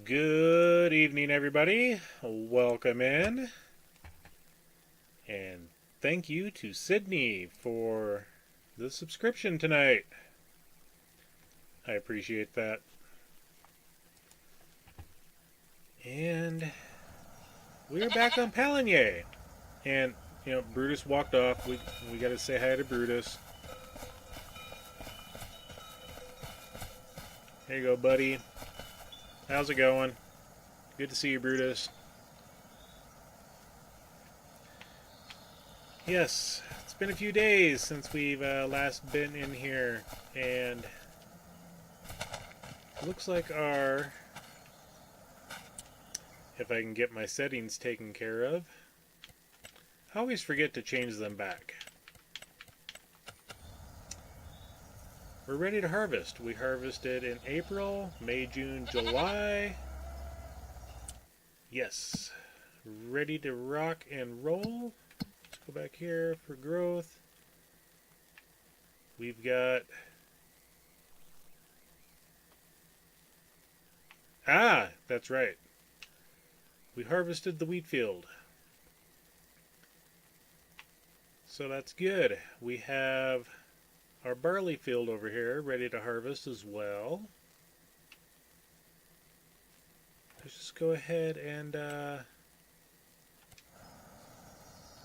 Good evening, everybody. Welcome in. And thank you to Sydney for the subscription tonight. I appreciate that. And we're back on Pallegney. And, Brutus walked off. We got to say hi to Brutus. There you go, buddy. How's it going? Good to see you, Brutus. Yes, it's been a few days since we've last been in here, and looks like our, if I can get my settings taken care of, I always forget to change them back. We're ready to harvest. We harvested in April, May, June, July. Yes. Ready to rock and roll. Let's go back here for growth. We've got... Ah, that's right. We harvested the wheat field. So that's good. We have our barley field over here ready to harvest as well. Let's just go ahead and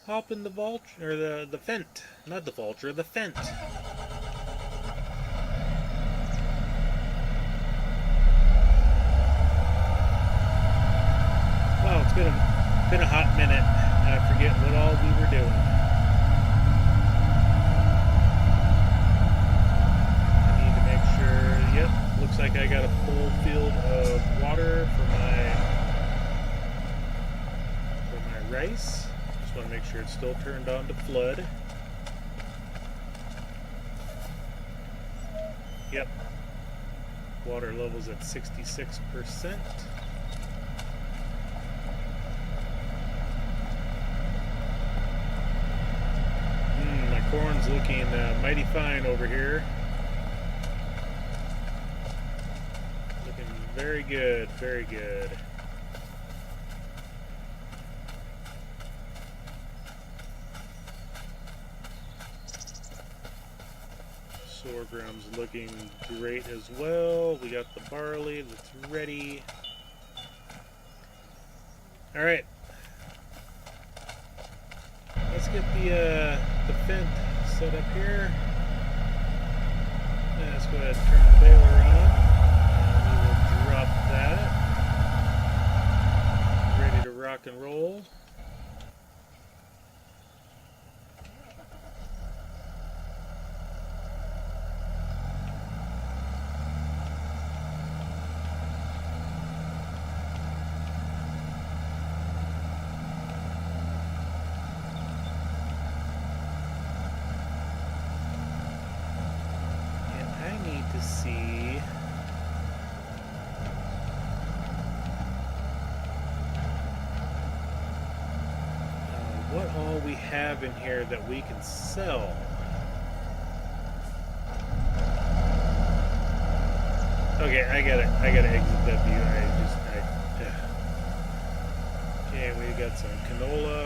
hop in the vulture, or the fent, not the vulture, the fent. Wow, it's been a hot minute. I forget what all we were doing. I need to make sure. Yep, looks like I got a full field of water for my rice. Just want to make sure it's still turned on to flood. Yep. Water levels at 66%. My corn's looking mighty fine over here. Looking very good, very good. Sorghum's looking great as well. We got the barley that's ready. All right, let's get the fent set up here. Let's go ahead and turn the baler on. We will drop that. Ready to rock and roll. See what all we have in here that we can sell. Okay, I gotta exit that view. Okay, we got some canola,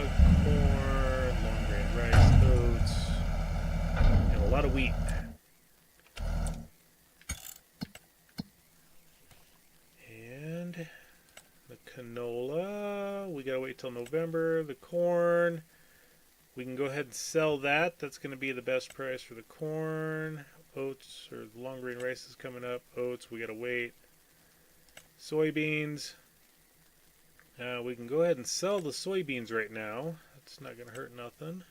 corn, long grain rice, oats, and a lot of wheat. The canola, we gotta wait till November. The corn, we can go ahead and sell that. That's going to be the best price for the corn. Oats, or the long grain rice is coming up. Oats, we gotta wait. Soybeans, we can go ahead and sell the soybeans right now. That's not gonna hurt nothing.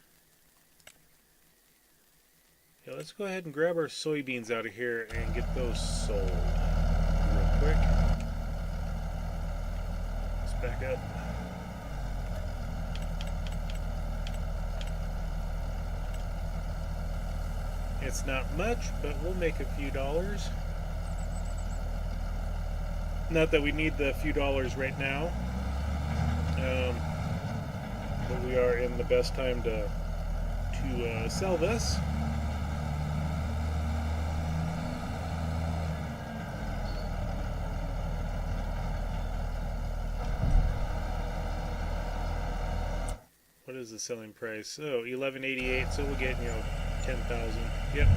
Yeah, let's go ahead and grab our soybeans out of here and get those sold real quick. Back up. It's not much, but we'll make a few dollars. Not that we need the few dollars right now, but we are in the best time to sell this. What is the selling price? Oh, $11.88. So we'll get, 10,000. Yep.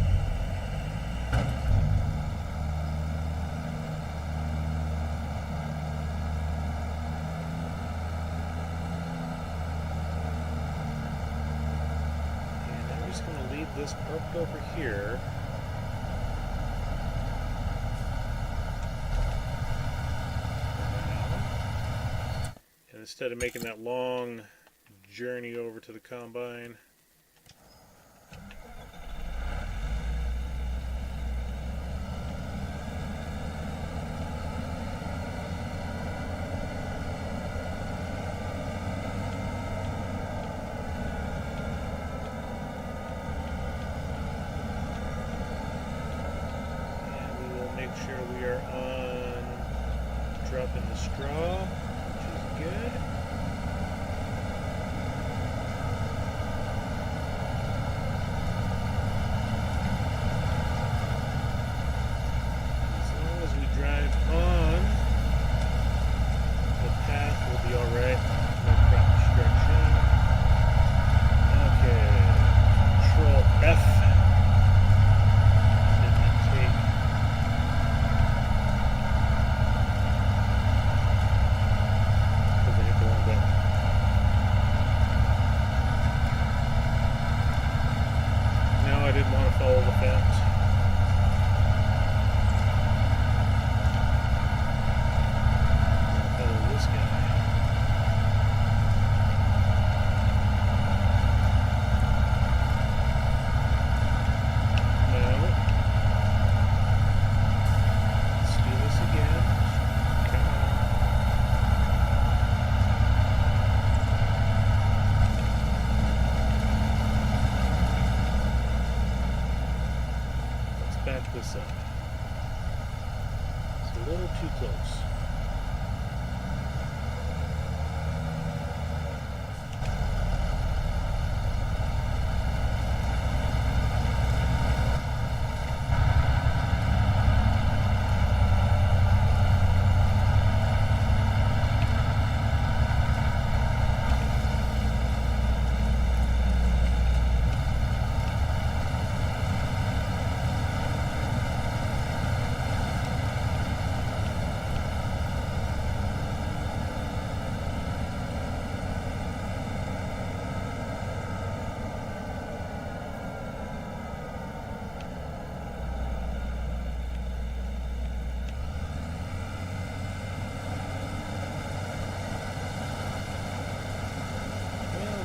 And I'm just going to leave this parked over here. And instead of making that long journey over to the combine, we are on dropping the straw, which is good. As long as we drive on the path, we'll be alright. No crop destruction. Okay. Control F. Didn't take. Because I hit the wrong button. No, I didn't want to follow the fence. I'll follow this guy. Back this up. It's a little too close.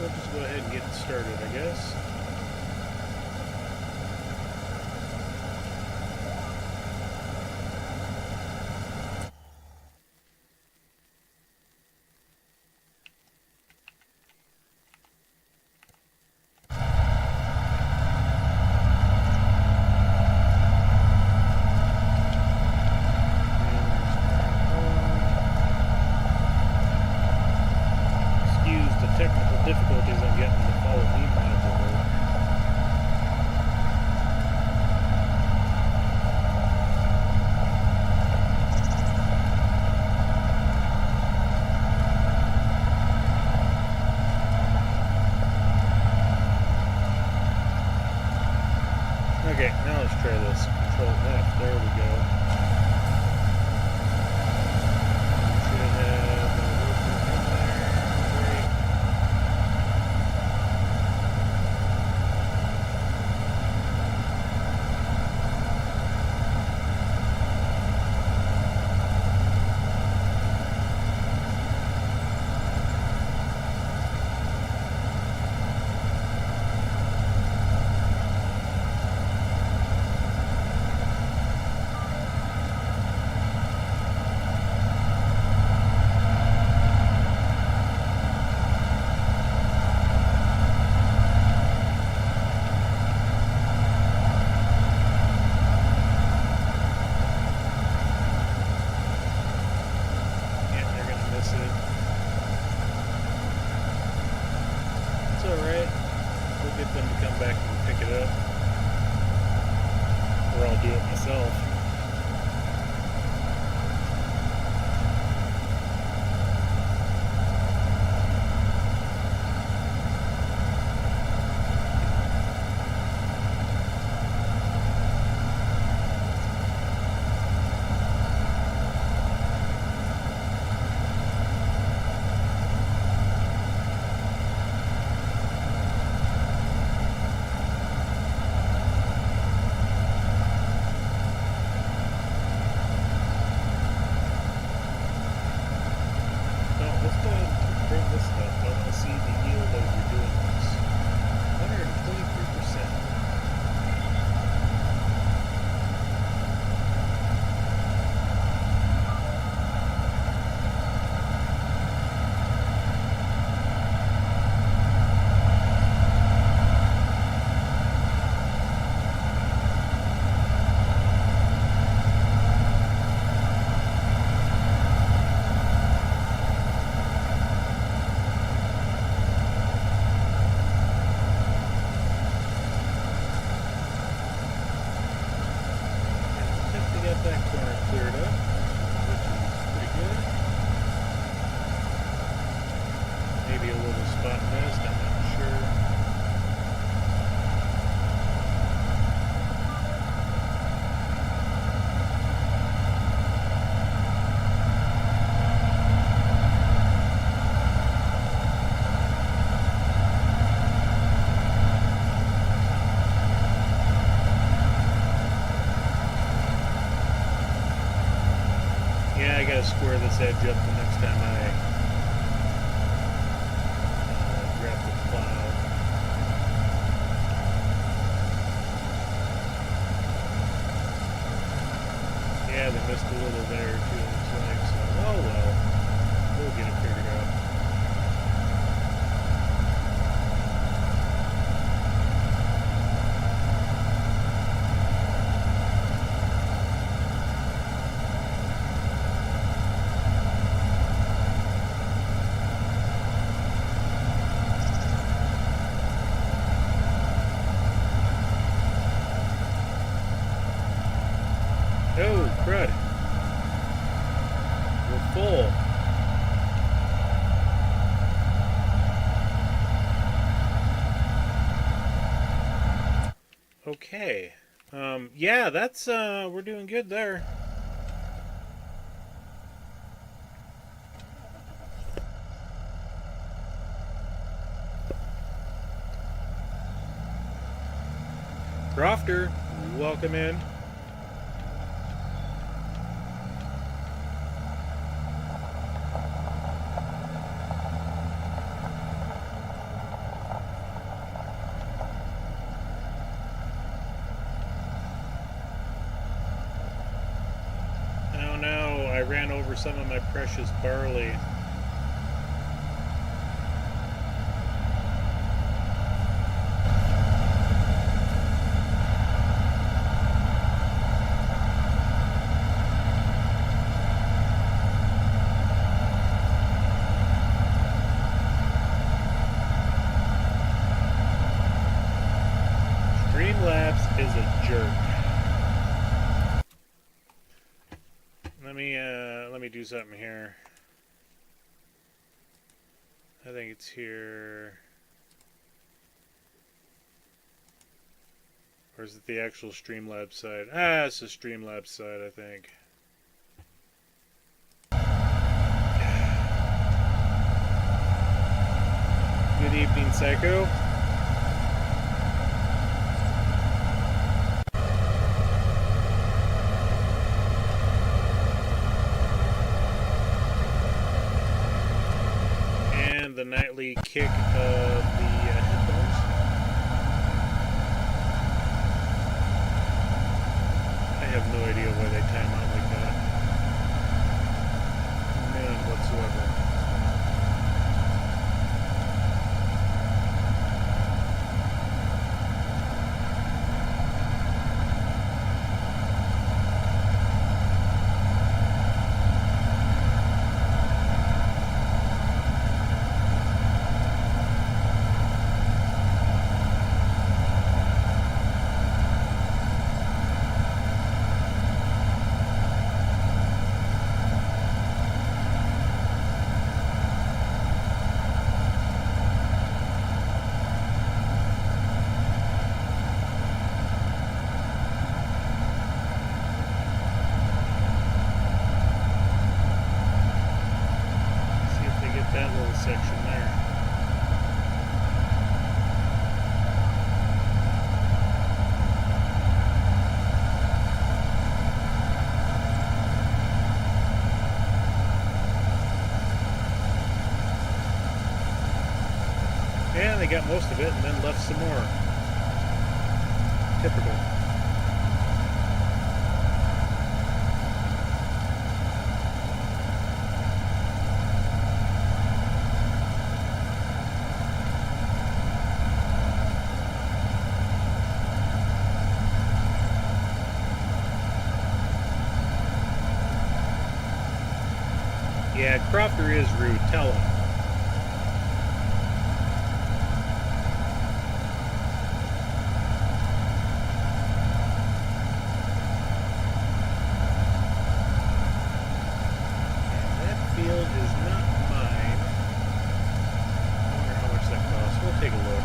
We'll just go ahead and get started, I guess. Technical difficulties on getting the Pallegney module work. Okay, now let's try this. Control F. There we go. Should have a worker in there. Great. It's alright. We'll get them to come back and pick it up. Or I'll do it myself. Let's go ahead and bring this stuff. I want to see the yield as we're doing this. 123%. Yeah, I gotta square this edge up the next time I grab the plow. Yeah, they missed a little there too, it looks like, so oh well. We'll get it figured out. Oh, crud. We're full. Okay. Yeah, that's, we're doing good there. Crofter, welcome in. Oh no, I ran over some of my precious barley. Streamlabs is a jerk. Let me do something here. I think it's here. Or is it the actual Streamlabs side? Ah, it's the Streamlabs side, I think. Good evening, Psycho. The nightly kick of the headphones. I have no idea why they time out like that. None whatsoever. That little section there. Yeah, they got most of it and then left some more. Typical. Yeah, Crofter is rude. Tell him. That field is not mine. I wonder how much that costs. We'll take a look.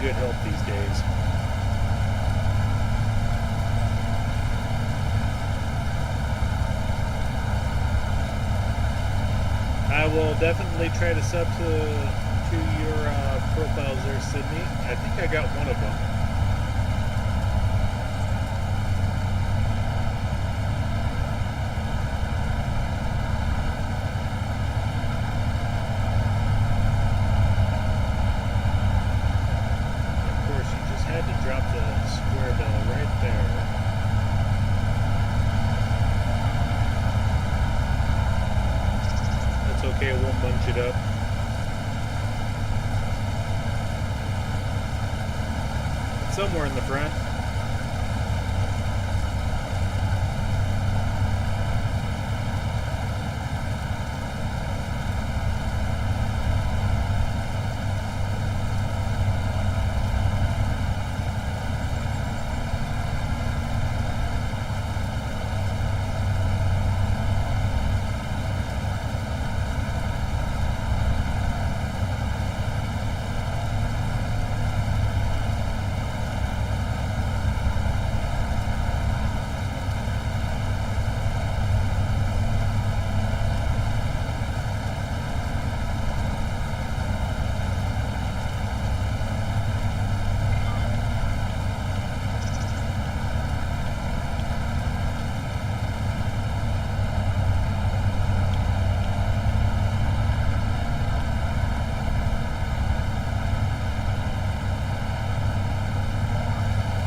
good help these days. I will definitely try to sub to your profiles there, Sydney. I think I got one of them. Of course, you just had to drop the square bell right there. Okay, it won't bunch it up. It's somewhere in the front.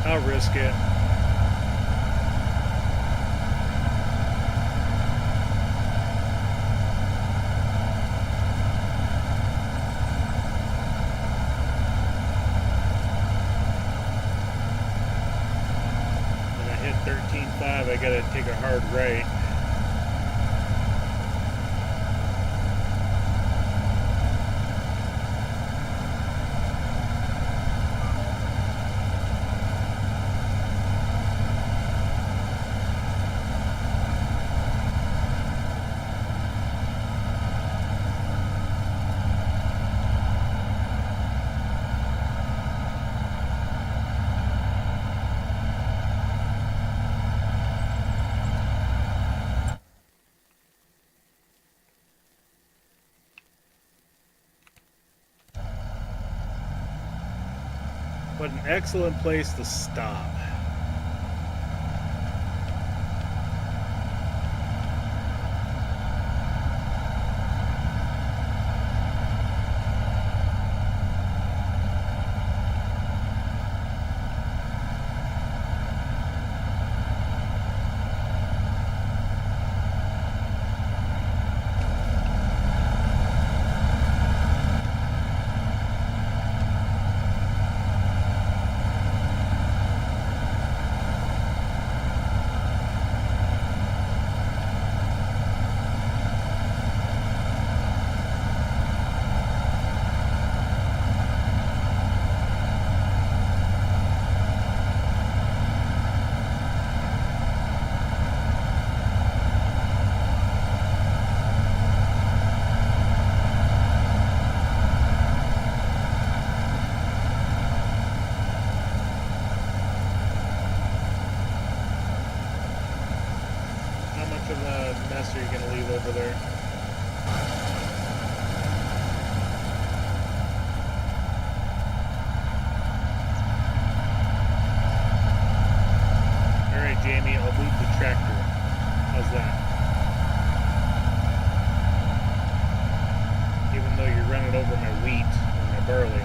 I'll risk it. When I hit 13.5, I gotta take a hard right. What an excellent place to stop. How much of a mess are you going to leave over there? Alright, Jamie, I'll move the tractor. How's that? Even though you're running over my wheat or my barley.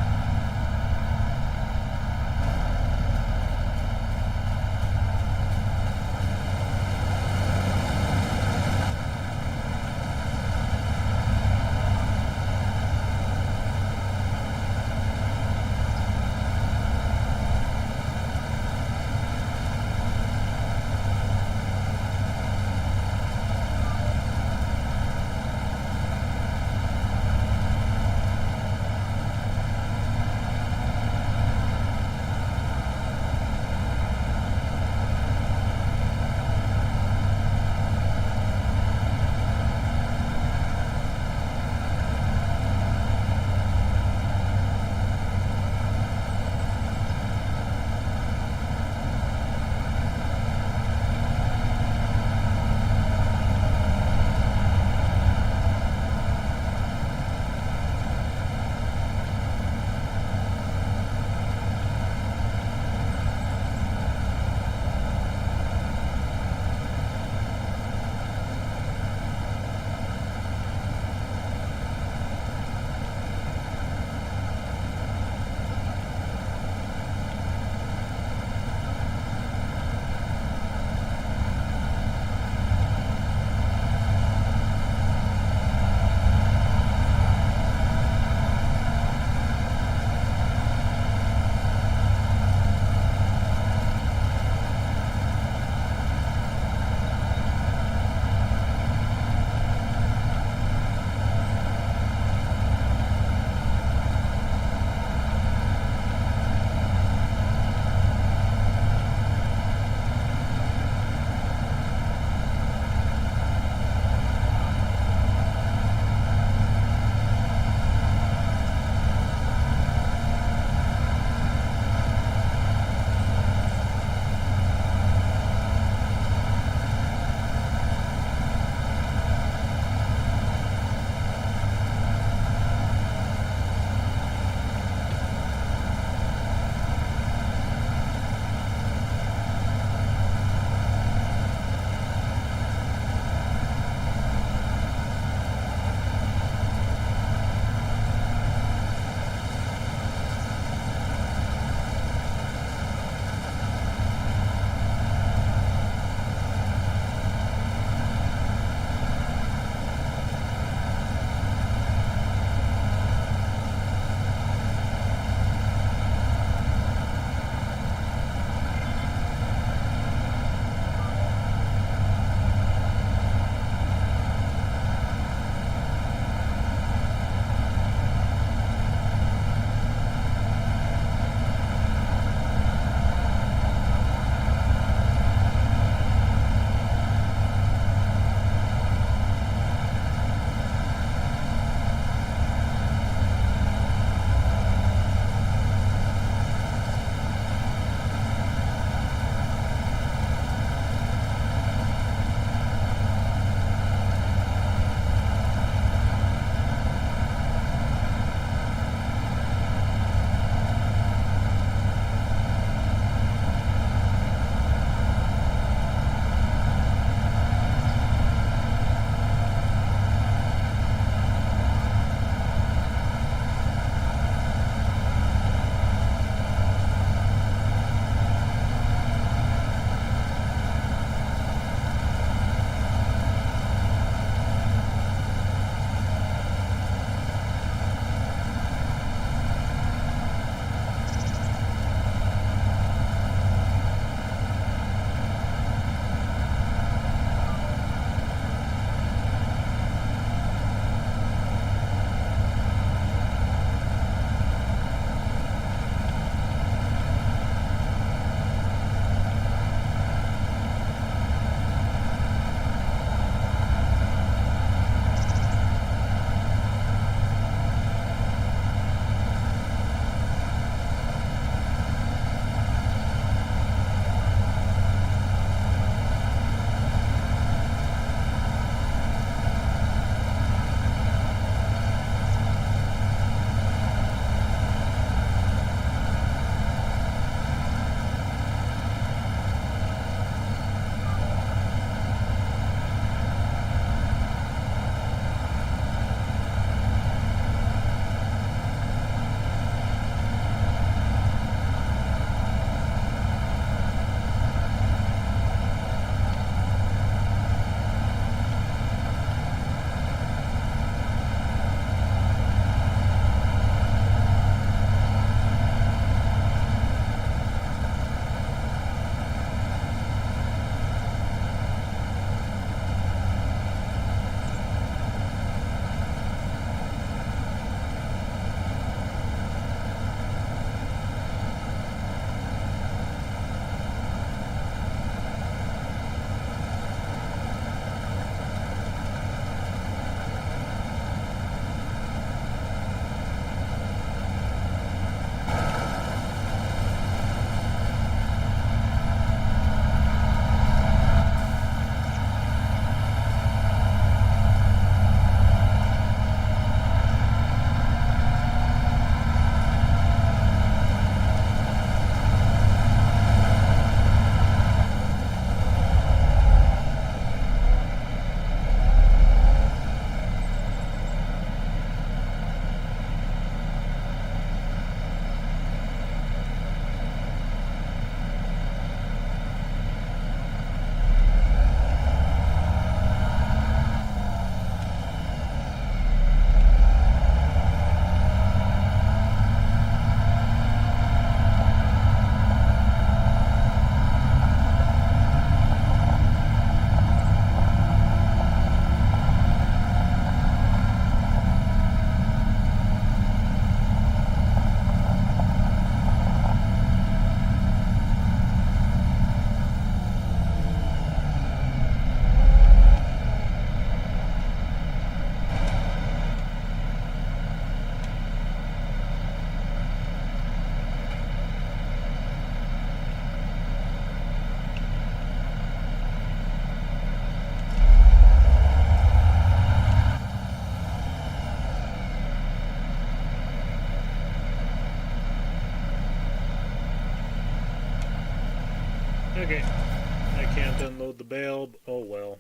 load the bale. Oh well.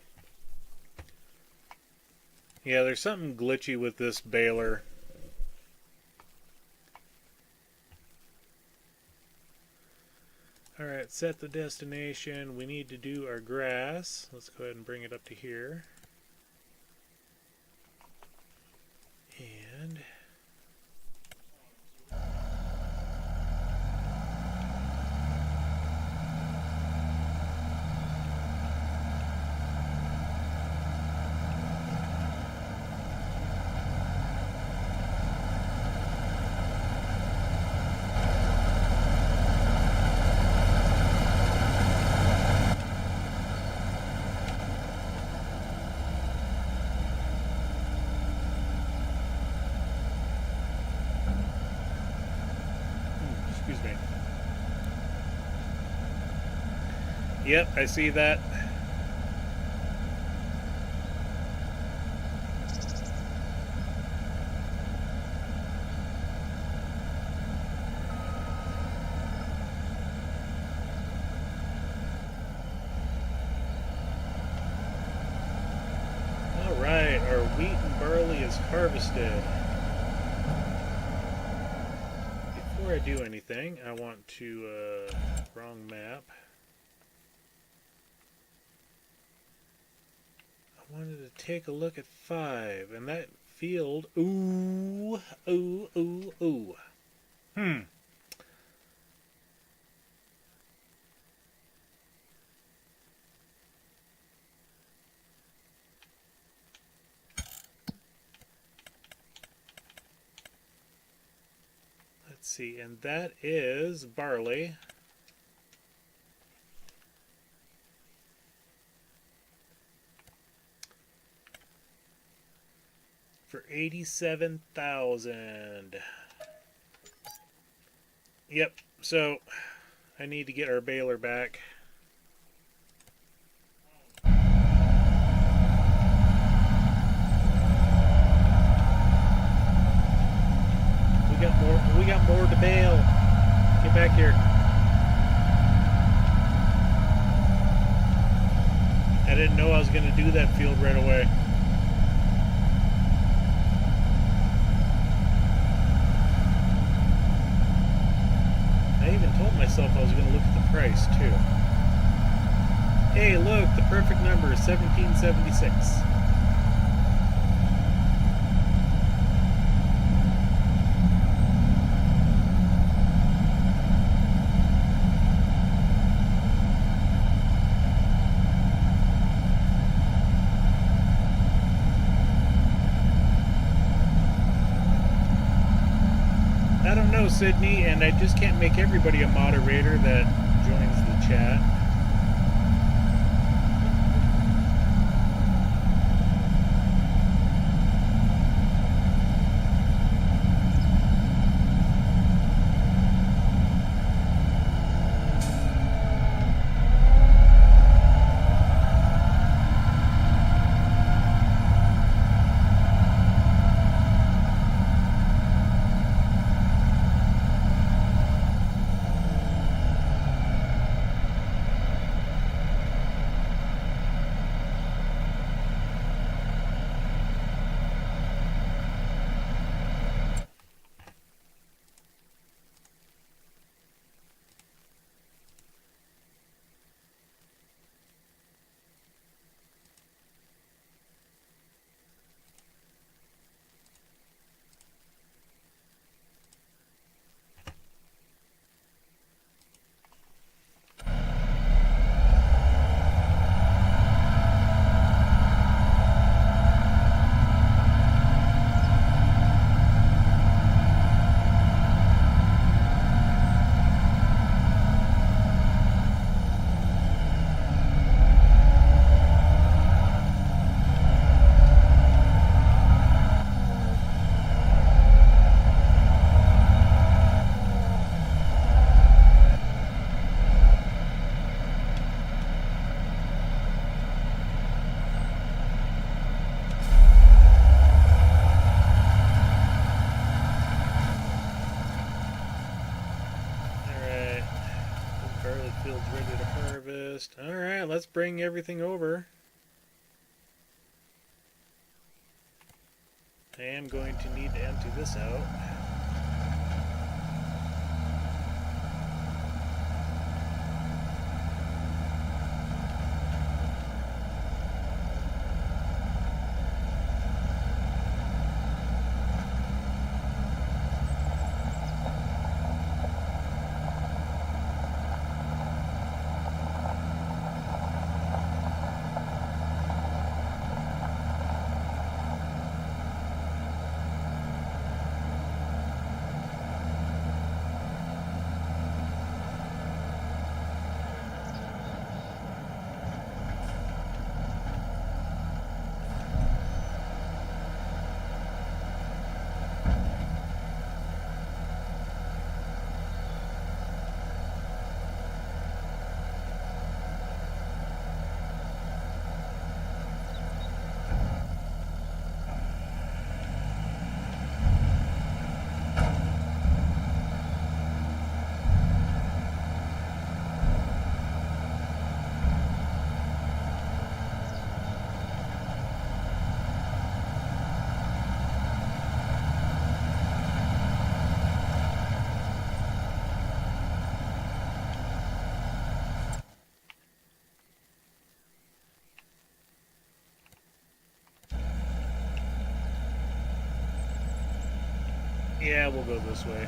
Yeah, there's something glitchy with this baler. Alright, set the destination. We need to do our grass. Let's go ahead and bring it up to here. And excuse me. Yep, I see that. Alright, our wheat and barley is harvested. Before I do anything, I want to, wrong map. I wanted to take a look at 5, and that field, ooh. Let's see, and that is barley. For 87,000. Yep, so I need to get our baler back. We got more to bale. Get back here. I didn't know I was going to do that field right away. I even told myself I was going to look at the price too. Hey, look, the perfect number is 1776. I don't know, Sydney, and I just can't make everybody a moderator that joins the chat. let's bring everything over. I am going to need to empty this out. Yeah, we'll go this way.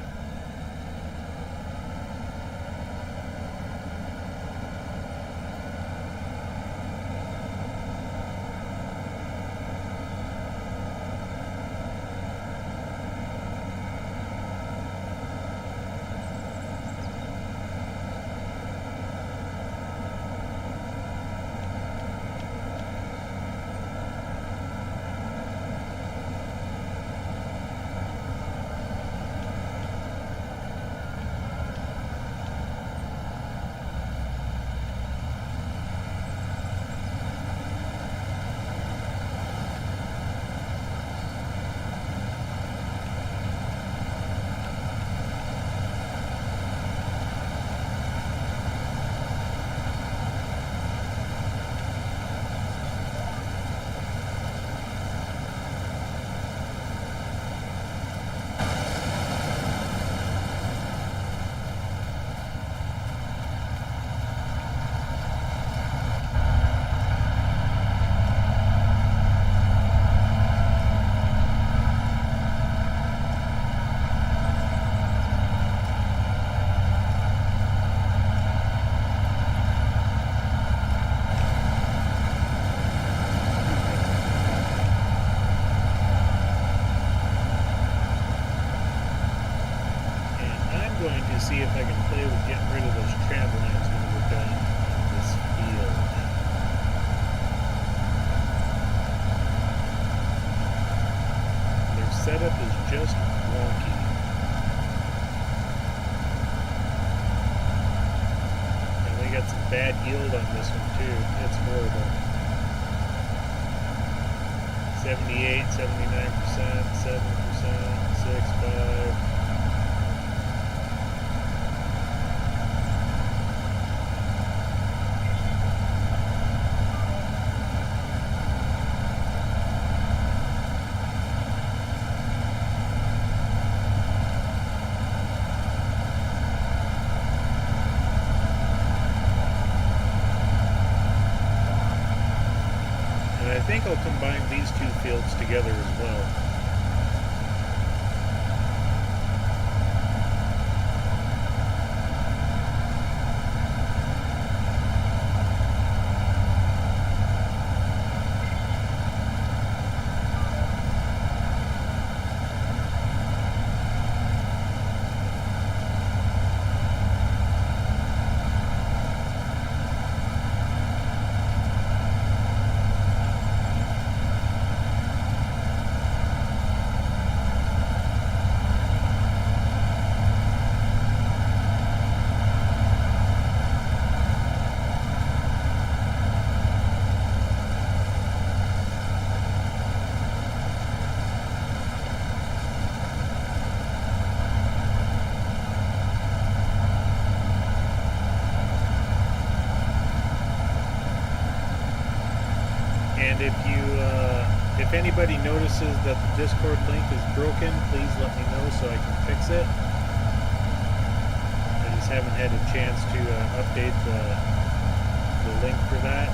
See if I can play with getting rid of those trampolines when we're done on this field. Their setup is just wonky. And we got some bad yield on this one too. It's horrible. 78, 79%, 7%, 6, 5. I think I'll combine these two fields together as well. And if anybody notices that the Discord link is broken, please let me know so I can fix it. I just haven't had a chance to update the link for that.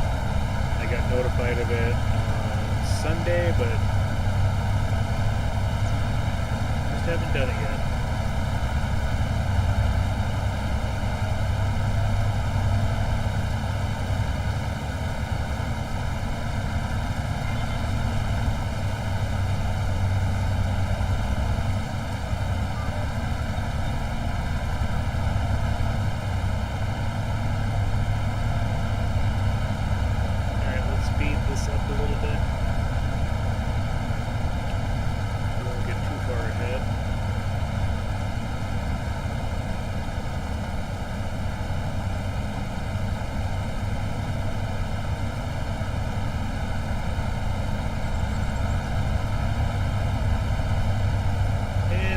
I got notified of it on Sunday, but just haven't done it yet.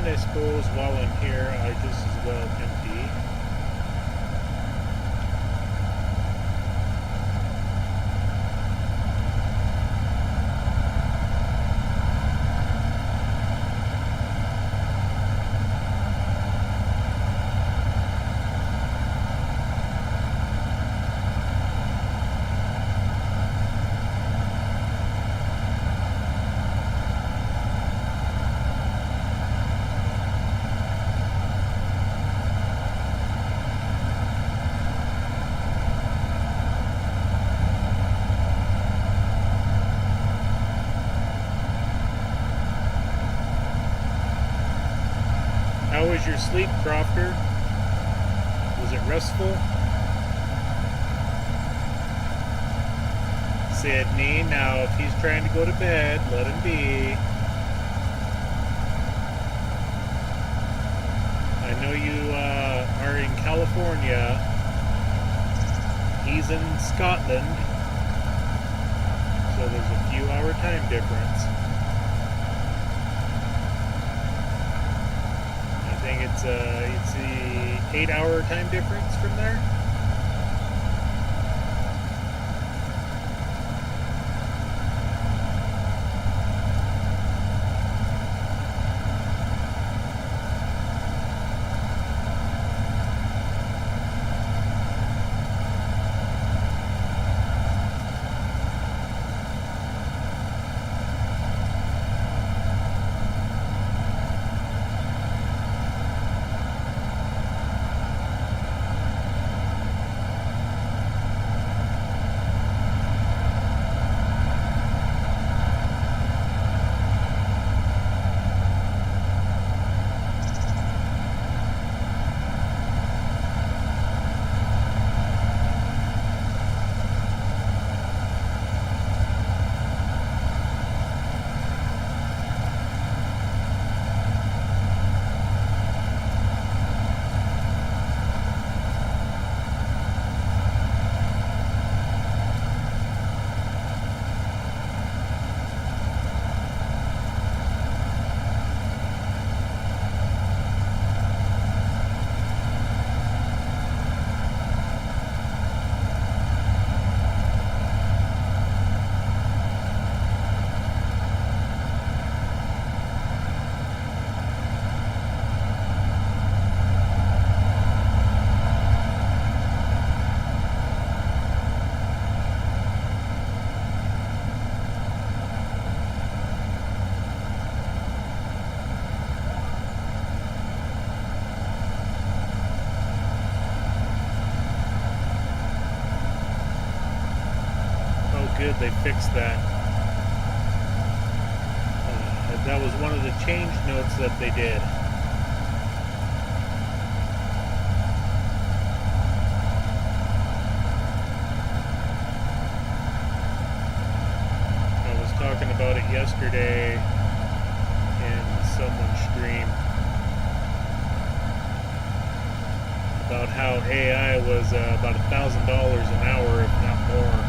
I suppose while I'm here, I just as well empty. How was your sleep, Crofter? Was it restful? Sydney, now if he's trying to go to bed, let him be. I know you are in California. He's in Scotland. So there's a few hour time difference. It's the 8-hour time difference from there. Good, they fixed that. That was one of the change notes that they did. I was talking about it yesterday in someone's stream about how AI was about $1,000 an hour, if not more.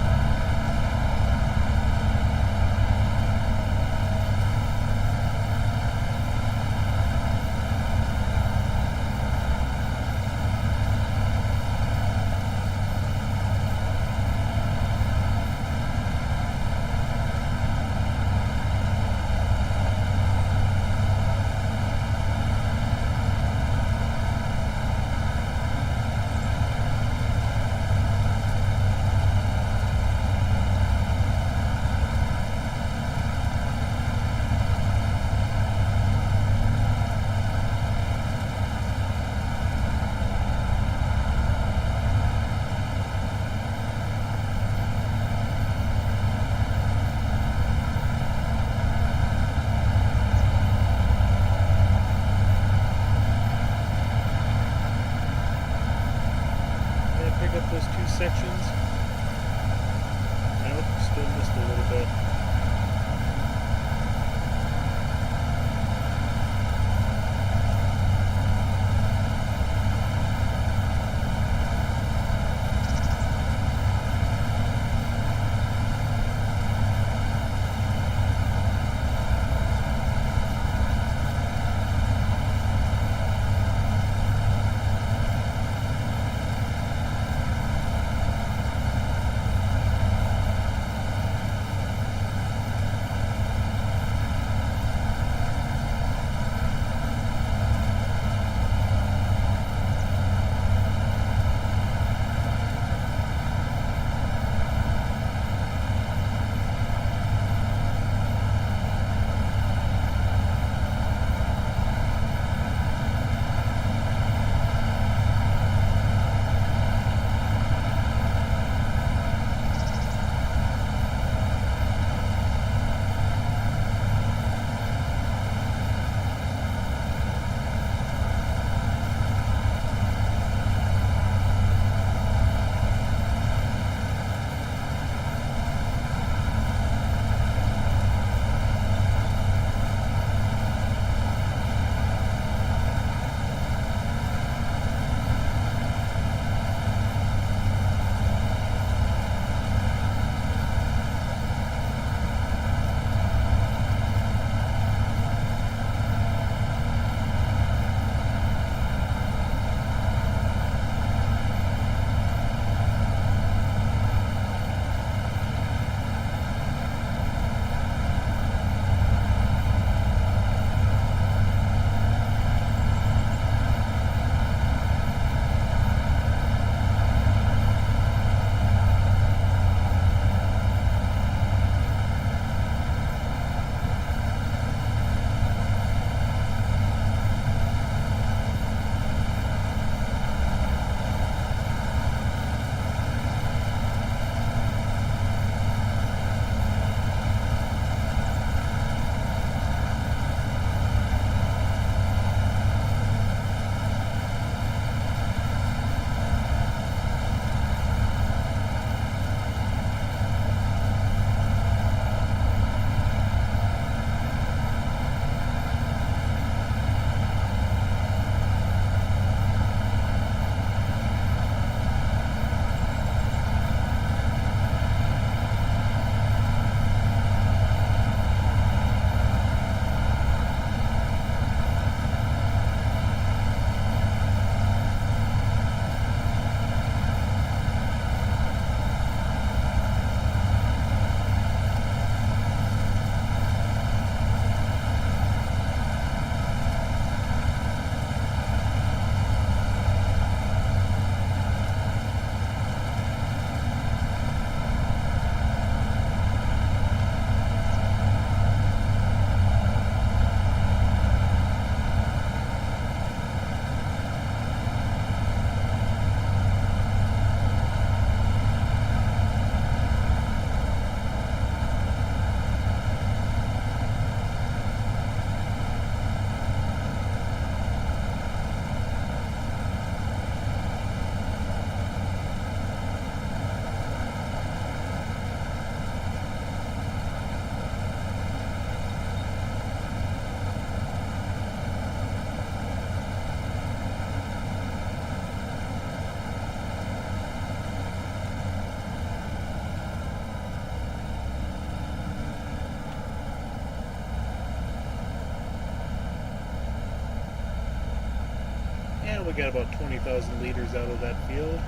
Yeah, we got about 20,000 liters out of that field.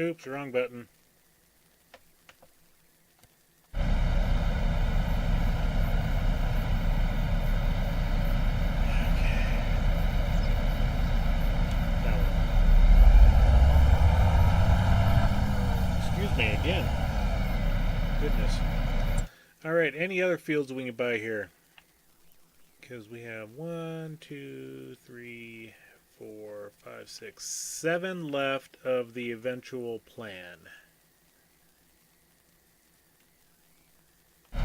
Oops, wrong button. Excuse me again. Goodness. Alright, any other fields we can buy here? Because we have 1, 2, 3, 4, 5, 6, 7 left of the eventual plan. Let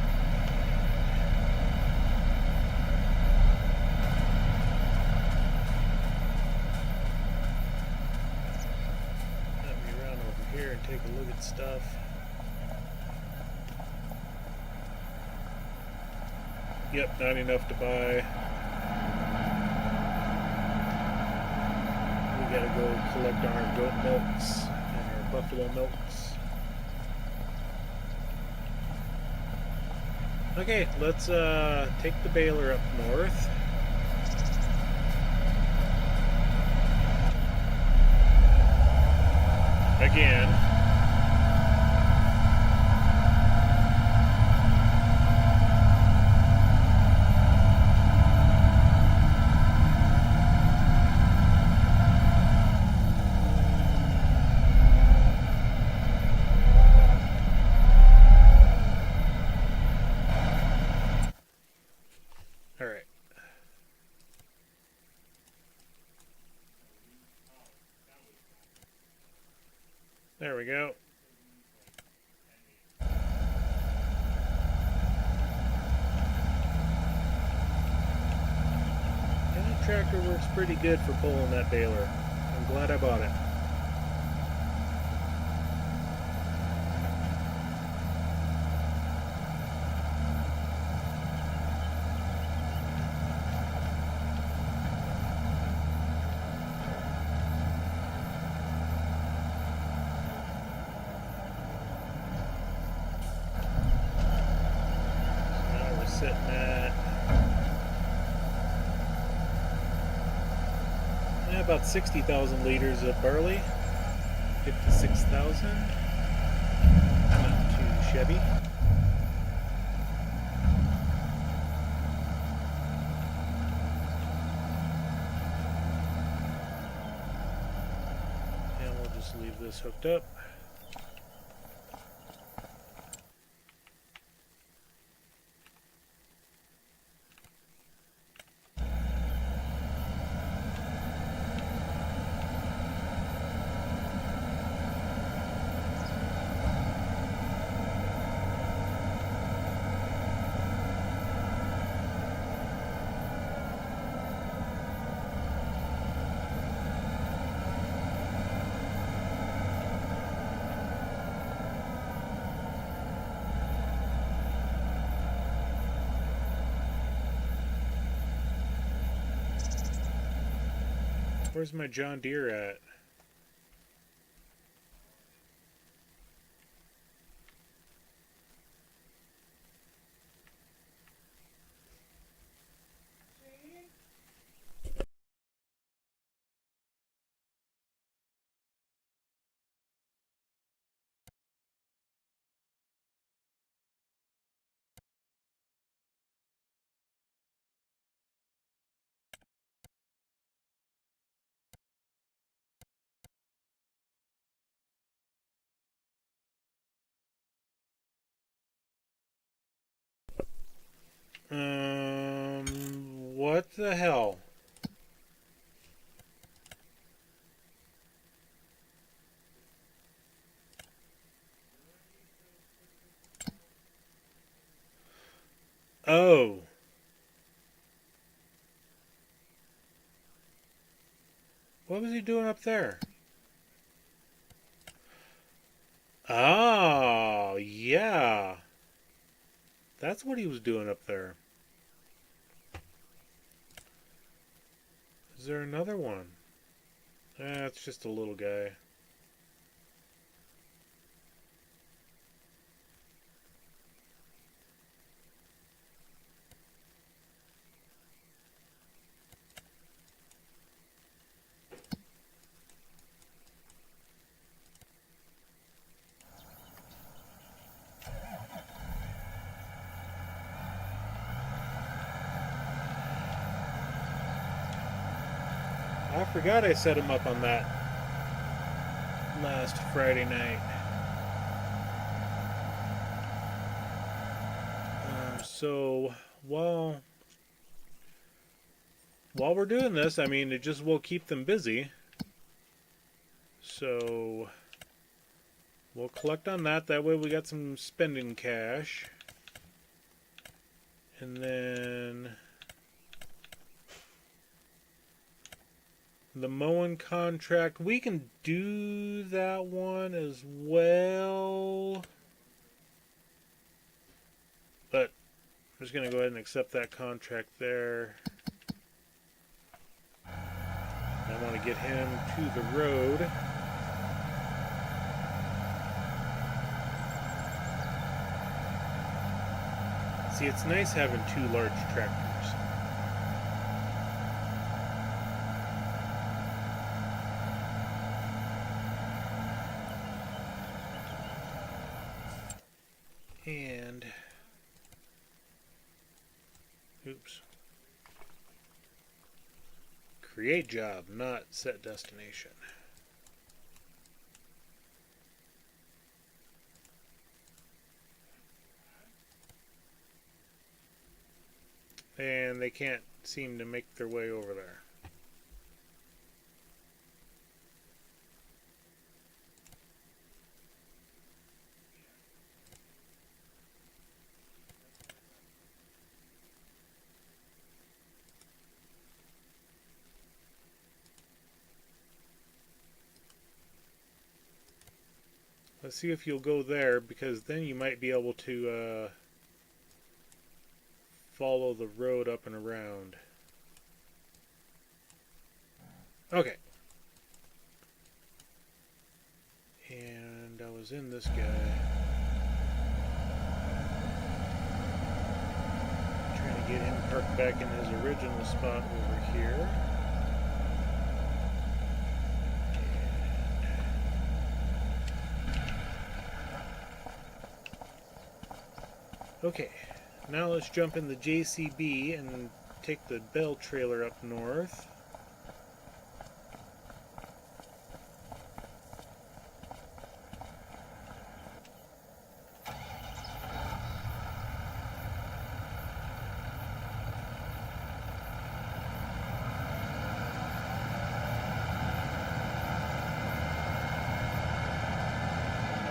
me run over here and take a look at stuff. Yep, not enough to buy. We gotta go collect on our goat milks and our buffalo milks. Okay, let's take the baler up north. Again. Alright. There we go. And that tractor works pretty good for pulling that baler. I'm glad I bought it. Sitting at about 60,000 liters of barley. 56,000. Not too shabby. And we'll just leave this hooked up. Where's my John Deere at? What the hell? Oh. What was he doing up there? Oh, yeah. That's what he was doing up there. Is there another one? It's just a little guy. I forgot I set him up on that last Friday night. So while we're doing this, I mean, it just will keep them busy. So we'll collect on that. That way we got some spending cash. And then the mowing contract, we can do that one as well. But I'm just going to go ahead and accept that contract there. I want to get him to the road. See, it's nice having two large tractors. And oops. Create job, not set destination. And they can't seem to make their way over there. Let's see if you'll go there, because then you might be able to follow the road up and around. Okay. And I was in this guy. Trying to get him parked back in his original spot over here. Okay, now let's jump in the JCB and take the Bell trailer up north.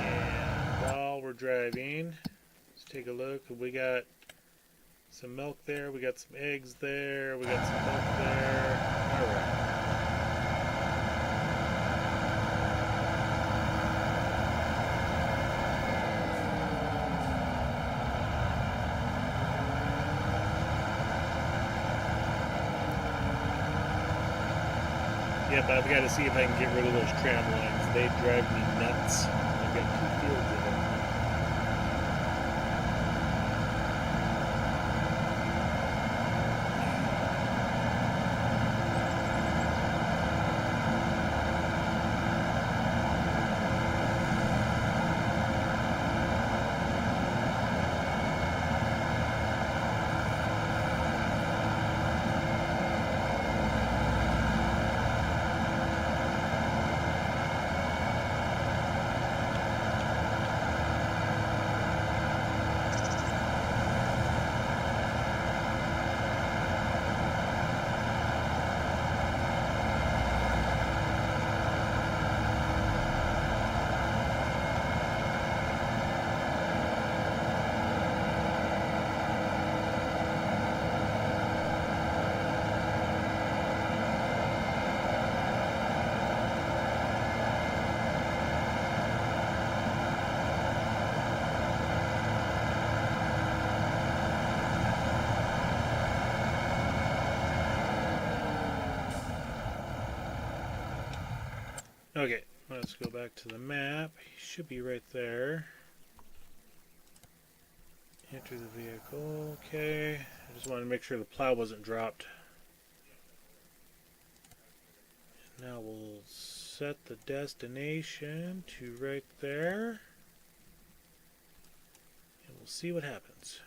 And while we're driving, take a look. We got some milk there. We got some eggs there. We got some milk there. All right. Yeah, but I've got to see if I can get rid of those tram lines. They drive me nuts. I've got 2 fields of them. Okay, let's go back to the map. He should be right there. Enter the vehicle. Okay. I just wanted to make sure the plow wasn't dropped. Now we'll set the destination to right there. And we'll see what happens.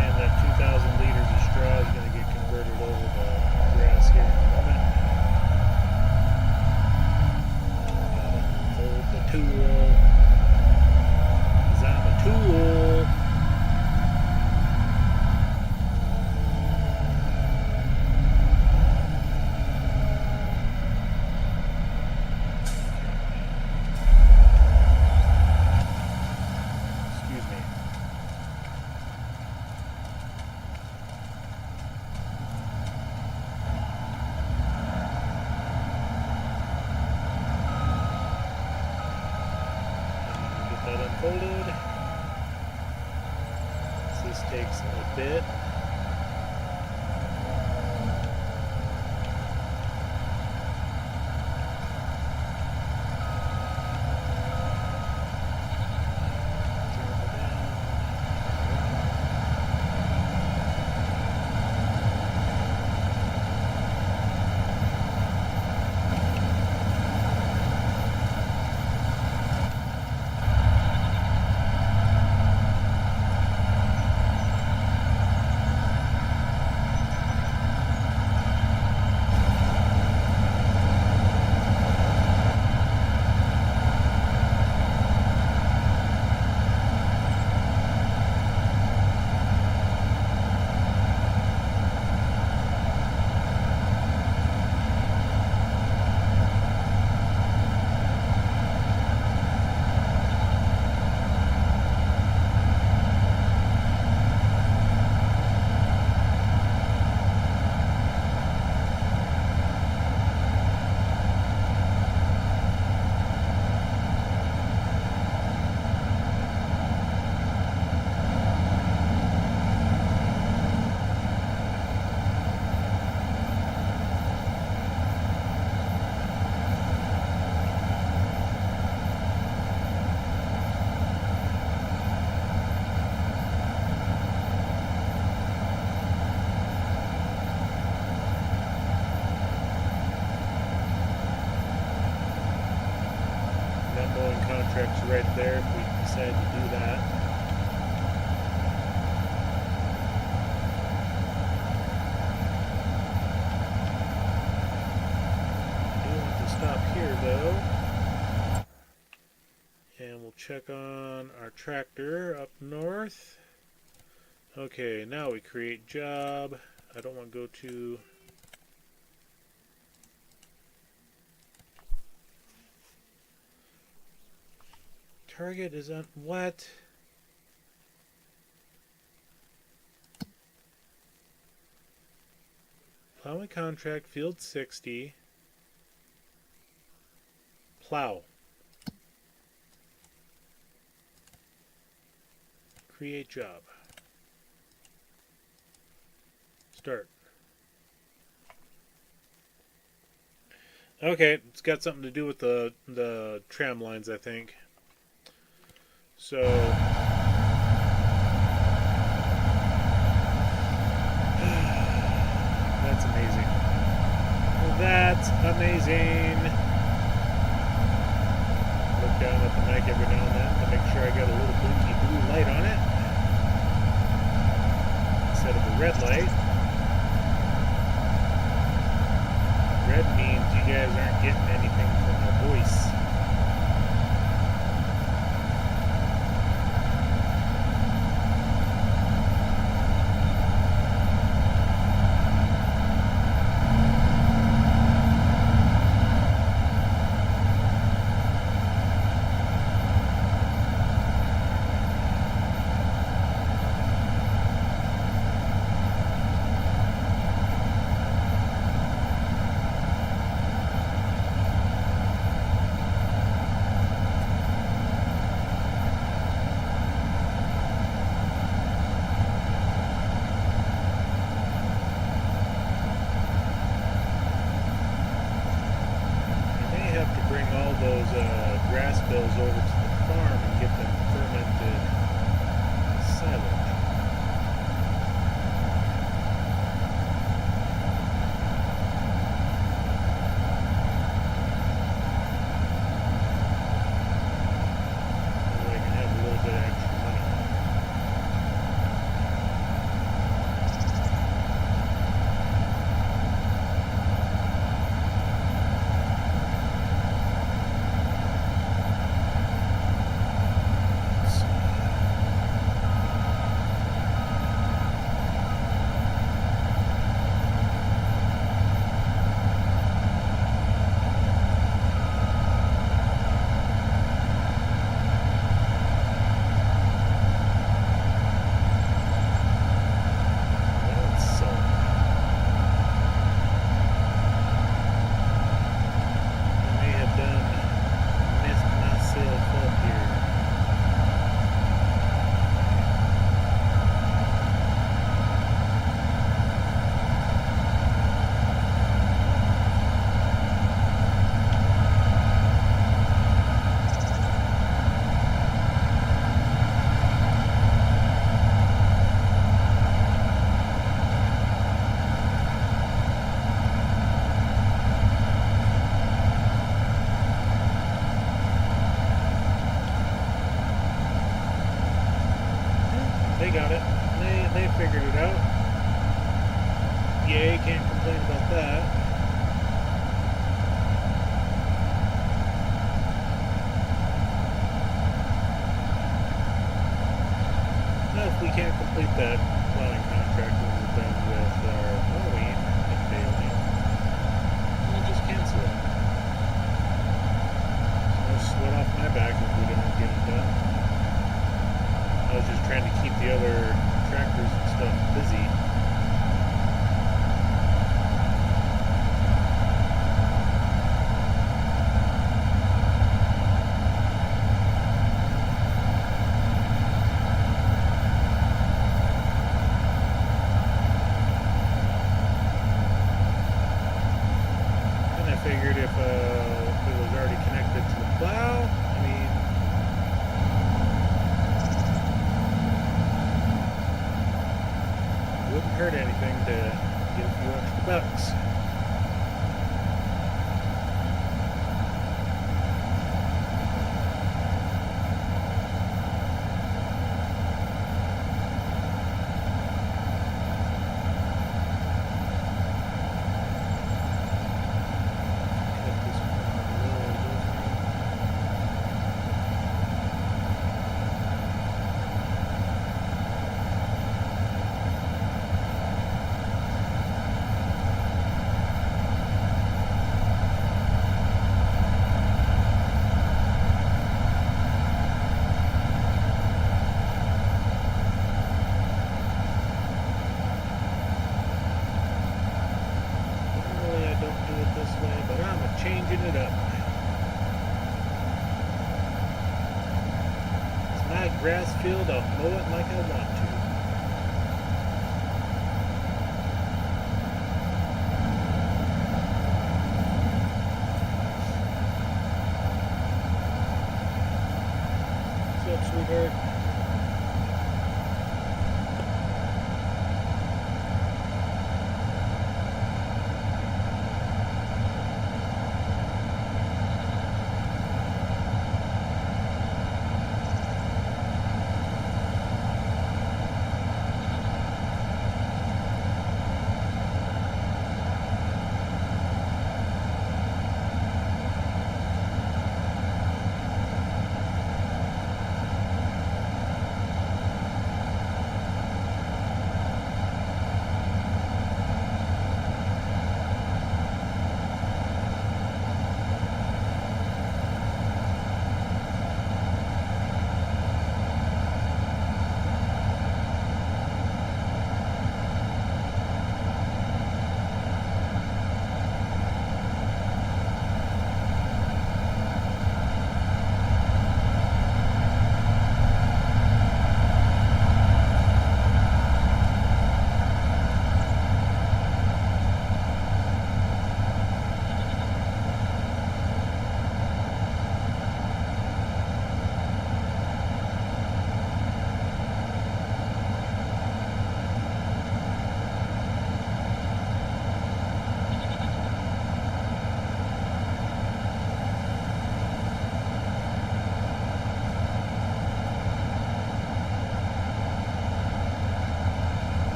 And that 2,000 liters of straw is going to get converted over the grass here in a moment. Hold the tool. Because I'm a tool. Excuse me. Get that unfolded. This takes a bit. That mowing contract's right there if we decide to do that. I do want to stop here though. And we'll check on our tractor up north. Okay, now we create job. I don't want to go to... Target is on what? Plowing contract, field 60. Plow. Create job. Start. Okay, it's got something to do with the tram lines, I think. So that's amazing. That's amazing. Look down at the mic every now and then to make sure I got a little blinky blue light on it instead of a red light. Red means you guys aren't getting anything from my voice. of those grass bills over to the farm and get them fermented silage. So I can have a little bit of extra money. They got it. They figured it out. Yay, can't complain about that. Now, if we can't complete that plowing contract when we're done with our mowing and baling, we'll just cancel it. So no sweat off my back if we don't get it done. I was just trying to keep the other tractors and stuff busy. And I figured if it was already connected to the plow, I mean, wouldn't hurt anything to get a few extra bucks. Cut this corner a little different. Normally I don't do it this way, but I'm changing it up. It's my grass field, I'll mow it like I want to. What's up, sweetheart?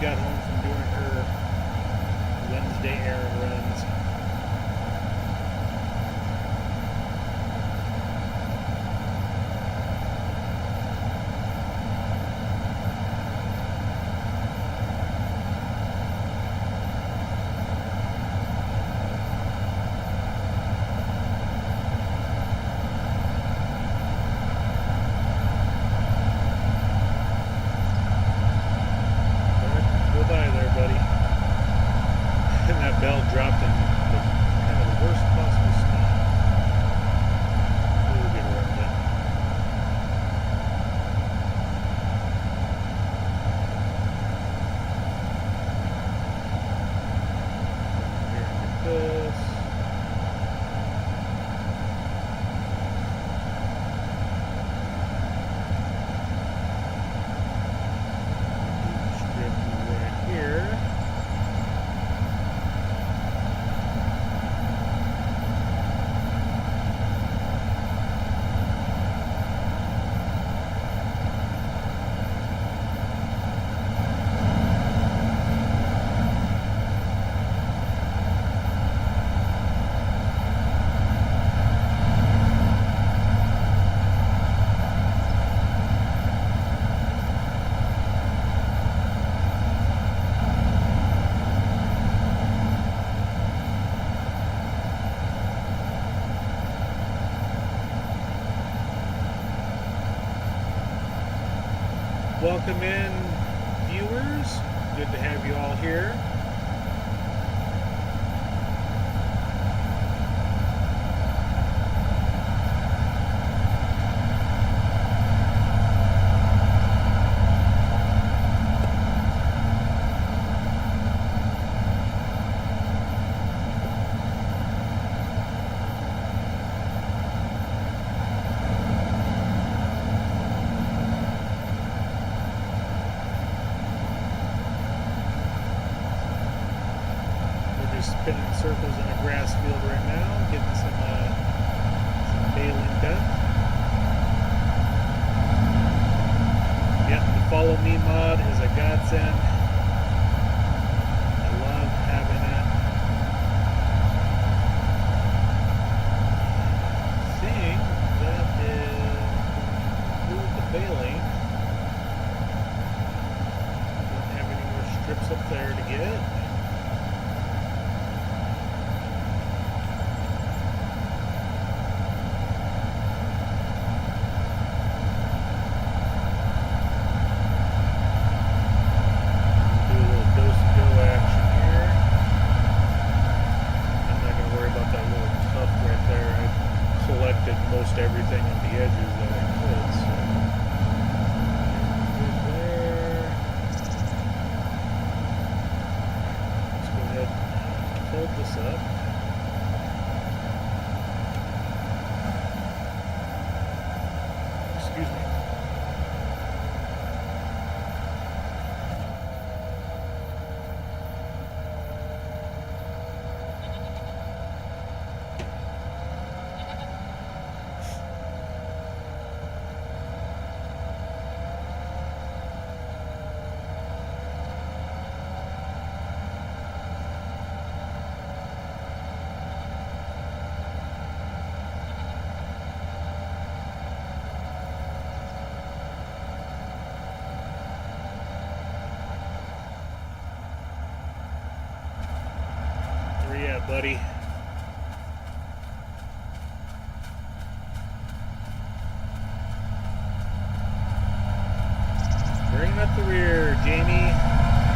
got home from doing her Wednesday errand runs. Dropped in the kind of the worst possible spot. We'll get around it. Here, get this. Strip right here. Welcome in, viewers. Good to have you all here. Spinning circles in a grass field right now, getting some baling done. Yep, the follow me mod is a godsend. I love having it. I think that is good the baling. Don't have any more strips up there to get. Most everything on the edges that I could, so there. Let's go ahead and fold this up. Excuse me. Where you at, buddy? Bring up the rear, Jamie.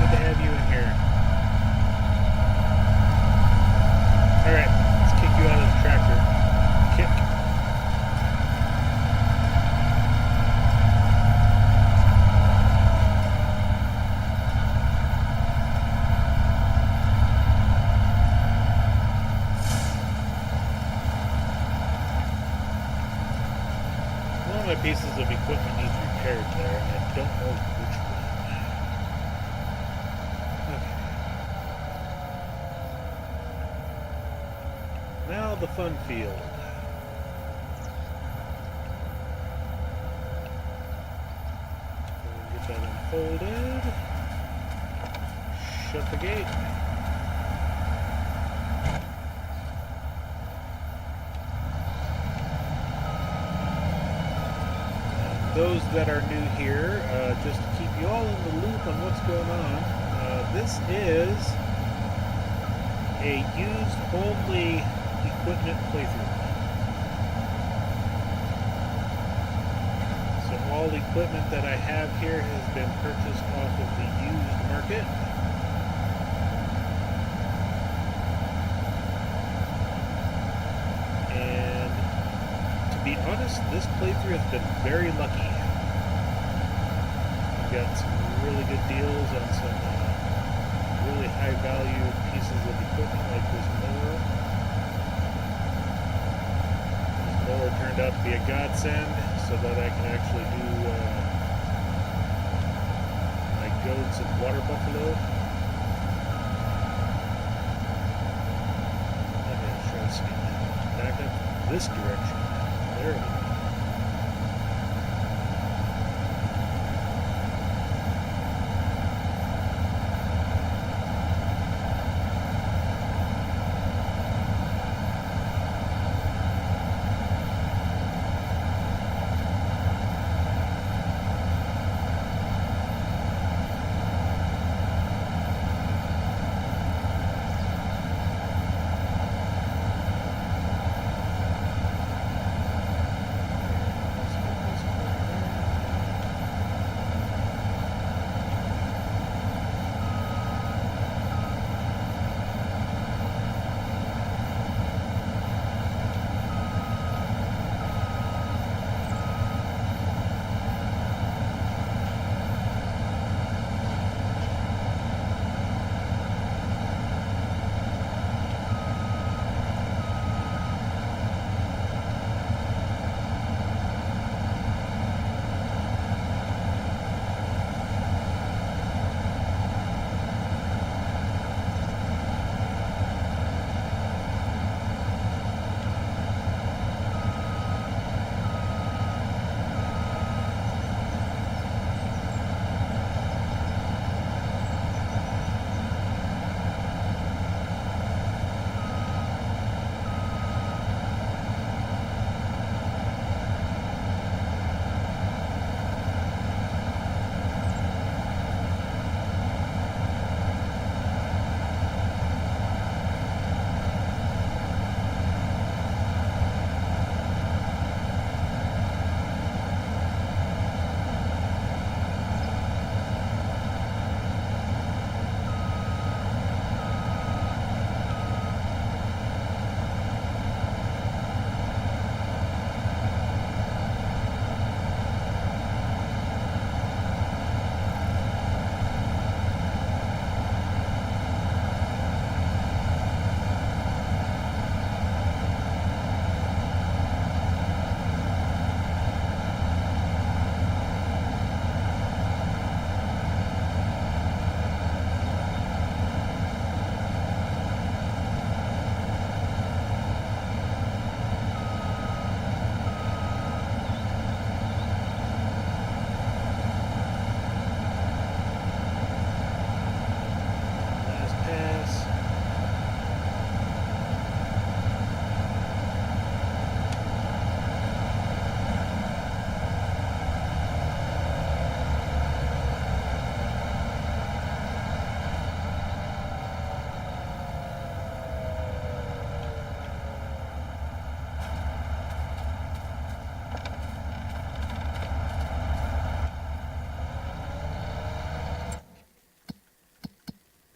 Good to have you in here. Alright, let's kick you out of the tractor. Kick. One of my pieces of equipment needs repaired there, and I don't know which one. Okay. Now the fun field. Get that unfolded. shut the gate. Those that are new here, just to keep you all in the loop on what's going on, this is a used-only equipment playthrough. So all equipment that I have here has been purchased off of the used market. And to be honest, this playthrough has been very lucky. I've got some really good deals on some really high value pieces of equipment like this mower. This mower turned out to be a godsend so that I can actually do my goats and water buffalo. I'm going to try to speed back up this direction. There we go.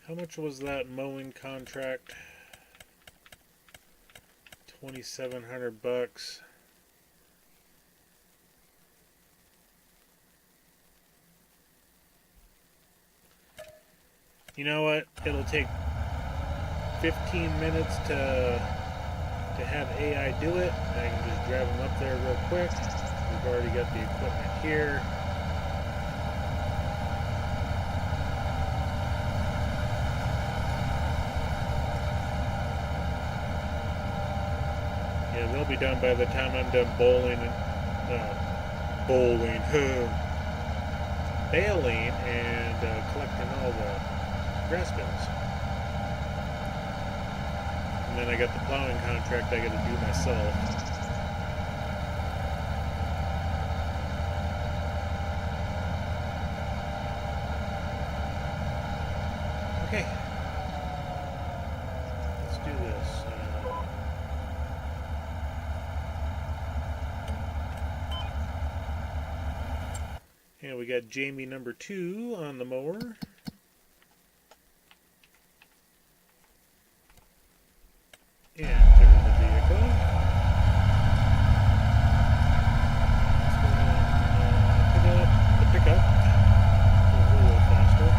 How much was that mowing contract? 2,700 bucks. You know what? It'll take 15 minutes to have AI do it. I can just drive them up there real quick. We've already got the equipment here. Yeah, they'll be done by the time I'm done baling and collecting all the grass bills. And then I got the plowing contract I got to do myself. Okay. Let's do this. And we got Jamie number 2 on the mower. Enter the vehicle. Let's go ahead and pick up the pickup. Go a little faster.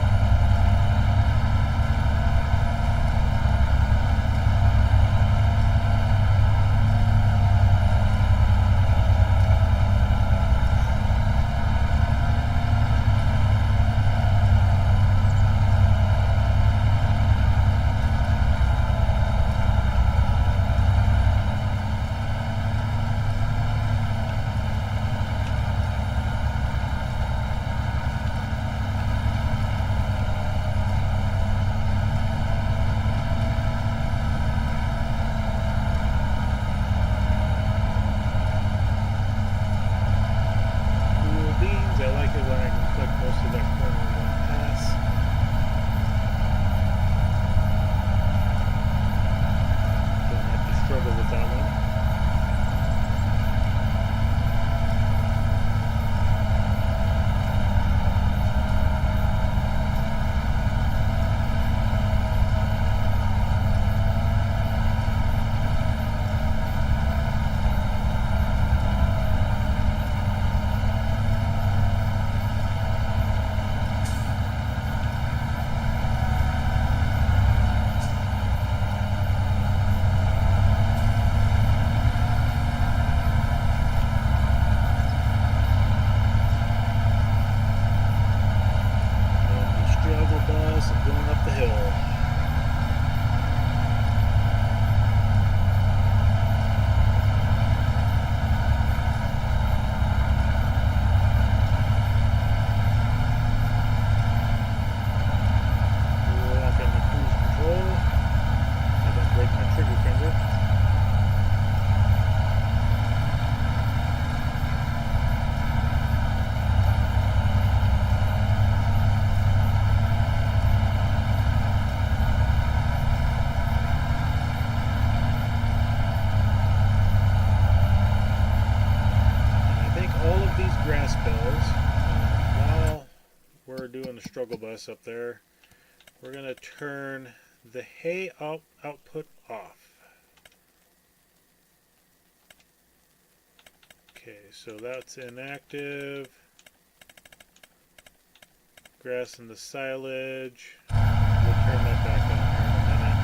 Going up the hill. Lock in the cruise control. I don't break my trigger finger. Grass bills. While we're doing the struggle bus up there, we're going to turn the hay output off. Okay, so that's inactive. Grass and the silage. We'll turn that back on here in a minute.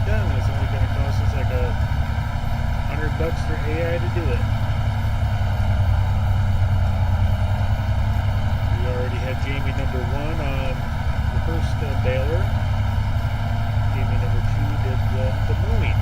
done. It's only going to cost us like $100 for AI to do it. We already had Jamie number 1 on the first baler. Jamie number 2 did the mowing.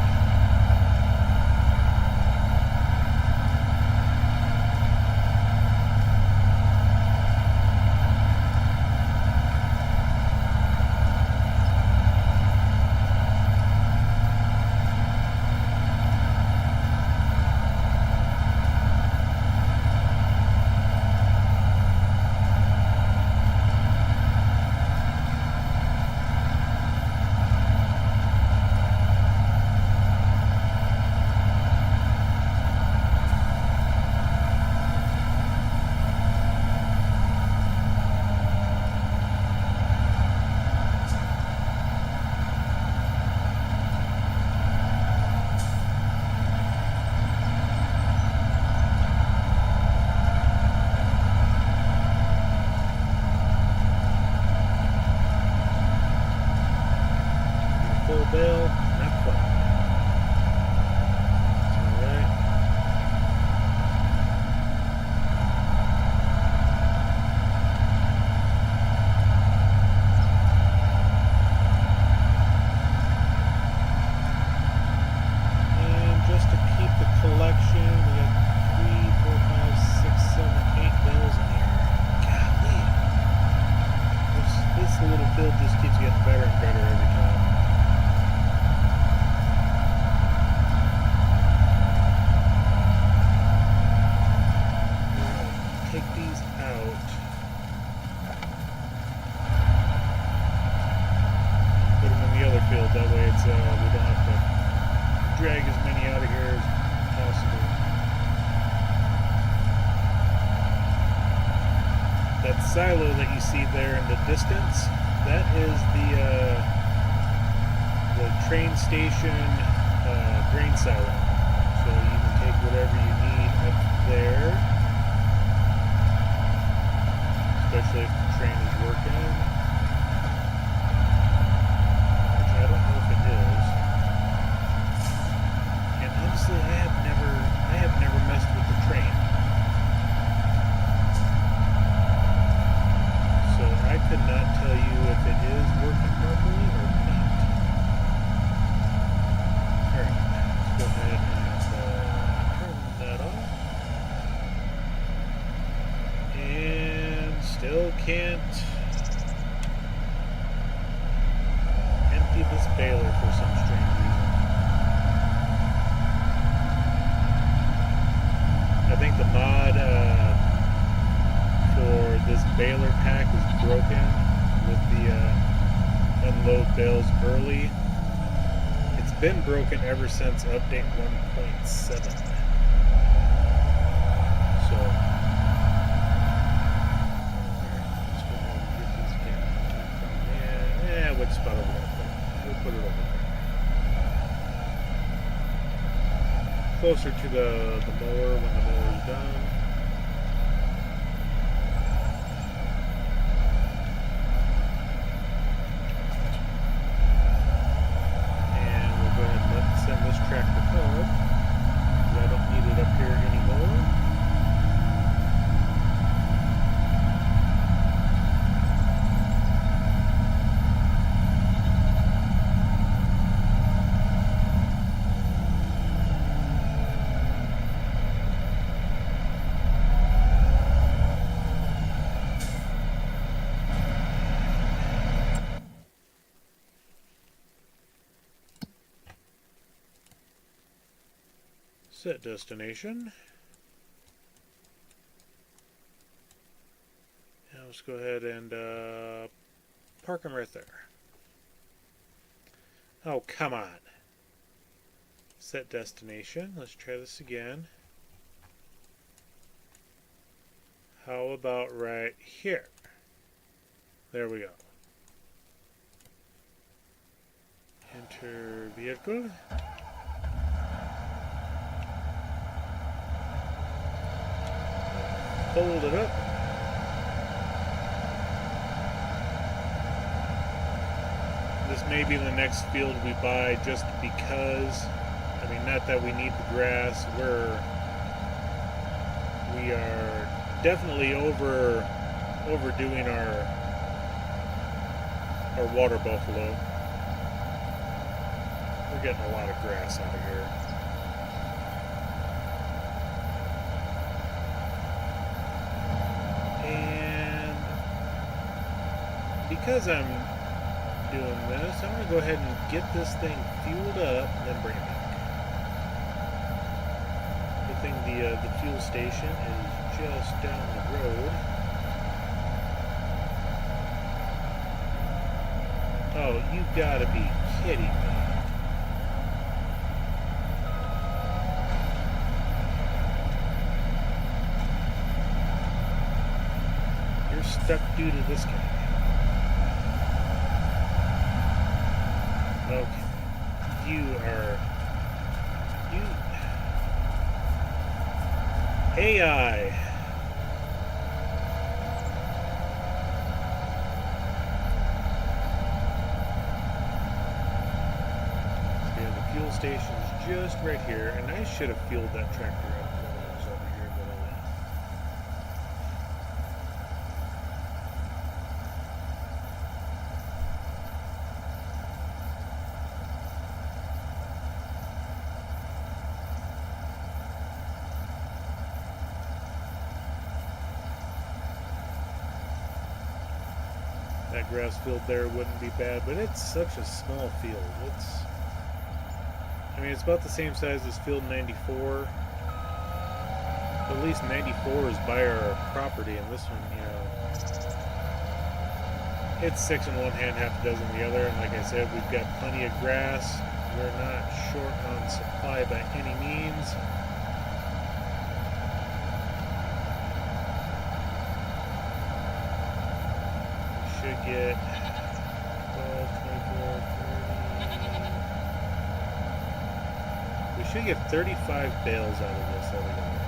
Bale, not quite. It's alright. And just to keep the collection, we got 3, 4, 5, 6, 7, 8 bales in here. Golly. This little field just keeps getting better and better every time. Take these out. Put them in the other field. That way, it's we don't have to drag as many out of here as possible. That silo that you see there in the distance, that is the train station grain silo. So you can take whatever you need up there. Especially if the train is working, which I don't know if it is. And honestly, I have never messed with the train, so I could not tell you if it is working properly or not. All right, let's go ahead and turn that off. And still can't empty this baler for some strange reason. I think the mod for this baler pack is broken with the unload bales early. It's been broken ever since update 1.7. So which spot are we going to put? We'll put it over there. Closer to the mower when the mower is done. And we'll go ahead and send this tractor home, because I don't need it up here anymore. Set destination. Now let's go ahead and park them right there. Oh, come on. Set destination. Let's try this again. How about right here? There we go. Enter vehicle. Fold it up. This may be the next field we buy just because. I mean, not that we need the grass. We are definitely overdoing our water buffalo. We're getting a lot of grass out of here. And because I'm doing this, I'm going to go ahead and get this thing fueled up and then bring it back. Good thing the fuel station is just down the road. Oh, you gotta be kidding me. You're stuck due to this guy. Okay. AI. So yeah, the fuel station's just right here, and I should have fueled that tractor up when it was over here, but oh well. That grass field there wouldn't be bad, but it's such a small field. I mean, it's about the same size as field 94. At least 94 is by our property, and this one, you know, it's 6 in one hand, half a dozen in the other. And like I said, we've got plenty of grass. We're not short on supply by any means. Get 12, 24, 30. We should get 35 bales out of this altogether.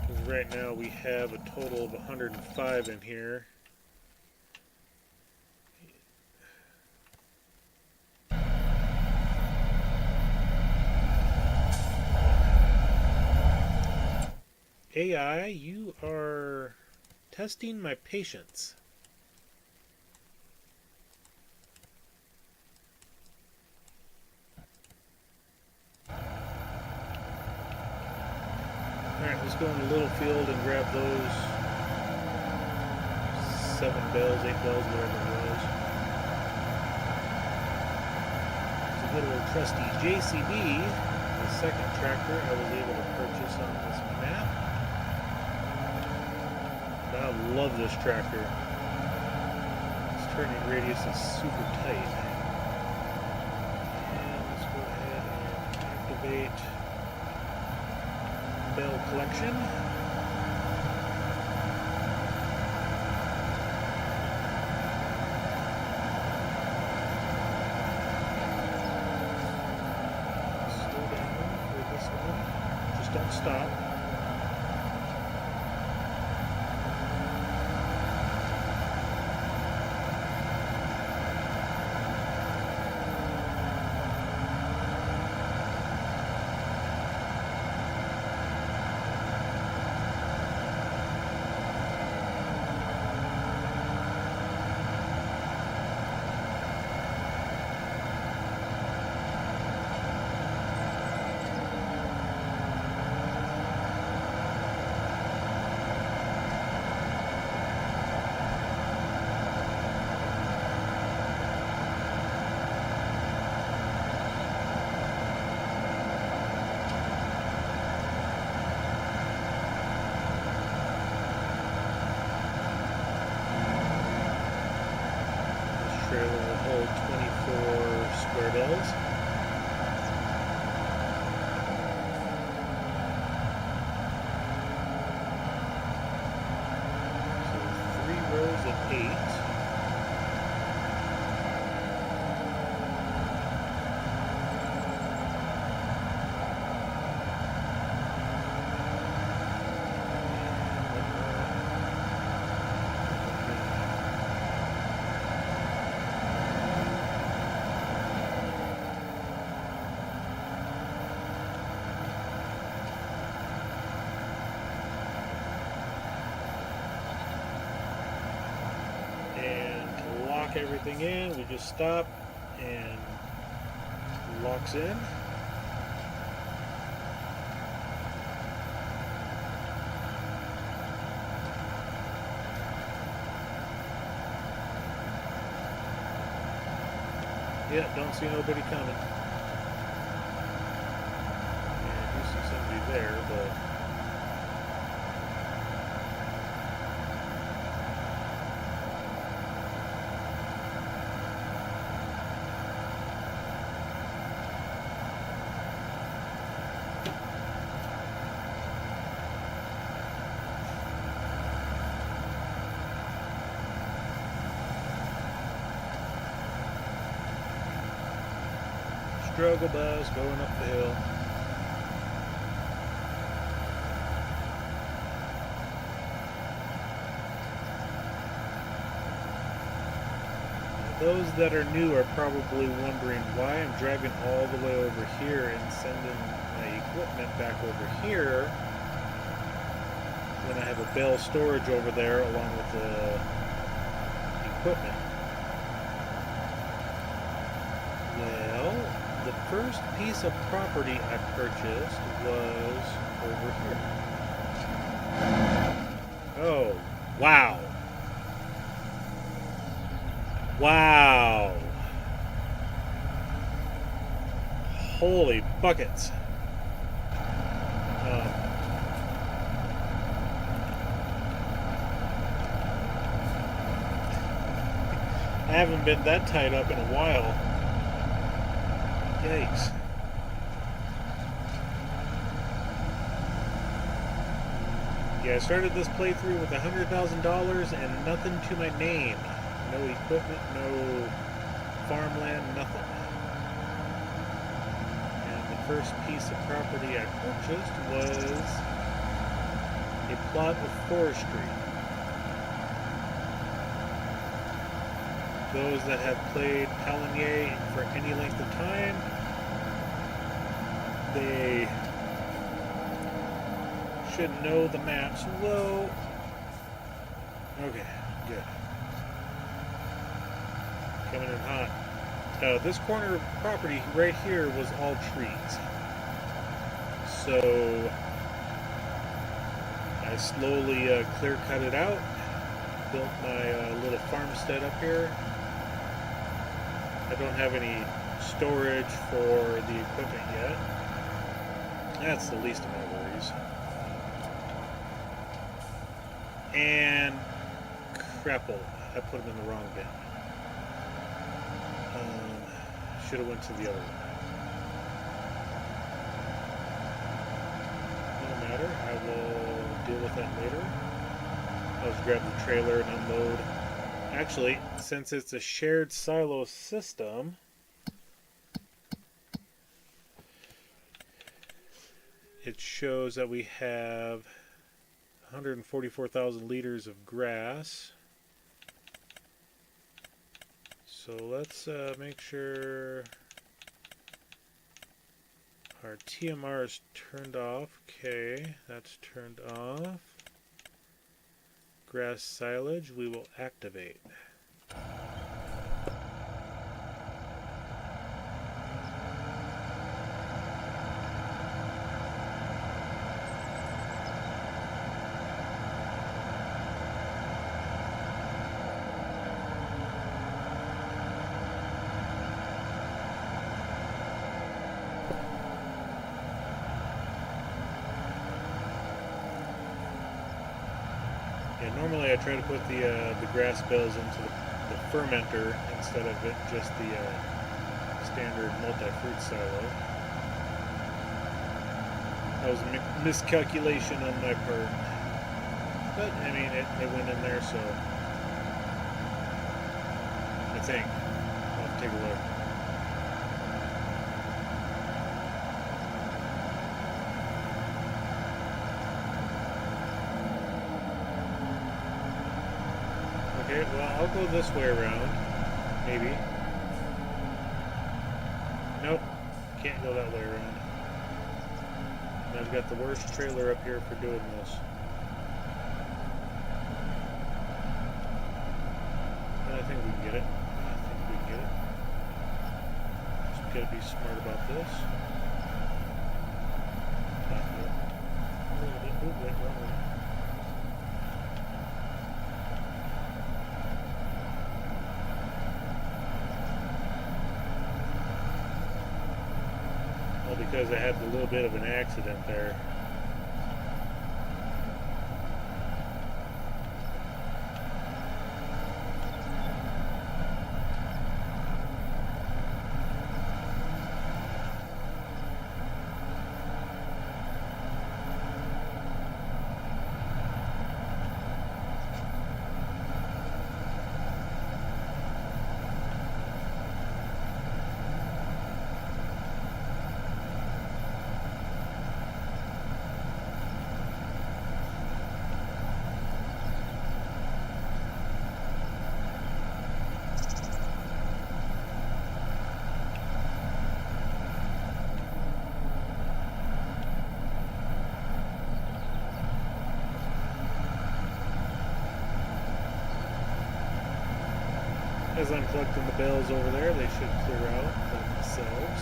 Because right now we have a total of 105 in here. AI, you are testing my patience. Alright, let's go in the little field and grab those 7 bells, 8 bells, whatever it was. It's a good old trusty JCB, the second tractor I was able to purchase on this map. I love this tractor. Its turning radius is super tight. And let's go ahead and activate bell collection. Slow down for this one. Just don't stop. Trailer will hold 24 square bells. So 3 rows of 8. lock everything in. We just stop and locks in. Yeah, don't see nobody coming. Yeah, I do see somebody there, but struggle bus going up the hill. Now, those that are new are probably wondering why I'm driving all the way over here and sending my equipment back over here when I have a bale storage over there along with the equipment. Well, the first piece of property I purchased was over here. Oh, wow. Wow. Holy buckets. I haven't been that tied up in a while. Yikes. Yeah, I started this playthrough with $100,000 and nothing to my name. No equipment, no farmland, nothing. And the first piece of property I purchased was a plot of forestry. Those that have played Pallegney for any length of time, they should know the maps. Whoa. Okay, good. Coming in hot. This corner of property right here was all trees. So I slowly clear cut it out, built my little farmstead up here. I don't have any storage for the equipment yet. That's the least of my worries. And crapple, I put them in the wrong bin. Should have went to the other one. No matter, I will deal with that later. I'll just grab the trailer and unload. Actually, since it's a shared silo system, it shows that we have 144,000 liters of grass. So let's make sure our TMR is turned off. Okay, that's turned off. Grass silage we will activate. Yeah, normally I try to put the grass bales into the fermenter instead of it just the standard multi-fruit silo. That was a miscalculation on my part. But, I mean, it went in there, so I think. I'll have to take a look. Okay, well, I'll go this way around. Maybe. Nope. Can't go that way around. And I've got the worst trailer up here for doing this. I think we can get it. I think we can get it. Just gotta be smart about this. Tap it. A little bit. Oh, wait, wrong way. Well, because I had a little bit of an accident there. As I'm collecting the bales over there, they should clear out by themselves.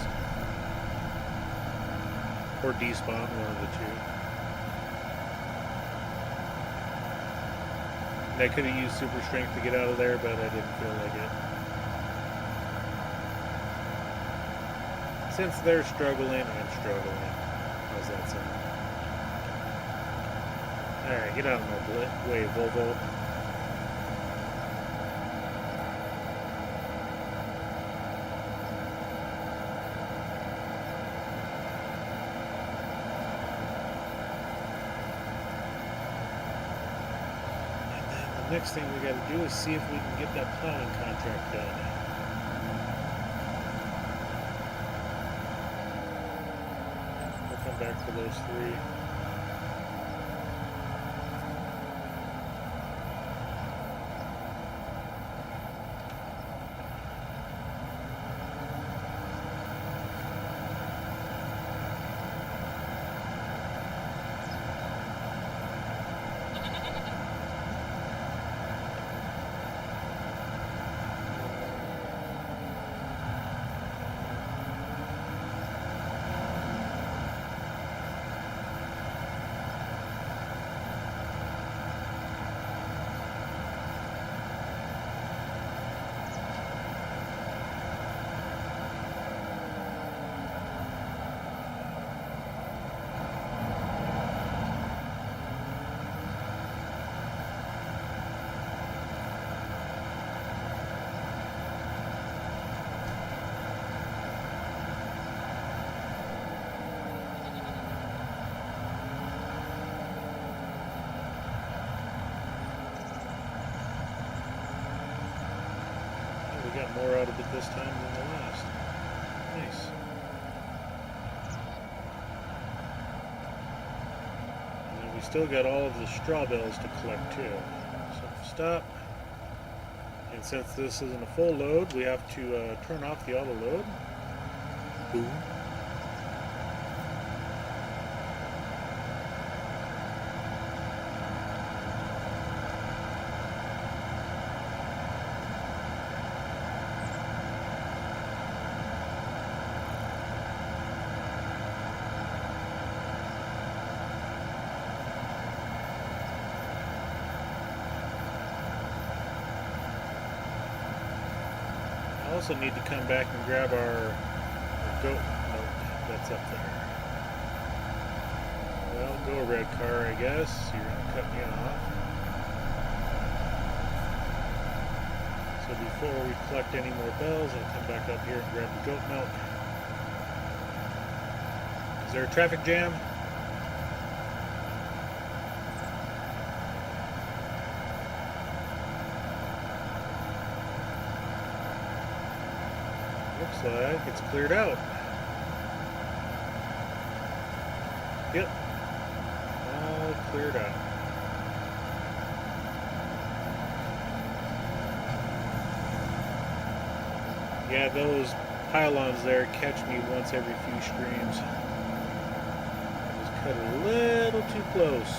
Or despawn, one of the two. And I could have used super strength to get out of there, but I didn't feel like it. Since they're struggling, I'm struggling. How's that sound? Alright, get out of my way, Volvo. Next thing we got to do is see if we can get that plowing contract done. We'll come back for those three. We got more out of it this time than the last. Nice. And then we still got all of the straw bales to collect too. So stop. And since this isn't a full load, we have to turn off the auto load. Boom. I also need to come back and grab our goat milk that's up there. Well, go red car, I guess. You're going to cut me off. So before we collect any more bells, I'll come back up here and grab the goat milk. Is there a traffic jam? Looks like it's cleared out. Yep. All cleared out. Yeah, those pylons there catch me once every few streams. I just cut a little too close.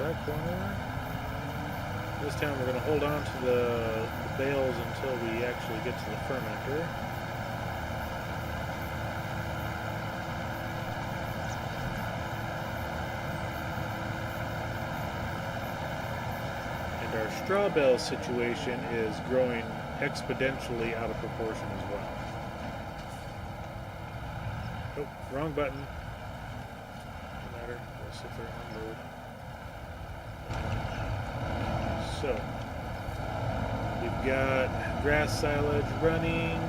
that corner. This time we're going to hold on to the bales until we actually get to the fermenter. And our straw bale situation is growing exponentially out of proportion as well. Oh, wrong button. No matter. We'll sit there and unload. So, we've got grass silage running.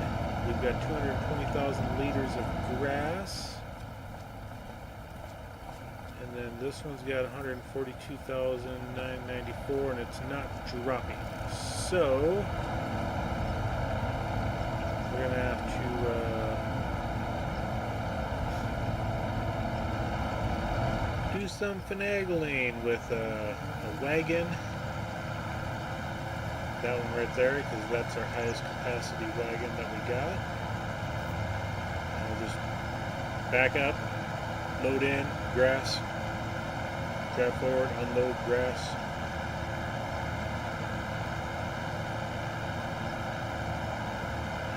We've got 220,000 liters of grass. And then this one's got 142,994, and it's not dropping. So, we're going to have to do some finagling with a wagon. That one right there, because that's our highest capacity wagon that we got. And we'll just back up, load in, grass, drive forward, unload grass.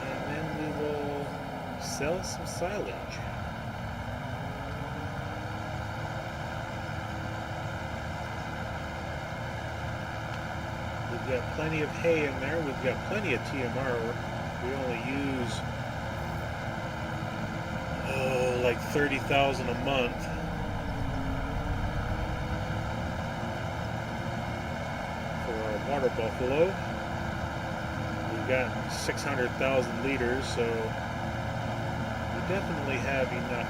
And then we will sell some silage. We've got plenty of hay in there. We've got plenty of TMR. We only use, like 30,000 a month. For our water buffalo. We've got 600,000 liters, so we definitely have enough.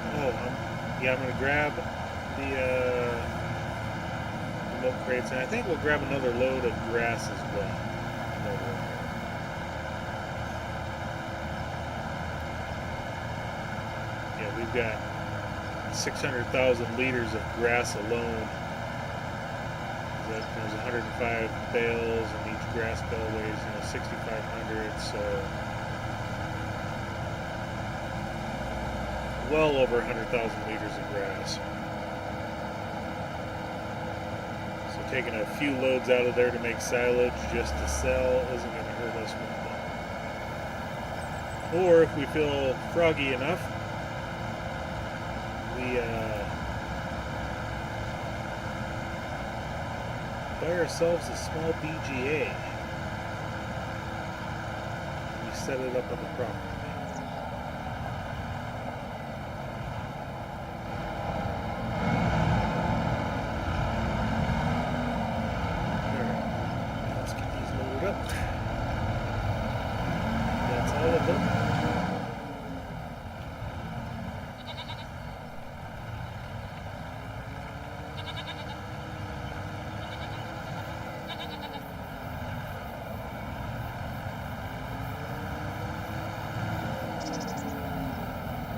I'm going to grab the milk crates, and I think we'll grab another load of grass as well. Yeah, we've got 600,000 liters of grass alone. There's 105 bales, and each grass bale weighs 6,500, so well over 100,000 liters of grass. Taking a few loads out of there to make silage just to sell isn't going to hurt us one bit. Or if we feel froggy enough, we buy ourselves a small BGA. We set it up on the property. That's all of them.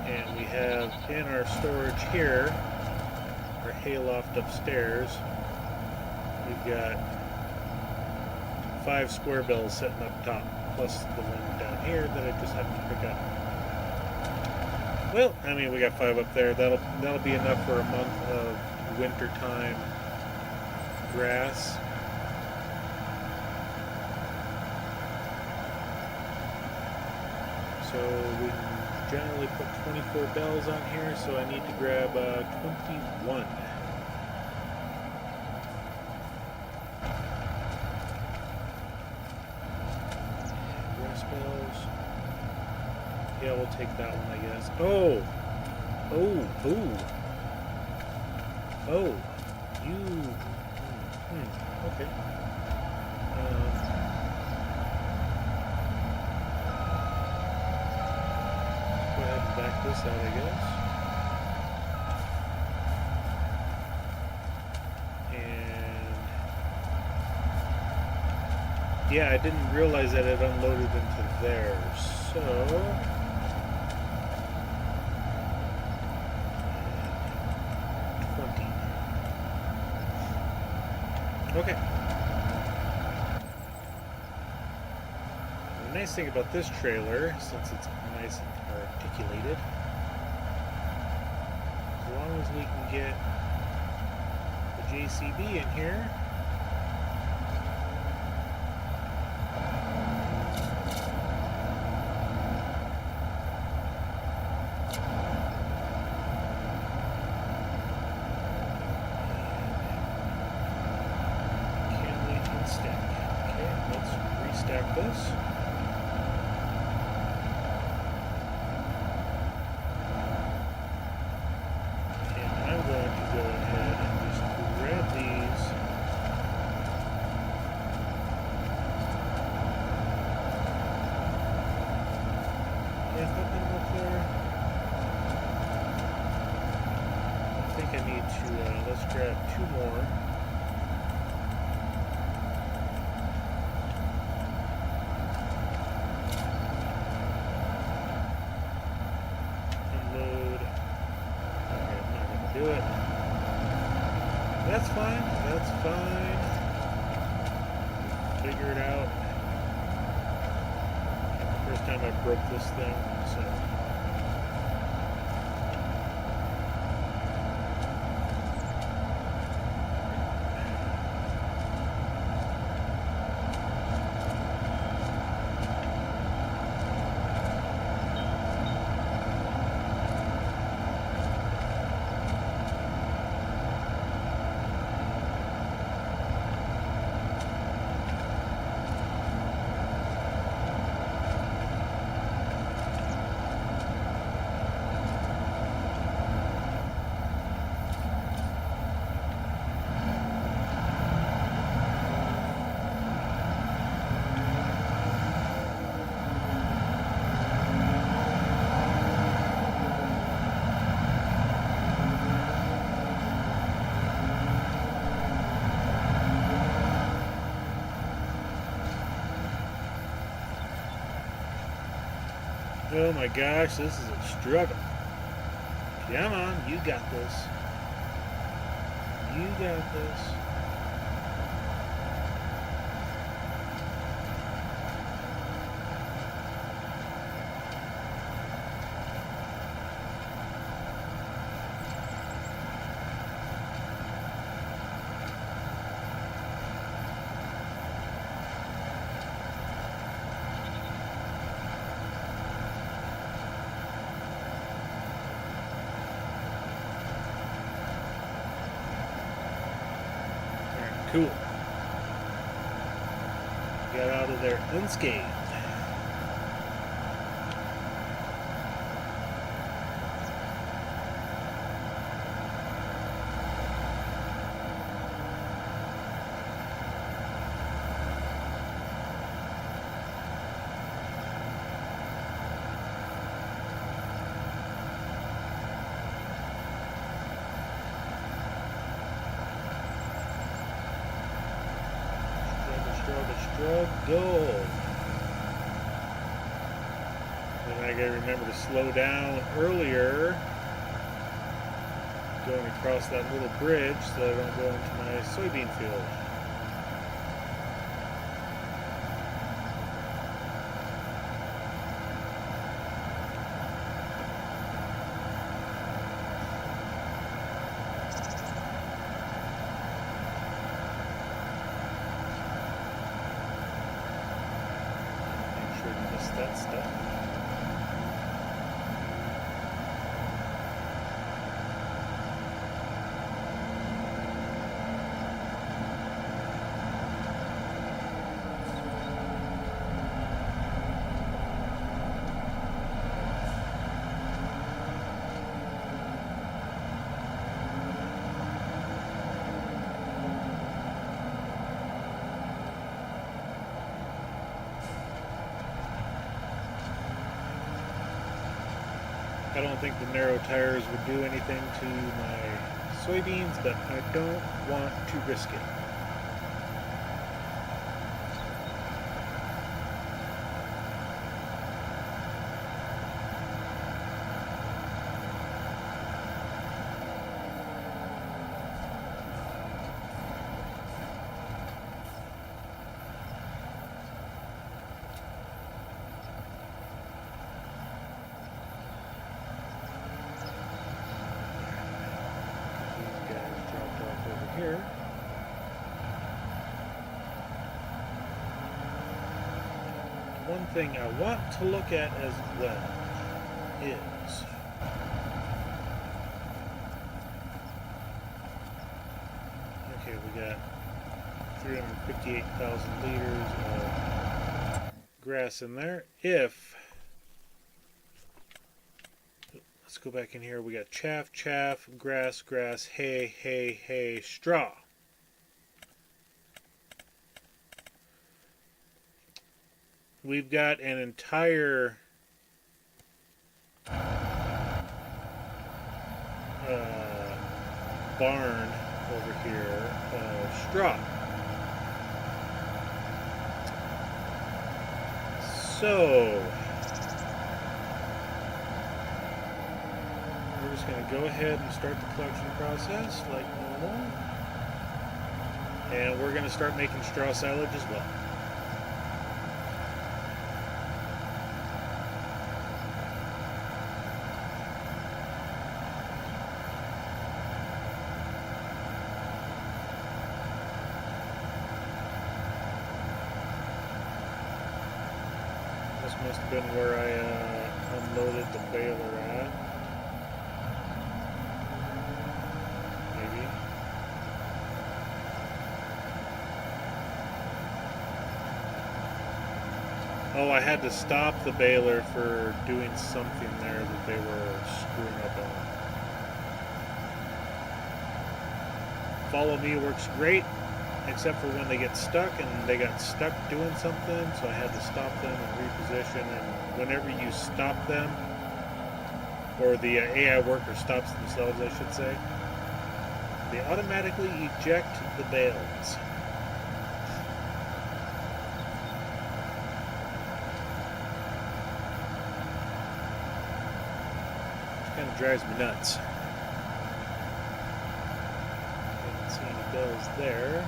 And we have in our storage here, our hayloft upstairs, we've got 5 square bales sitting up top, plus the one down here that I just happened to pick up. Well, I mean, we got 5 up there. That'll be enough for a month of wintertime grass. So we can generally put 24 bales on here, so I need to grab 21. Yeah, we'll take that one, I guess. Oh, you. Okay. Go ahead and back this out, I guess. And yeah, I didn't realize that it unloaded into there, so. Okay. The nice thing about this trailer, since it's nice and articulated, as long as we can get the JCB in here. Restack this. And I'm going to go ahead and just grab these. Yeah, if I put them up there. I think I need to, let's grab 2 more. Do it. That's fine. That's fine. Figure it out. First time I broke this thing, so. Oh my gosh, this is a struggle. Come on, you got this. You got this. Cool. Got out of there unscathed. Struggle. And I gotta remember to slow down earlier going across that little bridge so I don't go into my soybean field. That stuff. I don't think the narrow tires would do anything to my soybeans, but I don't want to risk it. Here. one thing I want to look at as well is okay, we got 358,000 liters of grass in there. Let's go back in here. We got chaff, chaff, grass, grass, hay, hay, hay, straw. We've got an entire barn over here of straw. So we're just going to go ahead and start the collection process like normal. And we're going to start making straw silage as well. This must have been where I unloaded the baler at. Maybe. Oh, I had to stop the baler for doing something there that they were screwing up on. Follow me works great, except for when they get stuck, and they got stuck doing something, so I had to stop them and reposition. And whenever you stop them, or the AI worker stops themselves, I should say, they automatically eject the bales. Which kind of drives me nuts. Can't see any bells there.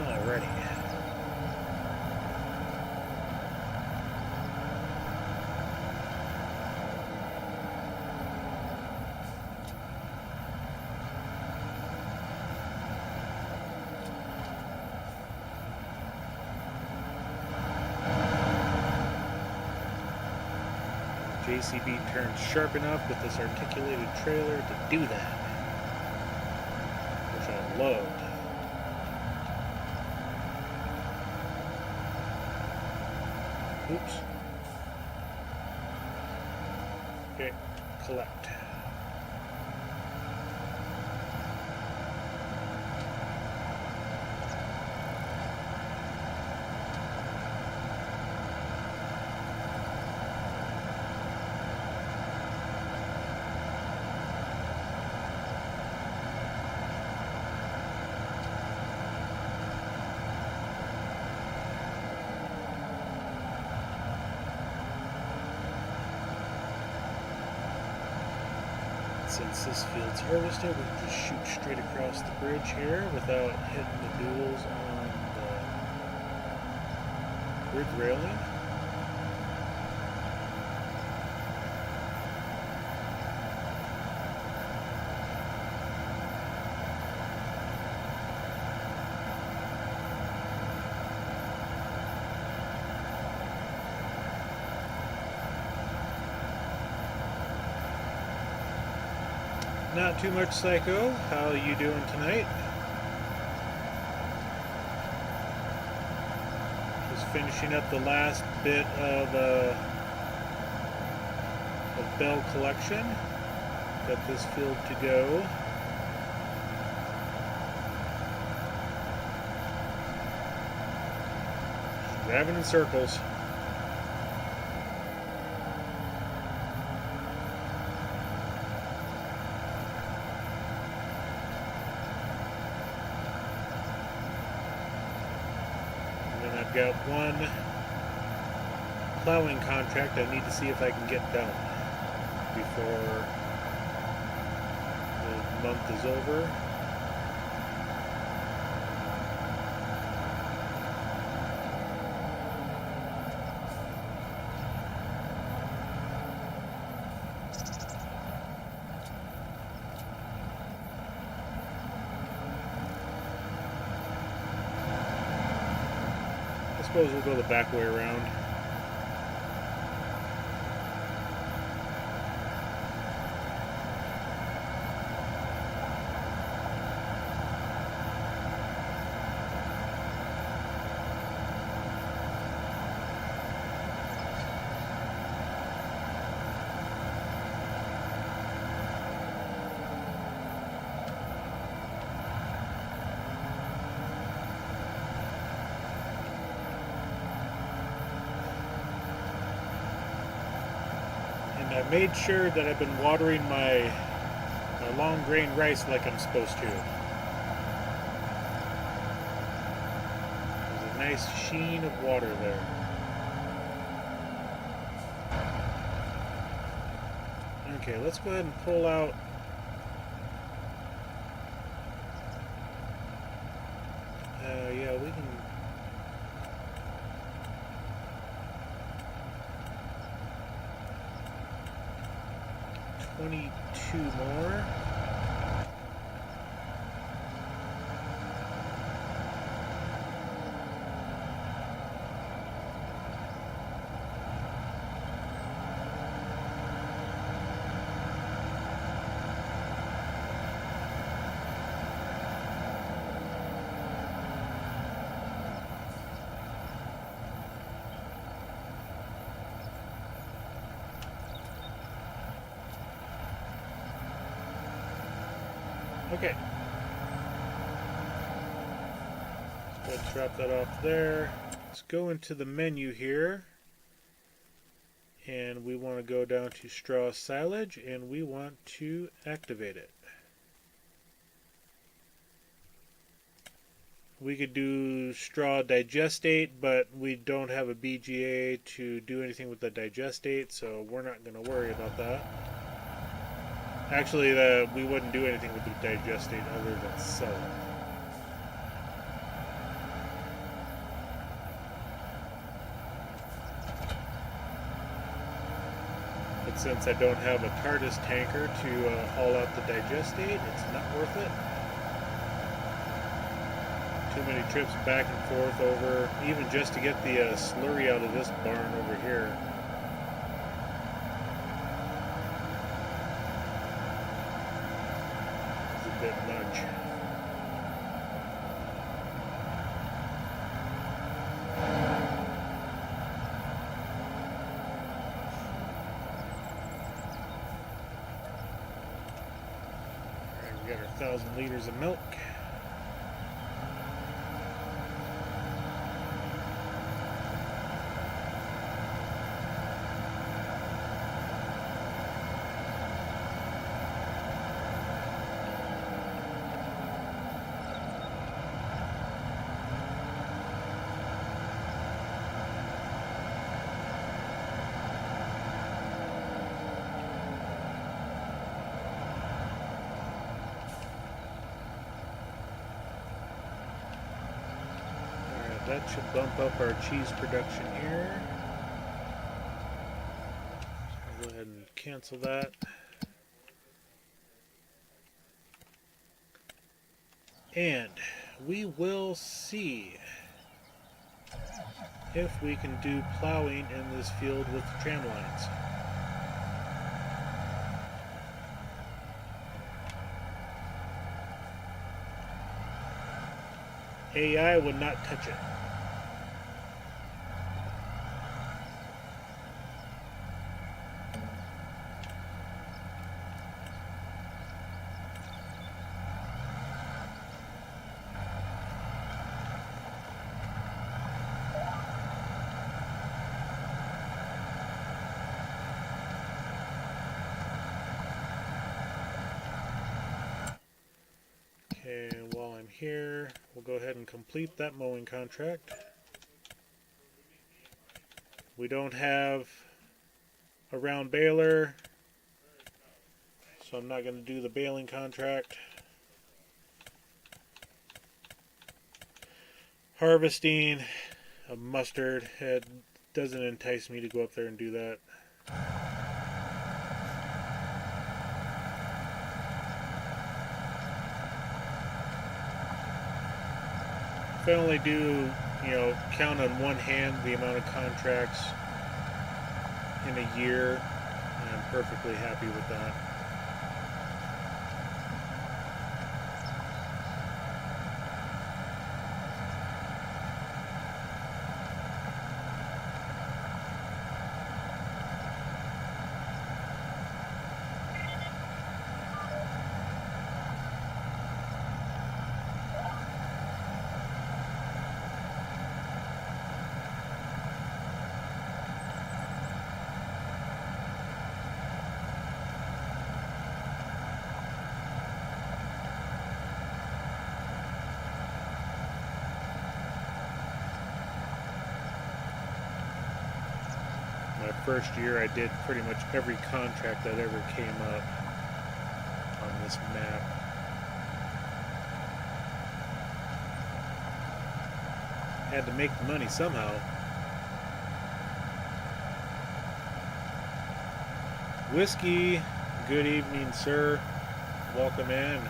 Alrighty. JCB turns sharp enough with this articulated trailer to do that, which I love. Oops. Okay, collect. Since this field's harvested, we can just shoot straight across the bridge here without hitting the duals on the bridge railing. Not too much, Psycho. How you doing tonight? Just finishing up the last bit of bell collection. Got this field to go. Just driving in circles. Got one plowing contract I need to see if I can get done before the month is over. I suppose we'll go the back way around. I made sure that I've been watering my long grain rice like I'm supposed to. There's a nice sheen of water there. Okay, let's go ahead and pull out yeah, we can 22 more. Okay. Let's drop that off there. Let's go into the menu here. And we want to go down to straw silage and we want to activate it. We could do straw digestate, but we don't have a BGA to do anything with the digestate, so we're not going to worry about that. Actually, we wouldn't do anything with the digestate other than sell it. But since I don't have a TARDIS tanker to haul out the digestate, it's not worth it. Too many trips back and forth over, even just to get the slurry out of this barn over here. Bit much. Alright, we got our 1,000 liters of milk. That should bump up our cheese production here. So go ahead and cancel that. And we will see if we can do plowing in this field with the tram lines. AI would not touch it. Okay, while I'm here, we'll go ahead and complete that mowing contract. We don't have a round baler, so I'm not going to do the baling contract. Harvesting a mustard, it doesn't entice me to go up there and do that. If I only do, count on one hand the amount of contracts in a year, I'm perfectly happy with that. My first year I did pretty much every contract that ever came up on this map. Had to make the money somehow. Whiskey, good evening, sir. Welcome in.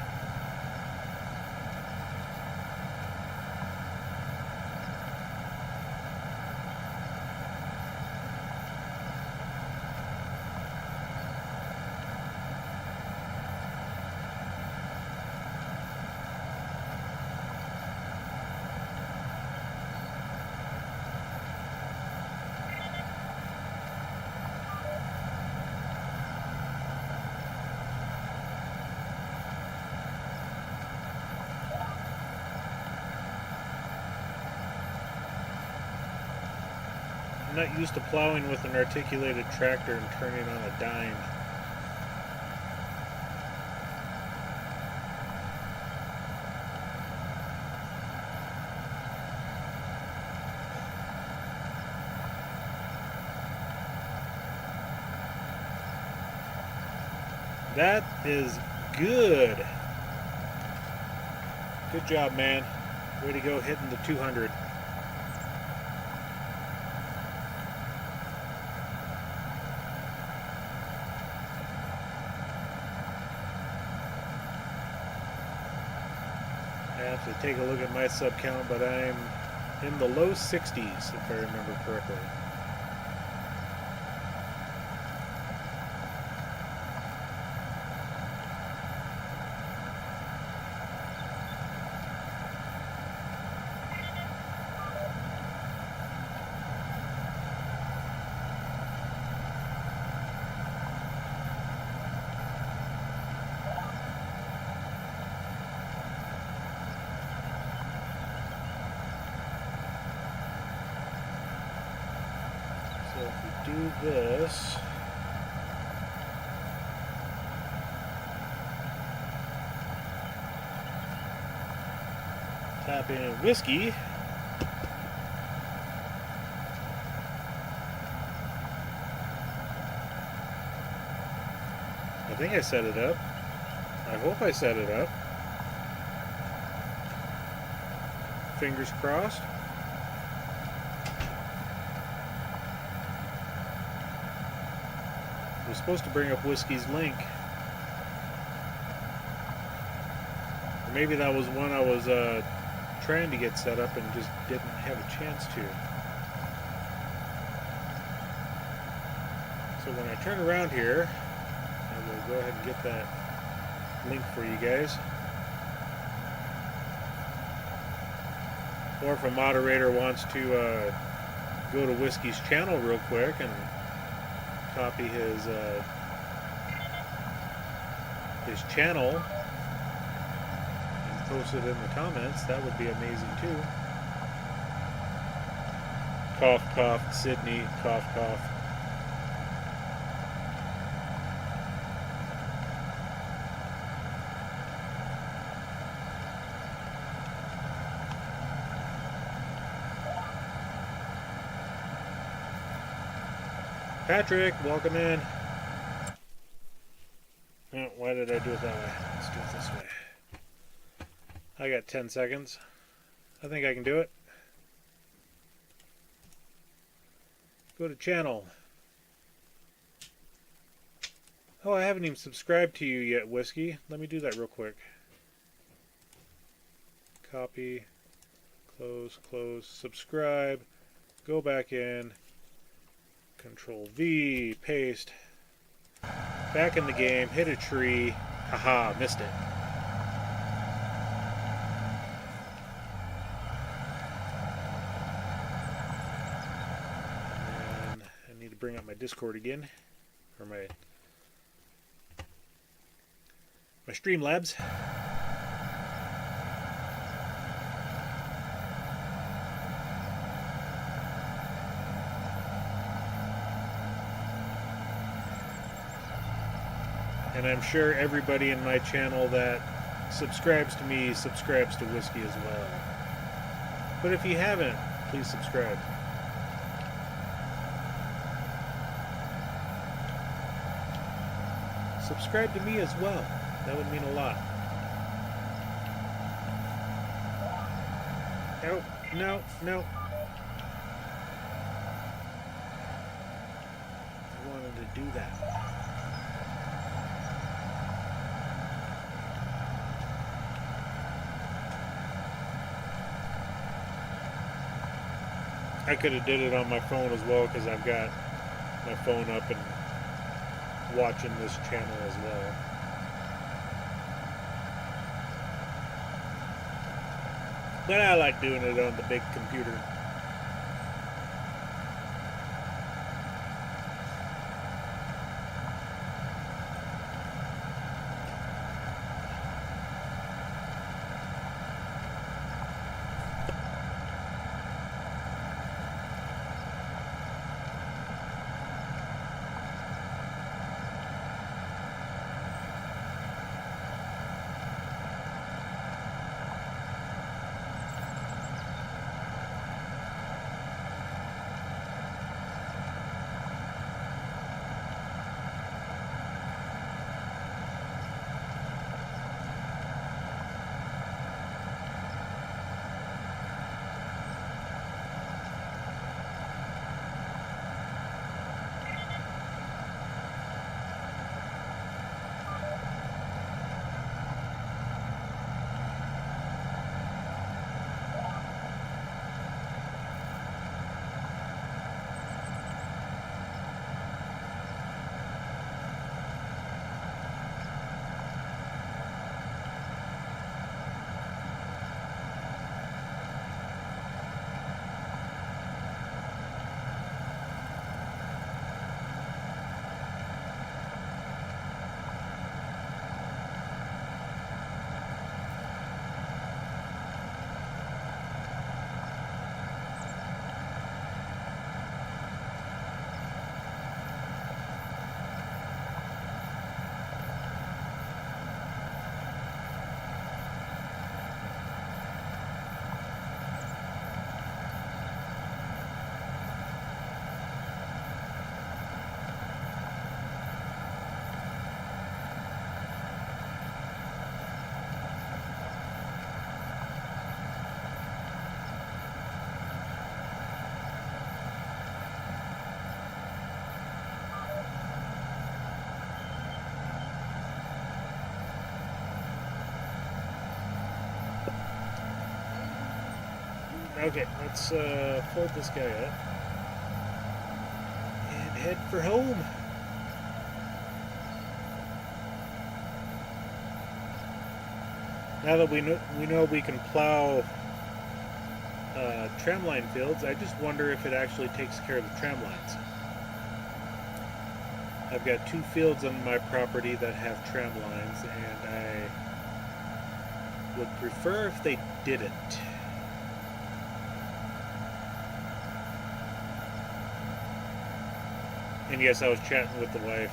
I'm not used to plowing with an articulated tractor and turning on a dime. That is good. Good job, man. Way to go hitting the 200. I have to take a look at my sub count, but I'm in the low 60s, if I remember correctly. So if we do this, tap in whiskey, I think I set it up. I hope I set it up. Fingers crossed. Was supposed to bring up Whiskey's link. Or maybe that was one I was trying to get set up and just didn't have a chance to. So when I turn around here, I will go ahead and get that link for you guys. Or if a moderator wants to go to Whiskey's channel real quick and copy his channel and post it in the comments, that would be amazing too. Cough, cough, Sydney, cough, cough. Patrick, welcome in. Oh, why did I do it that way? Let's do it this way. I got 10 seconds. I think I can do it. Go to channel. Oh, I haven't even subscribed to you yet, Whiskey. Let me do that real quick. Copy. Close, close, subscribe. Go back in. Control V, paste. Back in the game, hit a tree. Haha, missed it. And I need to bring up my Discord again. Or my Streamlabs. And I'm sure everybody in my channel that subscribes to me subscribes to Whiskey as well. But if you haven't, please subscribe. Subscribe to me as well. That would mean a lot. No, no, no. I wanted to do that. I could have did it on my phone as well because I've got my phone up and watching this channel as well. But I like doing it on the big computer. Okay, let's fold this guy up and head for home. Now that we know we can plow tramline fields, I just wonder if it actually takes care of the tram lines. I've got 2 fields on my property that have tram lines, and I would prefer if they didn't. And yes, I was chatting with the wife.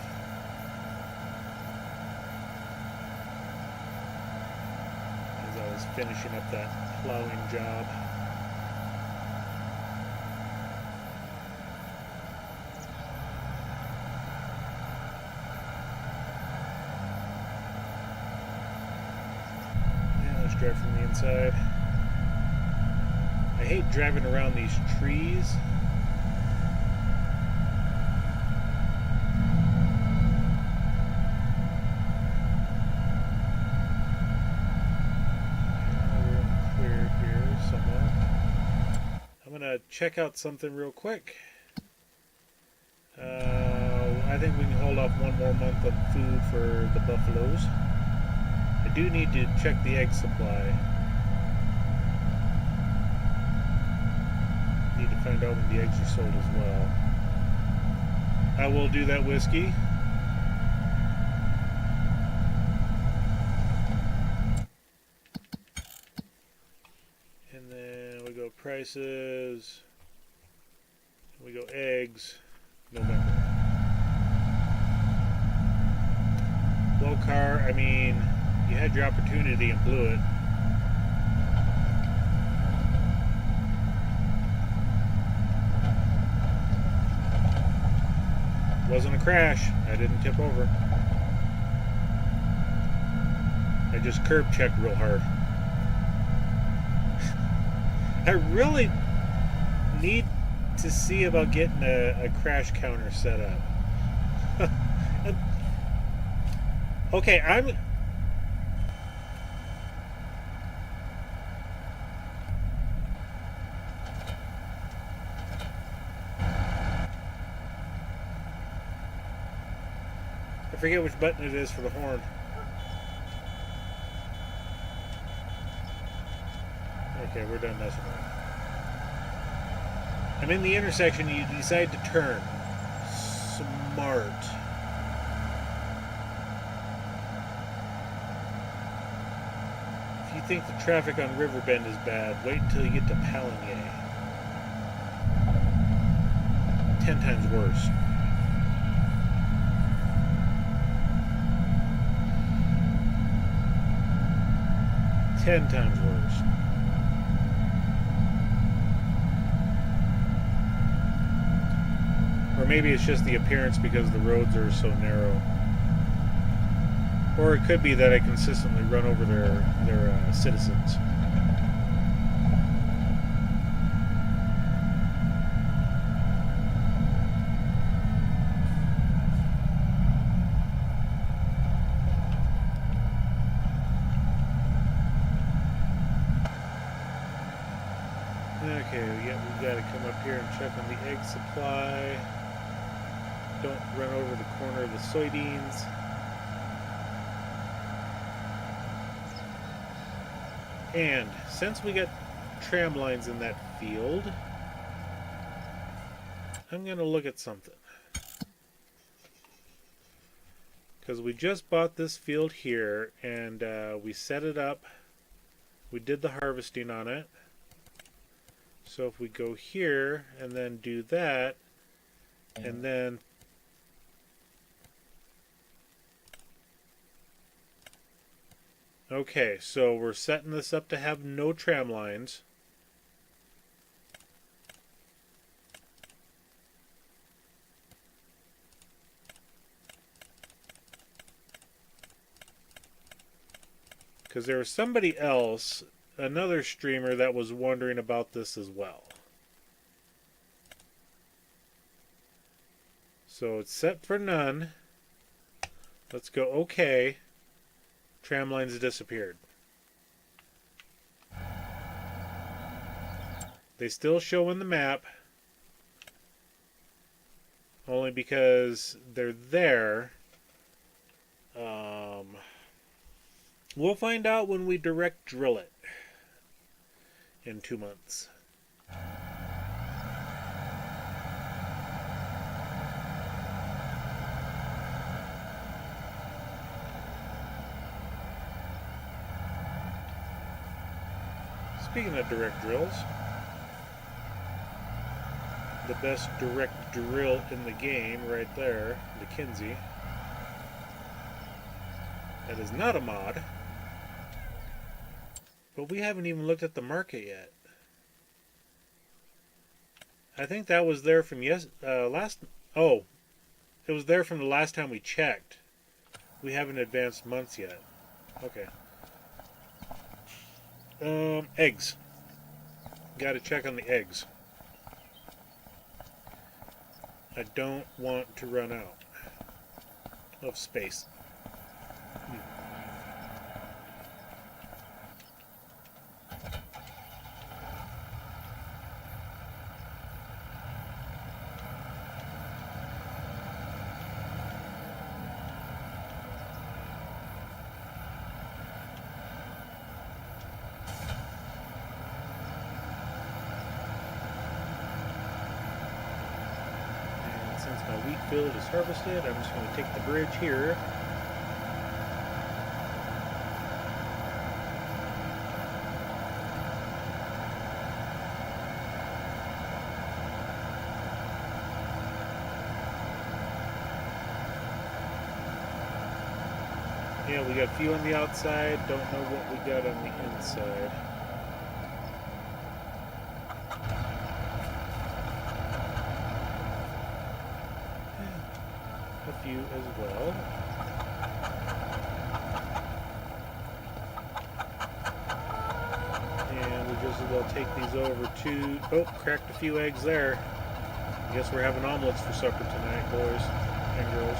As I was finishing up that plowing job. inside. I hate driving around these trees. I'm going to check out something real quick. I think we can hold off one more month of food for the buffaloes. I do need to check the egg supply. Need to find out when the eggs are sold as well. I will do that, Whiskey. And then we go prices. We go eggs. November. Low car, I mean, you had your opportunity and blew it. Wasn't a crash. I didn't tip over. I just curb checked real hard. I really need to see about getting a crash counter set up. Okay, I forget which button it is for the horn. Okay, we're done messing around. I'm in the intersection, you decide to turn. Smart. If you think the traffic on Riverbend is bad, wait until you get to Pallegney. 10 times worse. Ten times worse. Or maybe it's just the appearance because the roads are so narrow. Or it could be that I consistently run over their citizens. Okay, we got to come up here and check on the egg supply. Don't run over the corner of the soybeans. And since we got tram lines in that field, I'm going to look at something. Because we just bought this field here and we set it up. We did the harvesting on it. So if we go here and then do that, and then okay, so we're setting this up to have no tram lines. Because there was somebody else, another streamer, that was wondering about this as well. So it's set for none. Let's go OK. Tram lines disappeared. They still show in the map, only because they're there. We'll find out when we direct drill it in 2 months. Speaking of direct drills, the best direct drill in the game right there, the Kinsey. That is not a mod. But we haven't even looked at the market yet. I think that was there from last... Oh, it was there from the last time we checked. We haven't advanced months yet. Okay. Eggs. Got to check on the eggs. I don't want to run out of space. Since my wheat field is harvested, I'm just going to take the bridge here. Yeah, we got a few on the outside, don't know what we got on the inside. A few as well. And we just as well take these over to... Oh, cracked a few eggs there. I guess we're having omelets for supper tonight, boys and girls.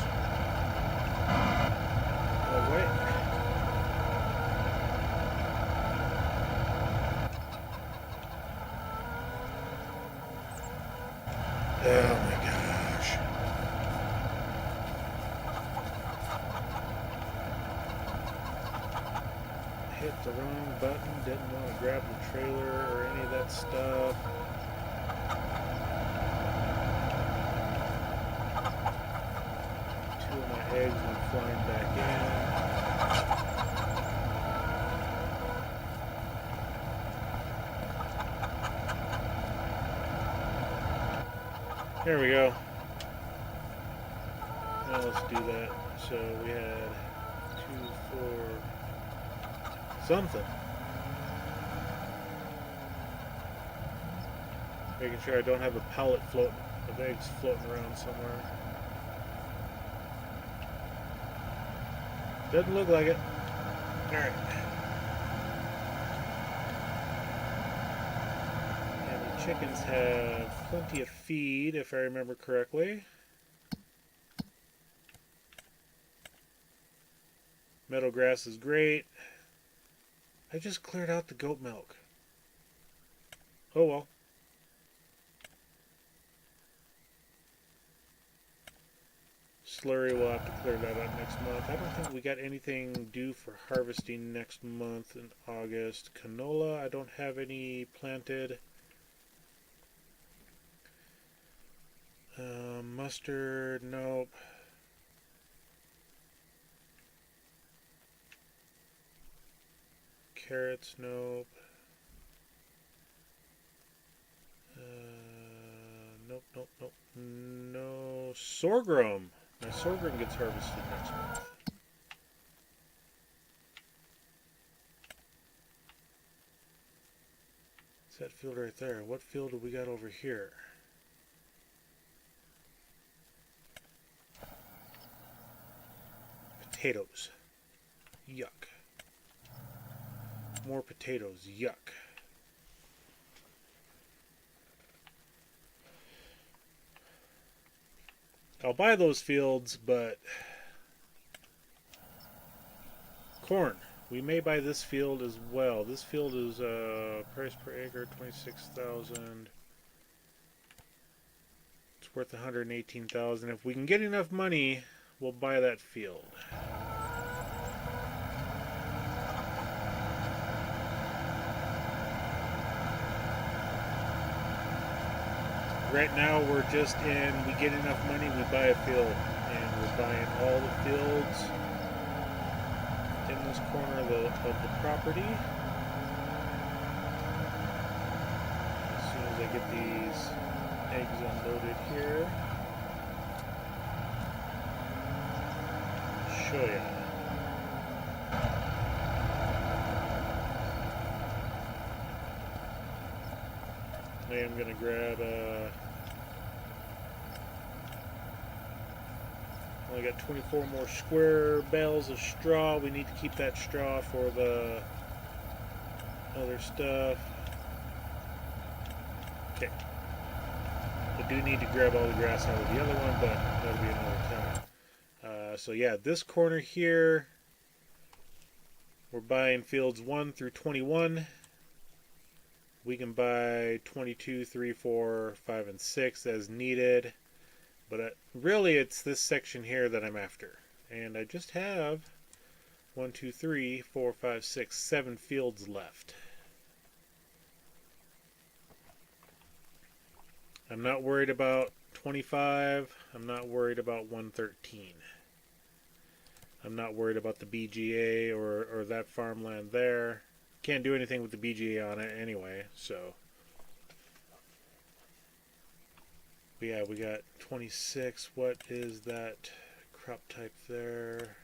Oh, wait. Oh my gosh. Hit the wrong button, didn't want to grab the trailer or any of that stuff. Two of my eggs went flying back in. There we go. Now let's do that. So we had 2, 4, something. Making sure I don't have a pallet of eggs floating around somewhere. Doesn't look like it. Alright. And the chickens have plenty of feed, if I remember correctly. Meadow grass is great. I just cleared out the goat milk. Oh well. Slurry, we'll have to clear that out next month. I don't think we got anything due for harvesting next month in August. Canola, I don't have any planted. Mustard, nope. Carrots, nope. Nope, nope, nope. No. Sorghum. My sorghum gets harvested next month. It's that field right there. What field do we got over here? Potatoes. Yuck. More potatoes. Yuck. I'll buy those fields, but corn. We may buy this field as well. This field is price per acre 26,000. It's worth 118,000. If we can get enough money, we'll buy that field. Right now we're just in, we get enough money, we buy a field. And we're buying all the fields in this corner of the property. As soon as I get these eggs unloaded here, I'll show you. I'm going to grab only got 24 more square bales of straw. We need to keep that straw for the other stuff. Okay. I do need to grab all the grass out of the other one, but that'll be another time. So yeah, this corner here, we're buying fields 1 through 21. We can buy 22, 3, 4, 5, and 6 as needed. But really, it's this section here that I'm after. And I just have 1, 2, 3, 4, 5, 6, 7 fields left. I'm not worried about 25. I'm not worried about 113. I'm not worried about the BGA or that farmland there. Can't do anything with the BGA on it anyway, so. Yeah, we got 26. What is that crop type there?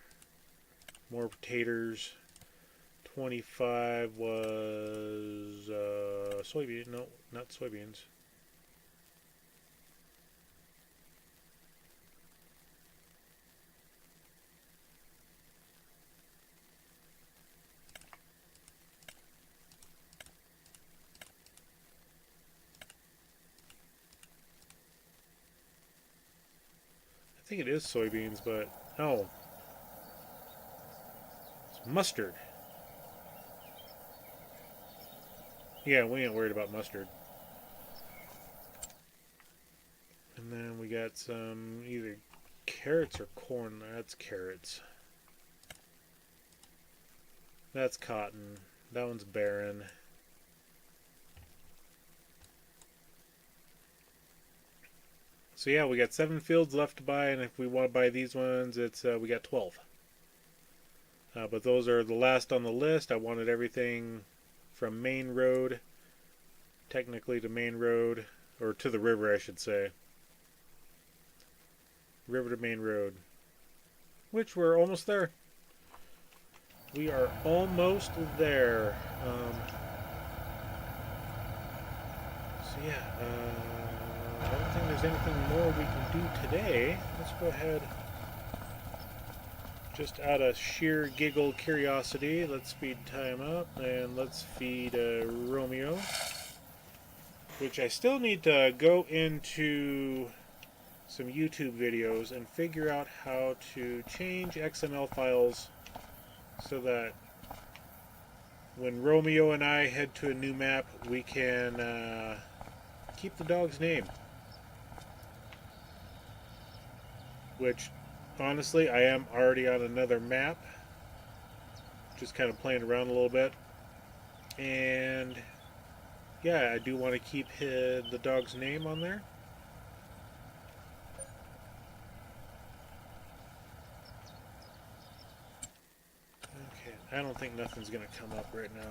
More potatoes. 25 was soybean. No, not soybeans. I think it is soybeans, but no. It's mustard. Yeah, we ain't worried about mustard. And then we got some either carrots or corn. That's carrots. That's cotton. That one's barren. So yeah, we got 7 fields left to buy, and if we want to buy these ones, it's we got 12. But those are the last on the list. I wanted everything from main road, technically to main road, or to the river, I should say. River to main road, which we're almost there. We are almost there. So yeah. I don't think there's anything more we can do today. Let's go ahead, just out of sheer giggle curiosity, let's speed time up and let's feed Romeo, which I still need to go into some YouTube videos and figure out how to change XML files so that when Romeo and I head to a new map, we can keep the dog's name. Which, honestly, I am already on another map. Just kind of playing around a little bit. And, yeah, I do want to keep the dog's name on there. Okay, I don't think nothing's going to come up right now.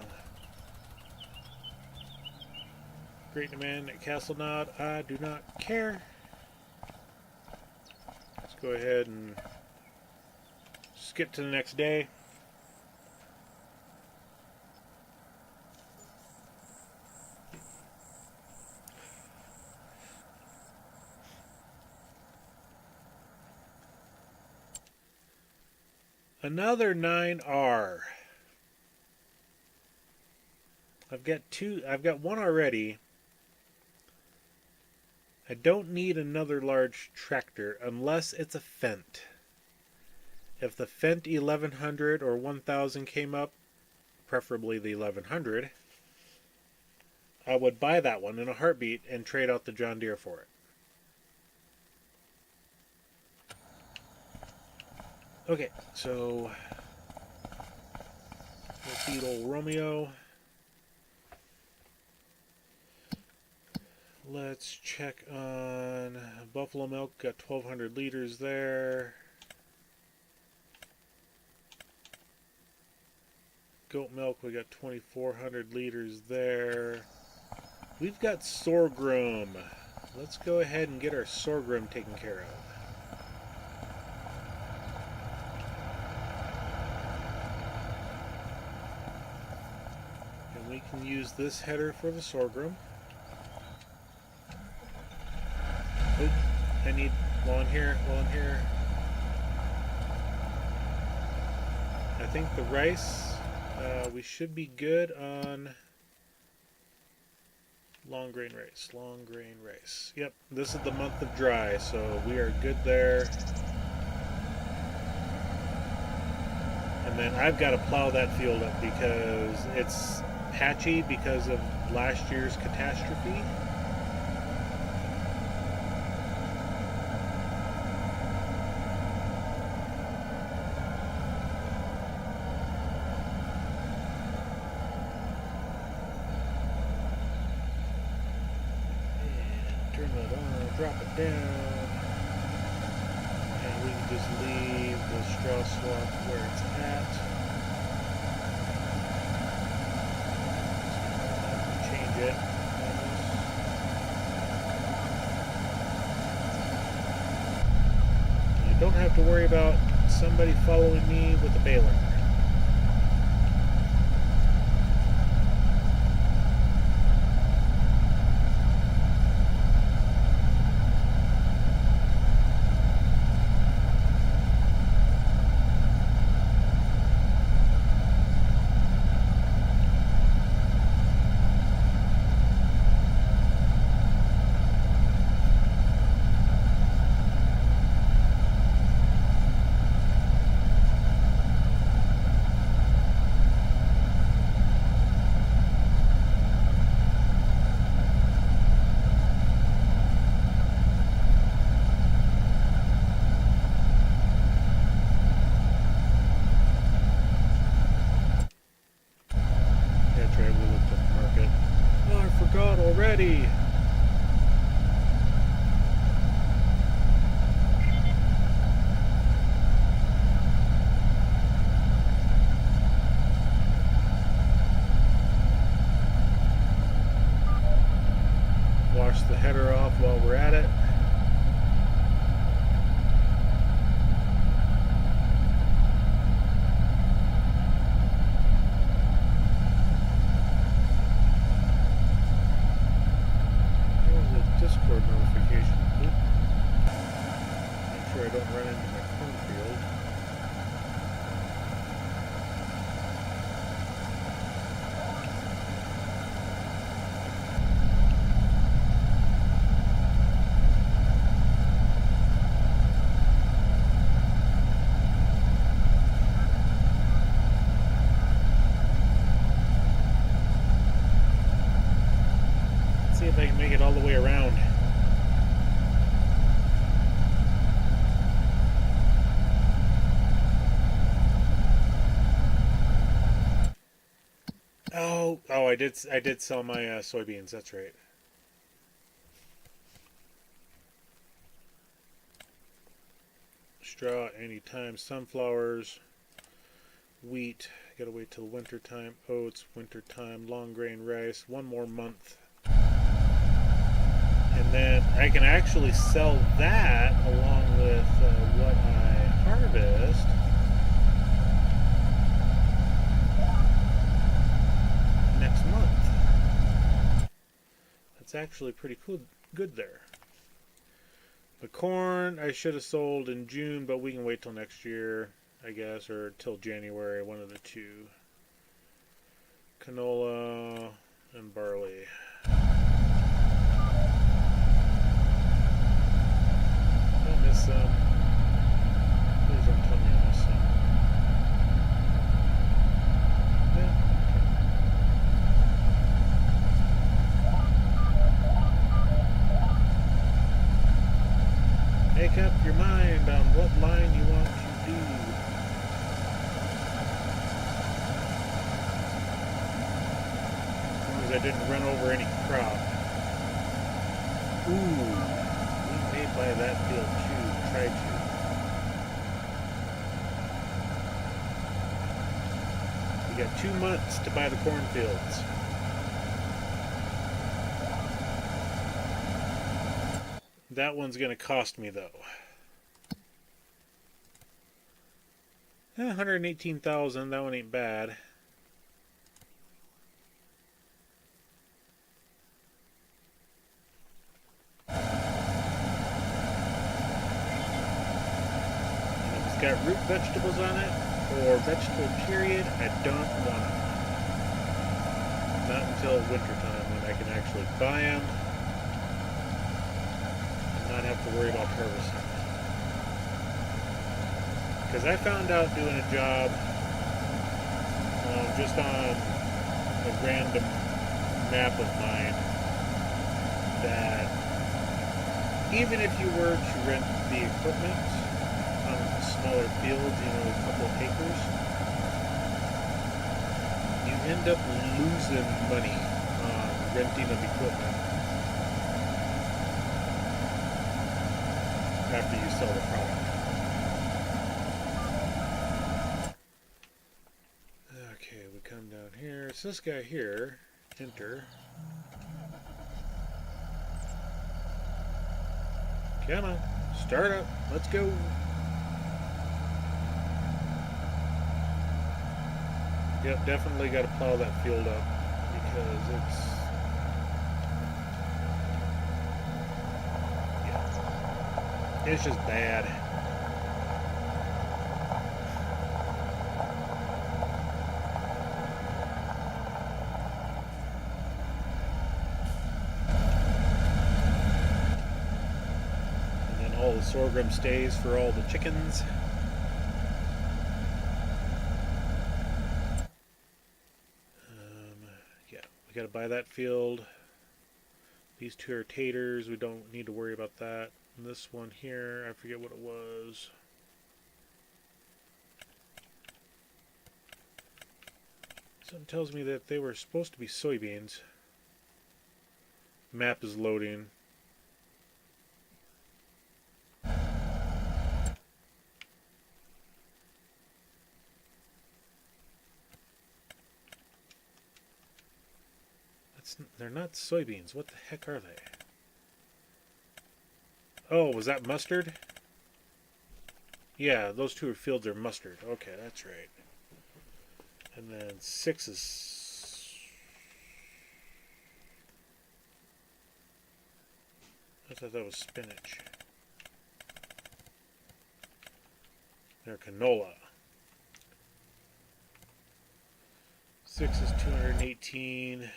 Great demand at Castle Nod. I do not care. Go ahead and skip to the next day. Another 9R. I've got one already. I don't need another large tractor unless it's a Fendt. If the Fendt 1100 or 1000 came up, preferably the 1100, I would buy that one in a heartbeat and trade out the John Deere for it. Okay, so we'll feed old Romeo. Let's check on buffalo milk. Got 1,200 liters there. Goat milk, we got 2,400 liters there. We've got sorghum. Let's go ahead and get our sorghum taken care of. And we can use this header for the sorghum. Oh, I need while I'm here. I think the rice, we should be good on Long grain rice, long grain rice. Yep, this is the month of dry, so we are good there. And then I've got to plow that field up because it's patchy because of last year's catastrophe. Turn that on, drop it down, and we can just leave the straw swap where it's at. Change it. I don't have to worry about somebody following me with a baler. That's right, we looked at the market. Oh, I forgot already. Wash the header off while we're at it. Discord notification. Oop. Make sure I don't run into my cornfield. Let's see if I can make it all the way around. Oh, I did sell my soybeans. That's right. Straw anytime. Sunflowers, wheat. Gotta wait till winter time. Oats, winter time. Long grain rice. One more month, and then I can actually sell that along with what I harvest. Next month. That's actually pretty cool, good there. The corn I should have sold in June, but we can wait till next year, I guess, or till January, one of the two. Canola and barley. I miss some. Please don't tell me I miss some. Yeah. Make up your mind on what line you want to do. As long as I didn't run over any crop. Ooh, we may buy that field too. Try to. We got 2 months to buy the cornfields. That one's going to cost me, though. 118,000. That one ain't bad. And if it's got root vegetables on it, or vegetable period, I don't want it. Not until winter time when I can actually buy them and not have to worry about harvesting. Because I found out doing a job just on a random map of mine that even if you were to rent the equipment on smaller fields, you know, a couple of acres, you end up losing money on renting of equipment after you sell the product. Okay, we come down here. It's this guy here. Enter. Come on. Start up. Let's go. Yep, definitely got to plow that field up because it's just bad. And then all the sorghum stays for all the chickens. We got to buy that field. These two are taters. We don't need to worry about that. And this one here, I forget what it was. Something tells me that they were supposed to be soybeans. Map is loading. They're not soybeans. What the heck are they? Oh, was that mustard? Yeah, those two fields are mustard. Okay, that's right. And then 6 is... I thought that was spinach. They're canola. 6 is 218.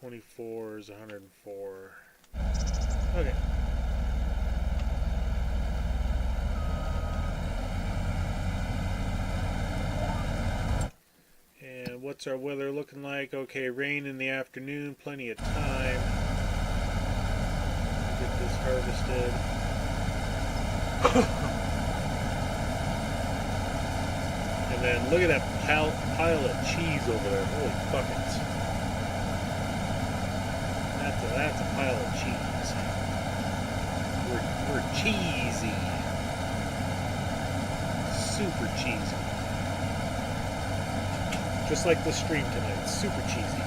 24 is 104. Okay. And what's our weather looking like? Okay, rain in the afternoon, plenty of time to get this harvested. And then look at that pile of cheese over there. Holy buckets. That's a pile of cheese. We're cheesy. Super cheesy. Just like the stream tonight. Super cheesy.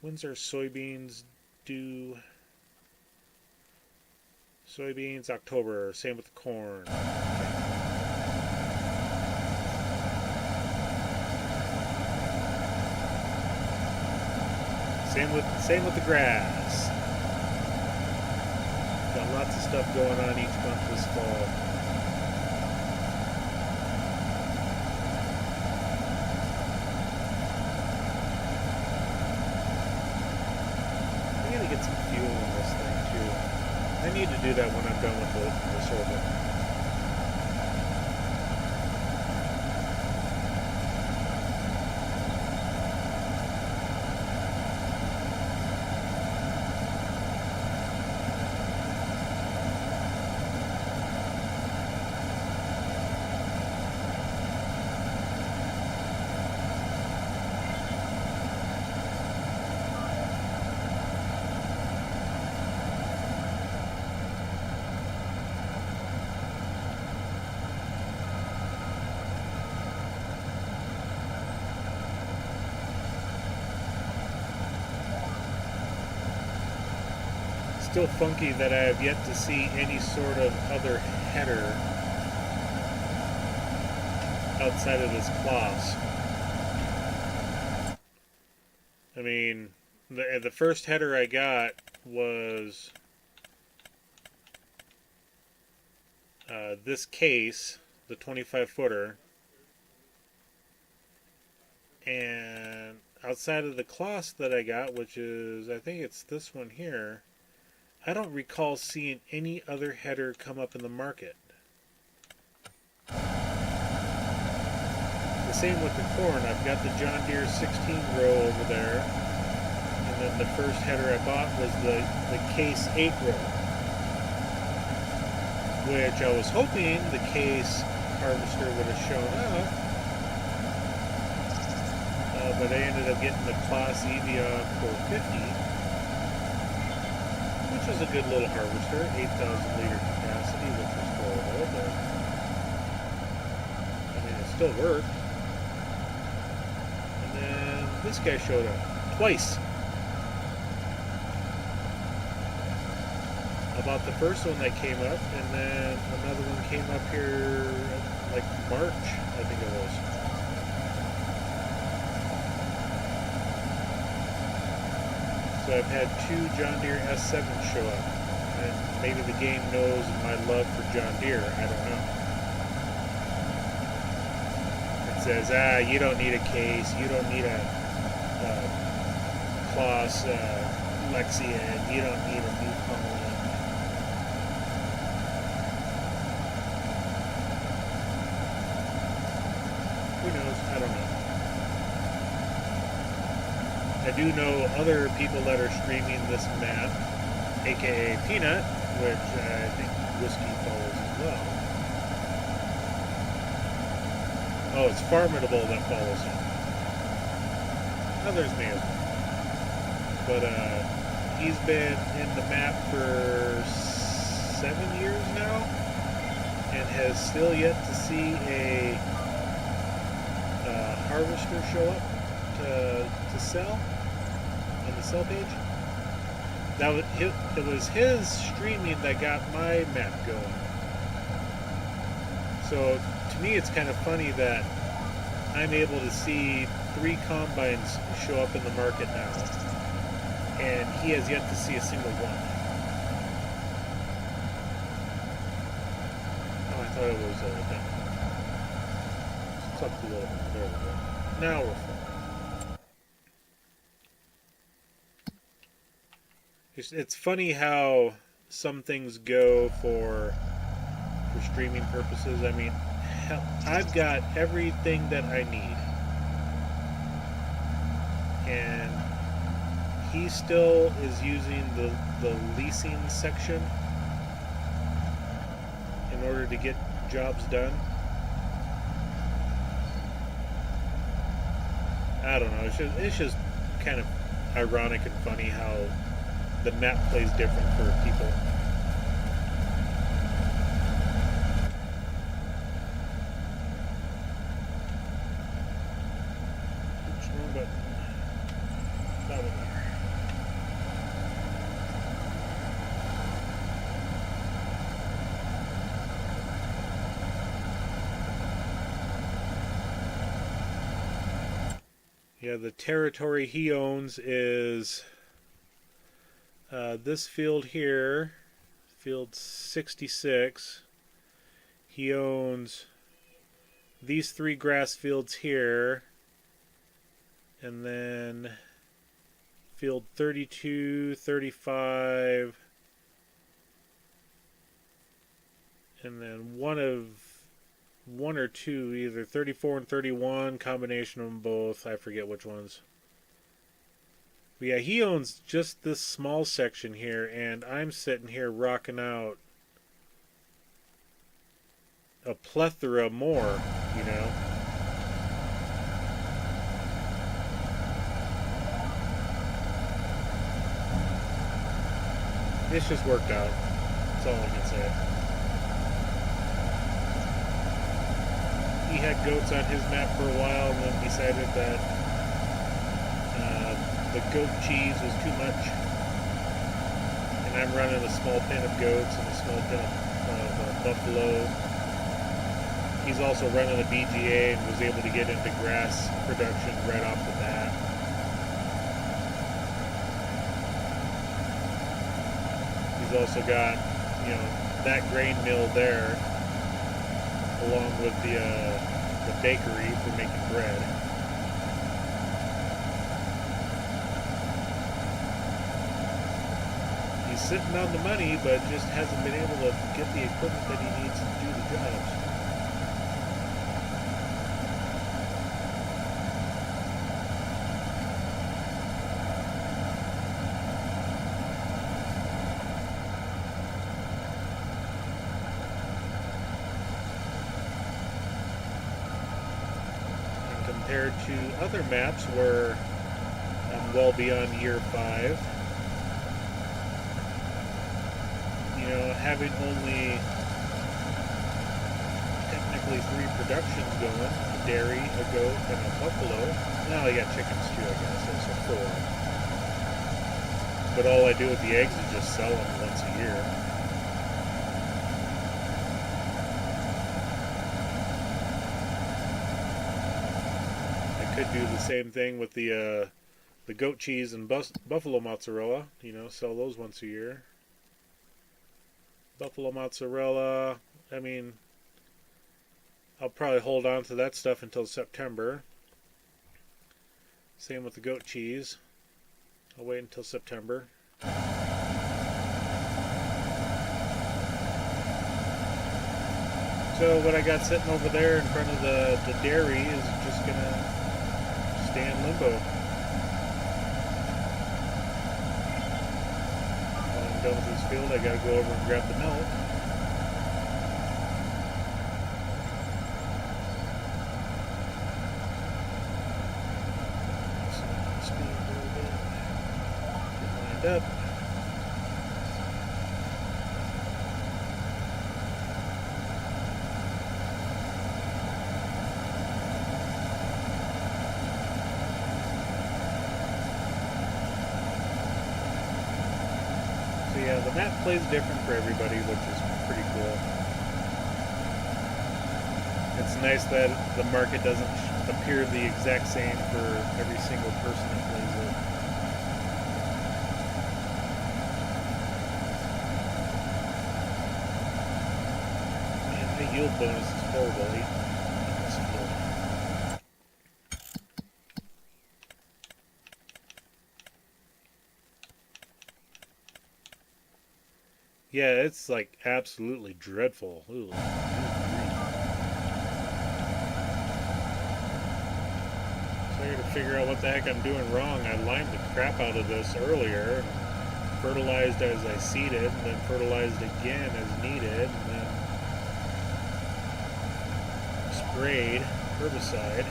When's our soybeans due? Soybeans, October. Same with the corn. Same with the grass. Got lots of stuff going on each month this fall. Get some fuel in this thing too. I need to do that when I'm done with the sorghum. Still funky that I have yet to see any sort of other header outside of this class. mean, the first header I got was this case, the 25 footer, and outside of the cloth that I got, which is, I think it's this one here, I don't recall seeing any other header come up in the market. The same with the corn. I've got the John Deere 16 row over there, and then the first header I bought was the Case 8 row, which I was hoping the Case harvester would have shown up, but I ended up getting the Claas Evian 450, which is a good little harvester, 8,000 liter capacity, which was horrible, but I mean, it still worked. And then this guy showed up twice. I bought the first one that came up, and then another one came up here like March, I think it was. So I've had two John Deere S7s show up, and maybe the game knows my love for John Deere, I don't know. It says, you don't need a case, you don't need a Claas Lexian, you don't need a New Holland. Who knows? I don't know. I do know other people that are streaming this map, aka Peanut, which I think Whiskey follows as well. Oh, it's Farmable that follows him. Others may as well. But he's been in the map for 7 years now, and has still yet to see a harvester show up to sell on the sell page. It was his streaming that got my map going. So to me, it's kind of funny that I'm able to see 3 combines show up in the market now, and he has yet to see a single one. Oh, I thought it was done. Let's click the little one. There we go. Now we're full. It's funny how some things go for streaming purposes. I mean, hell, I've got everything that I need, and he still is using the leasing section in order to get jobs done. I don't know. It's just kind of ironic and funny how the map plays different for people. Oops, wrong button. That one there. Yeah, the territory he owns is this field here, field 66. He owns these 3 grass fields here, and then field 32, 35, and then one or two, either 34 and 31, combination of them both. I forget which ones. But yeah, he owns just this small section here, and I'm sitting here rocking out a plethora more, you know. It's just worked out. That's all I can say. He had goats on his map for a while, and then decided that the goat cheese was too much, and I'm running a small pen of goats and a small pen of buffalo. He's also running a BGA and was able to get into grass production right off the bat. he's also got, you know, that grain mill there, along with the bakery for making bread. He's sitting on the money, but just hasn't been able to get the equipment that he needs to do the jobs. Compared to other maps where I'm well beyond year 5, you know, having only technically 3 productions going, a dairy, a goat, and a buffalo. Now I got chickens too, I guess, so 4. But all I do with the eggs is just sell them once a year. Could do the same thing with the goat cheese and buffalo mozzarella. You know, sell those once a year. Buffalo mozzarella. I mean, I'll probably hold on to that stuff until September. Same with the goat cheese. I'll wait until September. So what I got sitting over there in front of the dairy is just gonna stay in limbo. When I'm done with this field, I gotta go over and grab the milk. So, speed a little bit. Get lined up. Yeah, the map plays different for everybody, which is pretty cool. It's nice that the market doesn't appear the exact same for every single person that plays it. Man, the yield bonus is horrible. 8. Yeah, it's like absolutely dreadful. Ooh. So I gotta figure out what the heck I'm doing wrong. I limed the crap out of this earlier, fertilized as I seeded, and then fertilized again as needed, and then sprayed herbicide.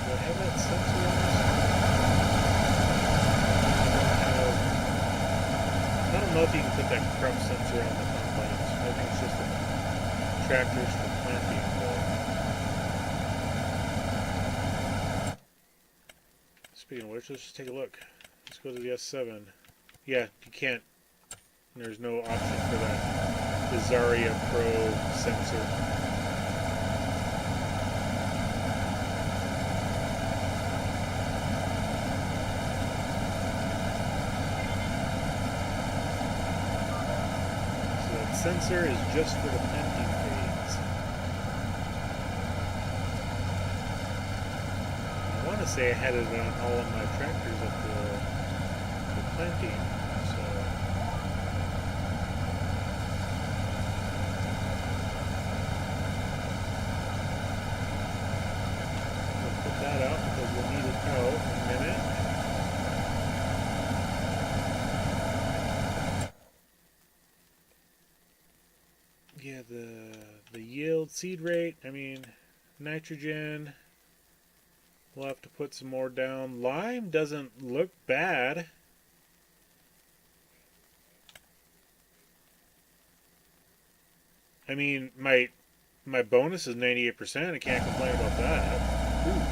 Do I have that sensor on this? I don't know if you can put that crop sensor on the combines. I think it's just the tractors for planting. Speaking of which, let's just take a look. Let's go to the S7. Yeah, you can't. There's no option for that Bizarria Pro sensor. Sensor is just for the planting phase. I want to say I had it on all of my tractors at the planting, so we'll put that out because we'll need it out in a minute. Yeah, the yield, seed rate, I mean, nitrogen, we'll have to put some more down. Lime doesn't look bad. I mean, my bonus is 98%. I can't complain about that. Ooh,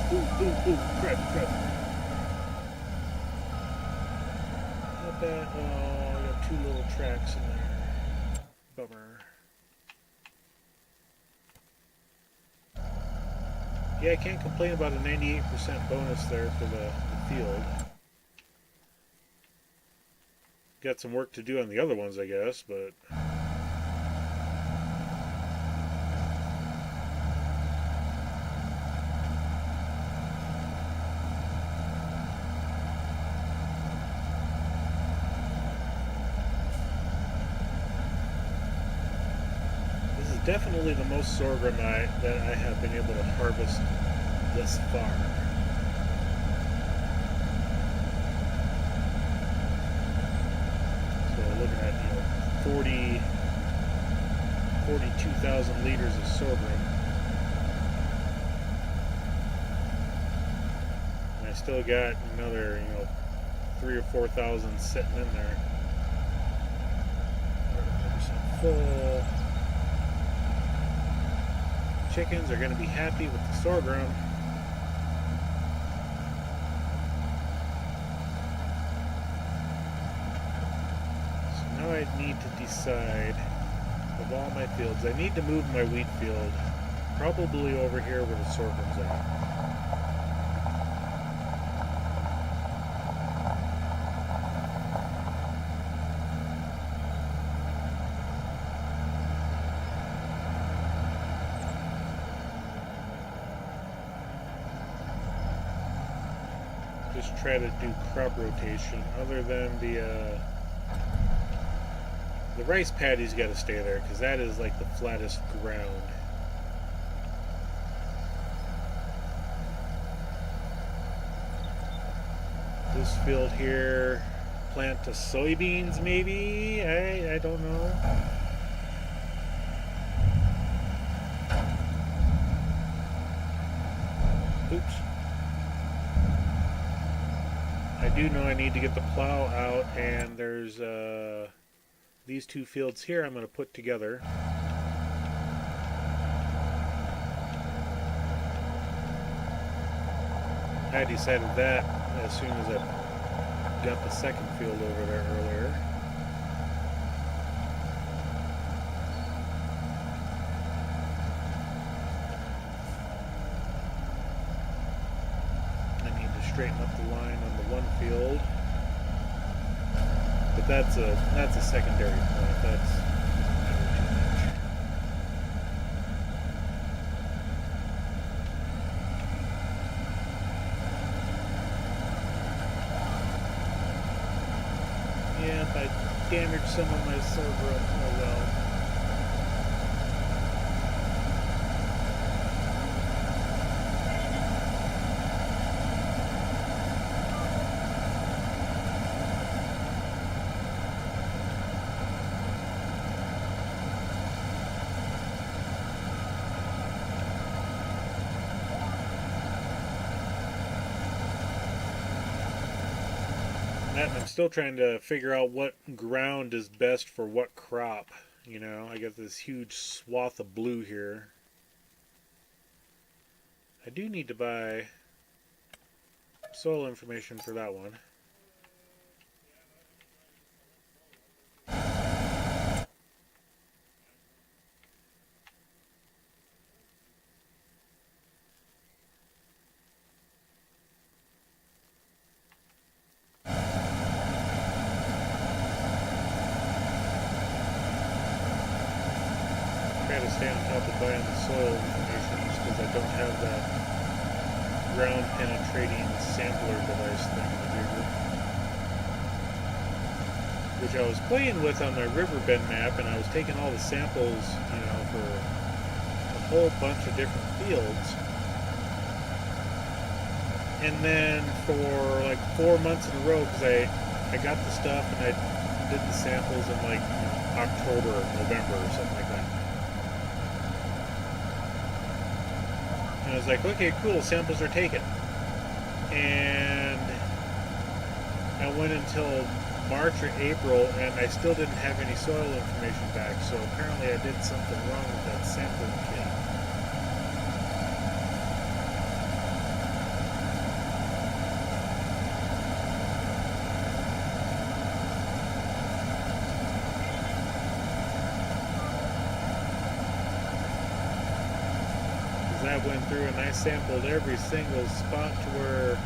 crap. Not bad. Oh, I got 2 little tracks in there. Bummer. Yeah, I can't complain about a 98% bonus there for the field. Got some work to do on the other ones, I guess, but... This is definitely the most sorghum that I have been able to harvest thus far. So we're looking at 42,000 liters of sorghum. And I still got another 3,000 or 4,000 sitting in there. 100% full. Chickens are going to be happy with the sorghum. So now I need to decide, of all my fields, I need to move my wheat field probably over here where the sorghum's at. Just try to do crop rotation other than the rice paddy's got to stay there because that is like the flattest ground. This field here, plant to soybeans maybe? I don't know. Oops. I do know I need to get the plow out, and there's these two fields here I'm going to put together. I decided that as soon as I got the second field over there earlier. I need to straighten up the line on the one field. But that's a secondary point. That doesn't matter too much. Yeah, if I damaged some of my sorghum, oh well. I'm still trying to figure out what ground is best for what crop. I got this huge swath of blue here. I do need to buy soil information for that one. To stay on top of buying the soil information because I don't have that ground penetrating sampler device thing in the jigger, which I was playing with on my riverbed map, and I was taking all the samples for a whole bunch of different fields, and then for like 4 months in a row, because I got the stuff and I did the samples in like October or November or something like that. I was like, okay, cool, samples are taken. And I went until March or April, and I still didn't have any soil information back, so apparently I did something wrong with that sampling kit. I went through and I sampled every single spot to where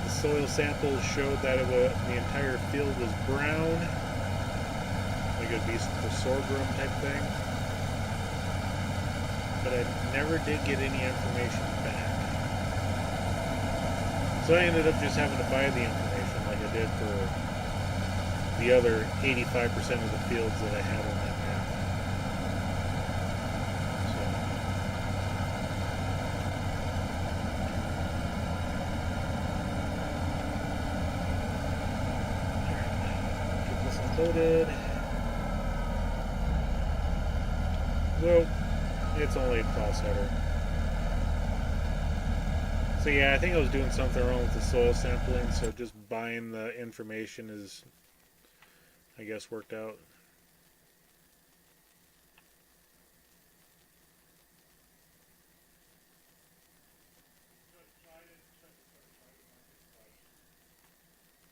the soil samples showed that the entire field was brown, like it would be for sorghum type thing. But I never did get any information back. So I ended up just having to buy the information like I did for the other 85% of the fields that I had on that map. So, get this unloaded. Well, it's only a class header. So yeah, I think I was doing something wrong with the soil sampling, so just buying the information is, I guess, worked out.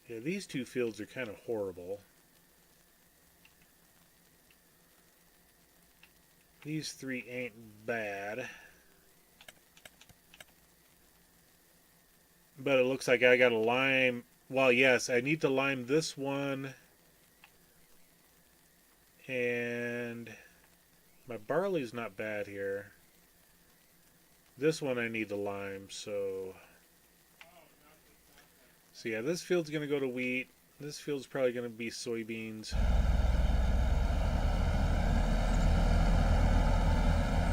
Yeah, these two fields are kind of horrible. These three ain't bad. But it looks like I got to lime. Well, yes, I need to lime this one. And my barley's not bad here. This one I need to lime, so yeah, this field's going to go to wheat. This field's probably going to be soybeans.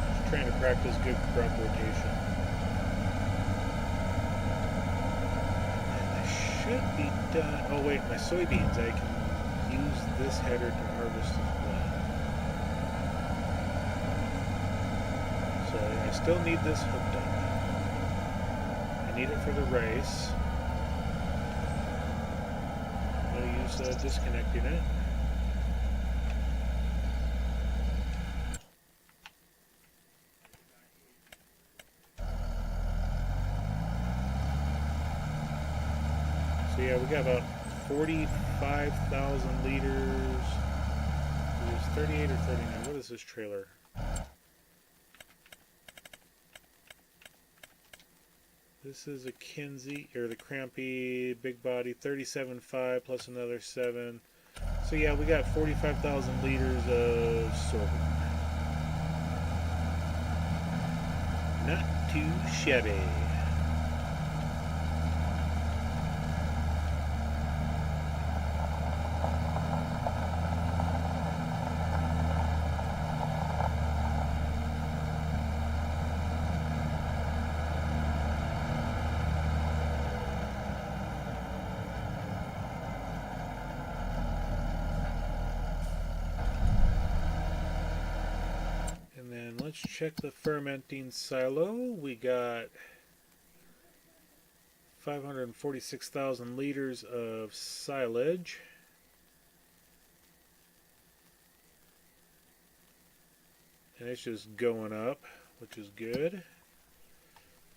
Just trying to practice good crop rotation. Should be done. Oh wait, my soybeans, I can use this header to harvest as well. So I still need this hooked up. I need it for the rice. No use disconnecting it. So yeah, we got about 45,000 liters. It was 38 or 39. What is this trailer? This is a Kinsey, or the Crampy big body, 37.5 plus another 7. So yeah, we got 45,000 liters of sorghum. Not too shabby. Let's check the fermenting silo. We got 546,000 liters of silage. And it's just going up, which is good.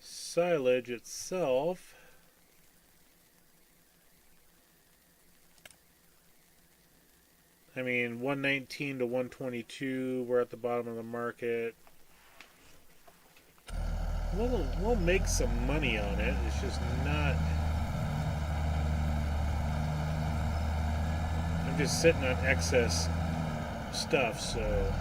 Silage itself, I mean, 119 to 122, we're at the bottom of the market. We'll make some money on it. It's just not. I'm just sitting on excess stuff, so let's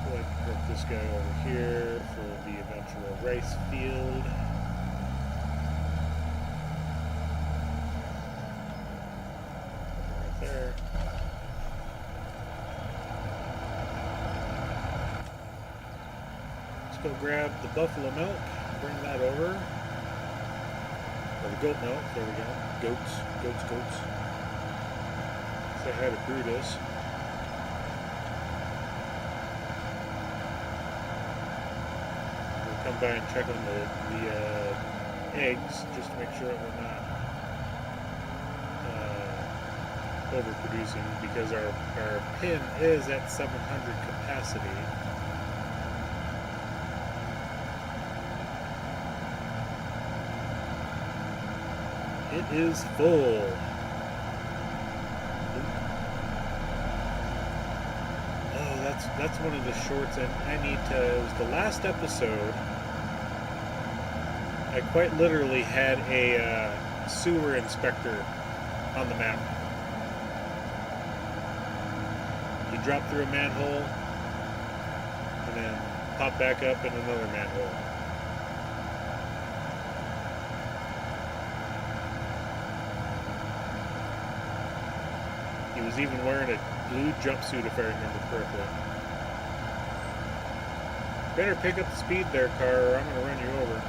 go ahead and put this guy over here for the eventual rice field. Right there. Go grab the buffalo milk, bring that over, or the goat milk, there we go, goats. Say hi to Brutus. We'll come by and check on the eggs, just to make sure that we're not overproducing, because our pin is at 700 capacity. It is full. Oh, that's one of the shorts, and I need to. It was the last episode. I quite literally had a sewer inspector on the map. He dropped through a manhole and then popped back up in another manhole. He was even wearing a blue jumpsuit, if I remember correctly. Better pick up the speed there, car, or I'm going to run you over.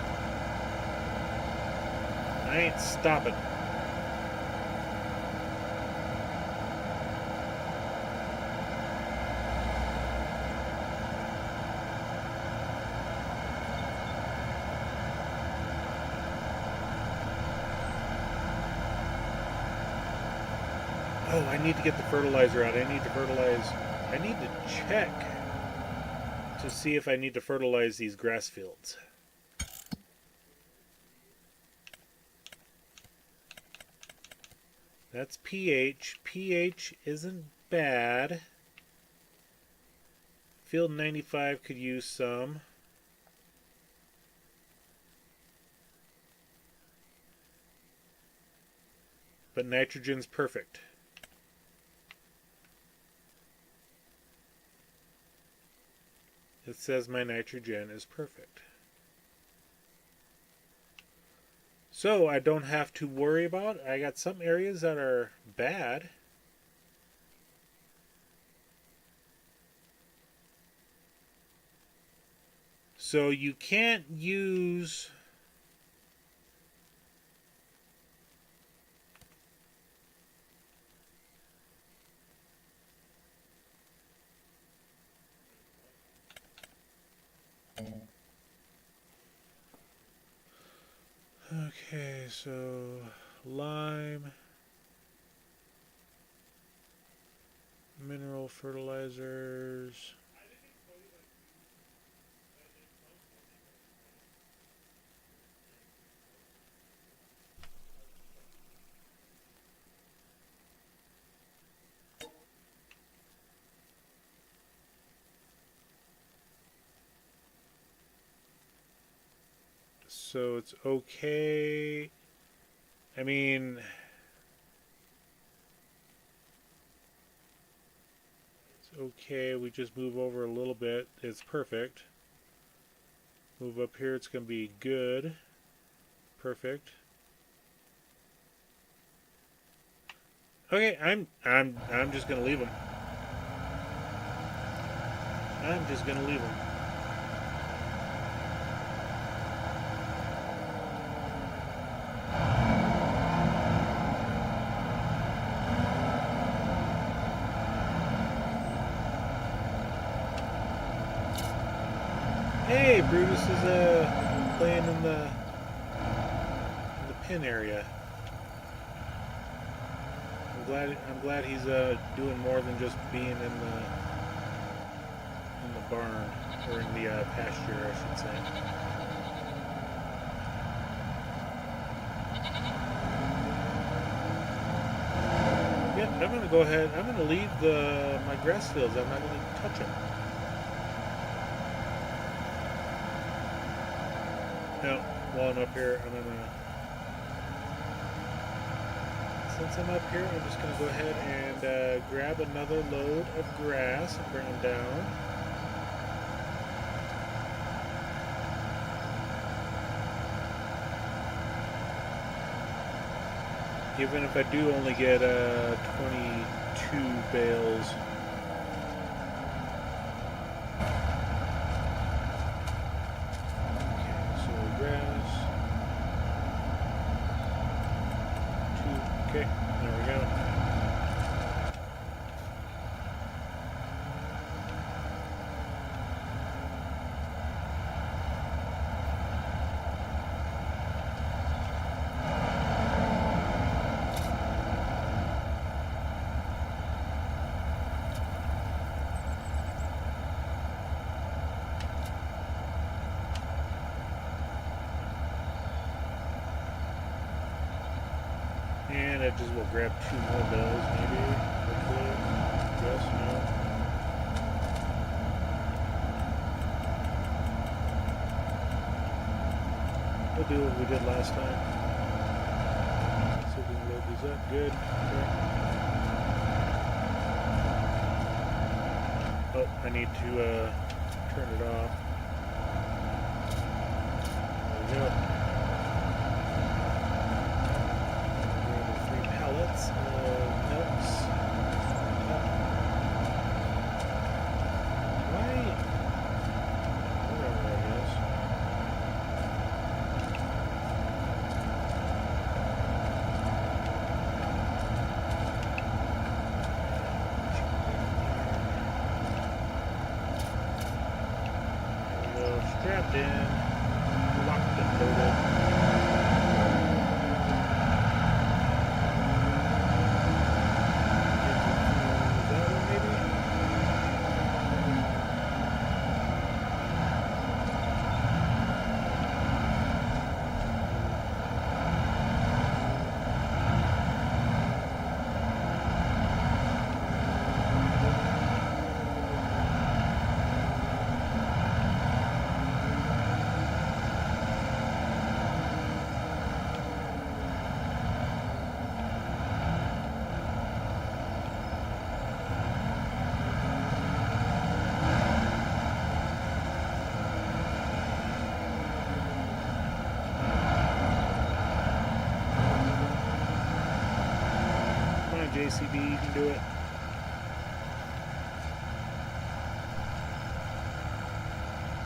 I ain't stopping. Oh, I need to get the fertilizer out. I need to fertilize. I need to check to see if I need to fertilize these grass fields. That's pH. pH isn't bad. Field 95 could use some. But nitrogen's perfect. It says my nitrogen is perfect. So I don't have to worry about it. I got some areas that are bad. So you can't use okay, so lime, mineral fertilizers. So it's okay. I mean, it's okay. We just move over a little bit. It's perfect. Move up here. It's going to be good. Perfect. Okay, I'm just going to leave them. I'm just going to leave them. Hey, Brutus is playing in the pin area. I'm glad he's doing more than just being in the barn, or in the pasture, I should say. Yep, I'm gonna go ahead. I'm gonna leave my grass fields. I'm not gonna touch them. Now, while I'm up here, since I'm up here, I'm just going to go ahead and grab another load of grass and bring them down. Even if I do only get 22 bales. Okay, there we go. And I just will grab 2 more bells, maybe. Hopefully. Yes, no. We'll do what we did last time. See if we can load these up. Good. Okay. Oh, I need to turn it off. There we go. Grab the 3 pallets of nuts. Strapped in, locked and loaded. That one maybe? JCB, you can do it.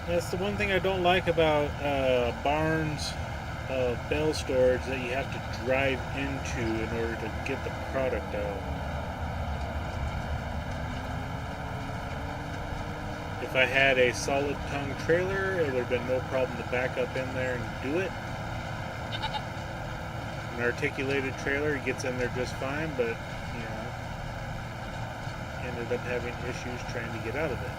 That's the one thing I don't like about barns bale storage that you have to drive into in order to get the product out. If I had a solid tongue trailer, it would have been no problem to back up in there and do it. An articulated trailer gets in there just fine, but you know, ended up having issues trying to get out of it.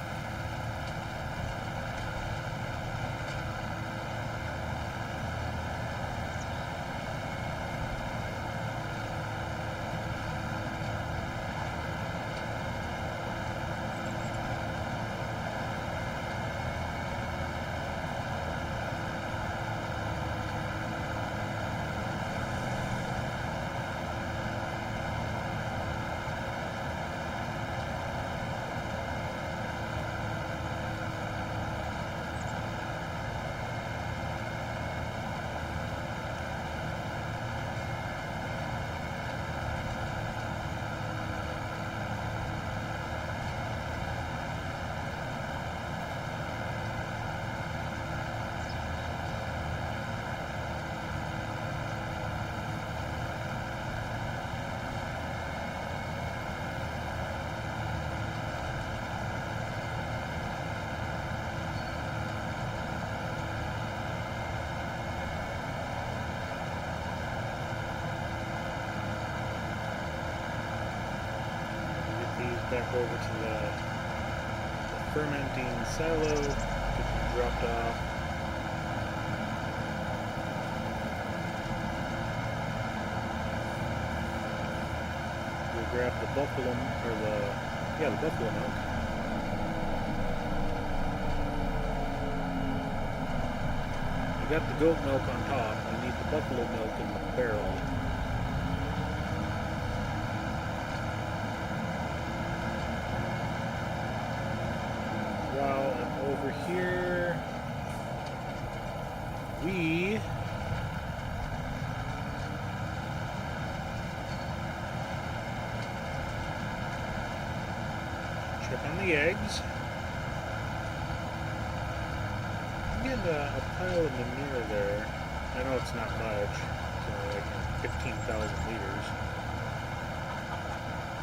Back over to the fermenting silo, get them dropped off. We'll grab the buffalo, or the buffalo milk. We got the goat milk on top. We need the buffalo milk in the barrel. Over here, we check on the eggs. I'm getting a pile of manure there. I know it's not much. It's only like 15,000 liters.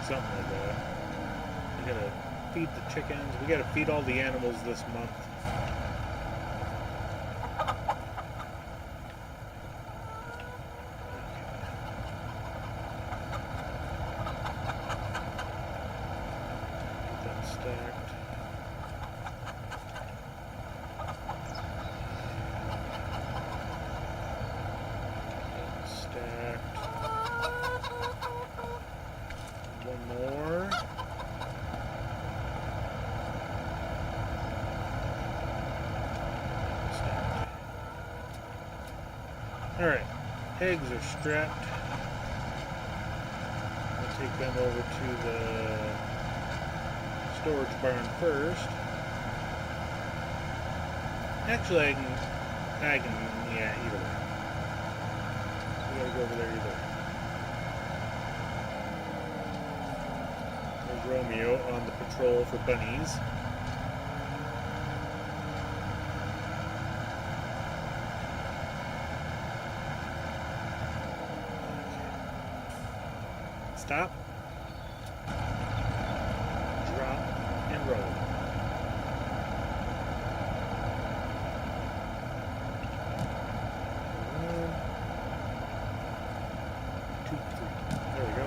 Something like that. We gotta feed the chickens. We gotta feed all the animals this month. Get that stacked. Get that stacked. One more. Alright, eggs are strapped. We'll take them over to the storage barn first. Actually, I can, yeah, either way. We gotta go over there either way. There's Romeo on the patrol for bunnies. Stop. Drop and roll. 1, 2, 3. There we go.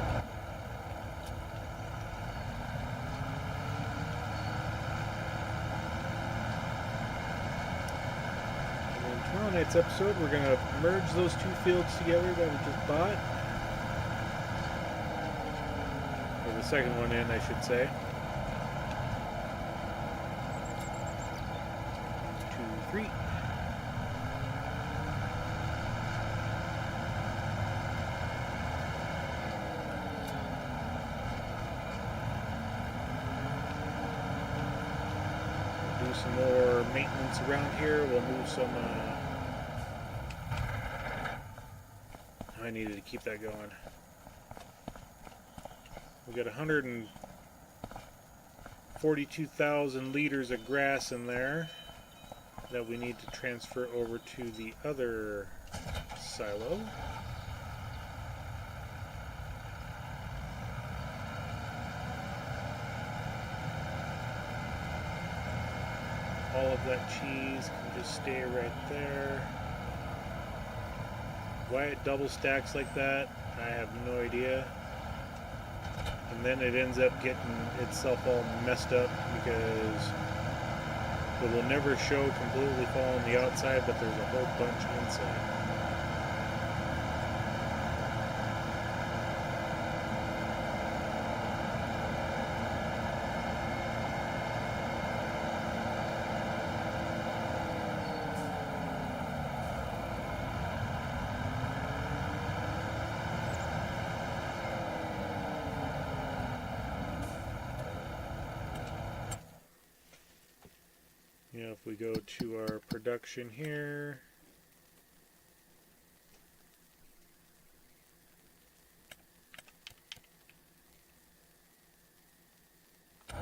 And in tomorrow night's episode, we're going to merge those two fields together that we just bought. The second one in, I should say. 2, 3. We'll do some more maintenance around here. We'll move some. I needed to keep that going. We got 142,000 liters of grass in there that we need to transfer over to the other silo. All of that cheese can just stay right there. Why it double stacks like that, I have no idea. And then it ends up getting itself all messed up because it will never show completely fall on the outside, but there's a whole bunch inside. You know, if we go to our production here, our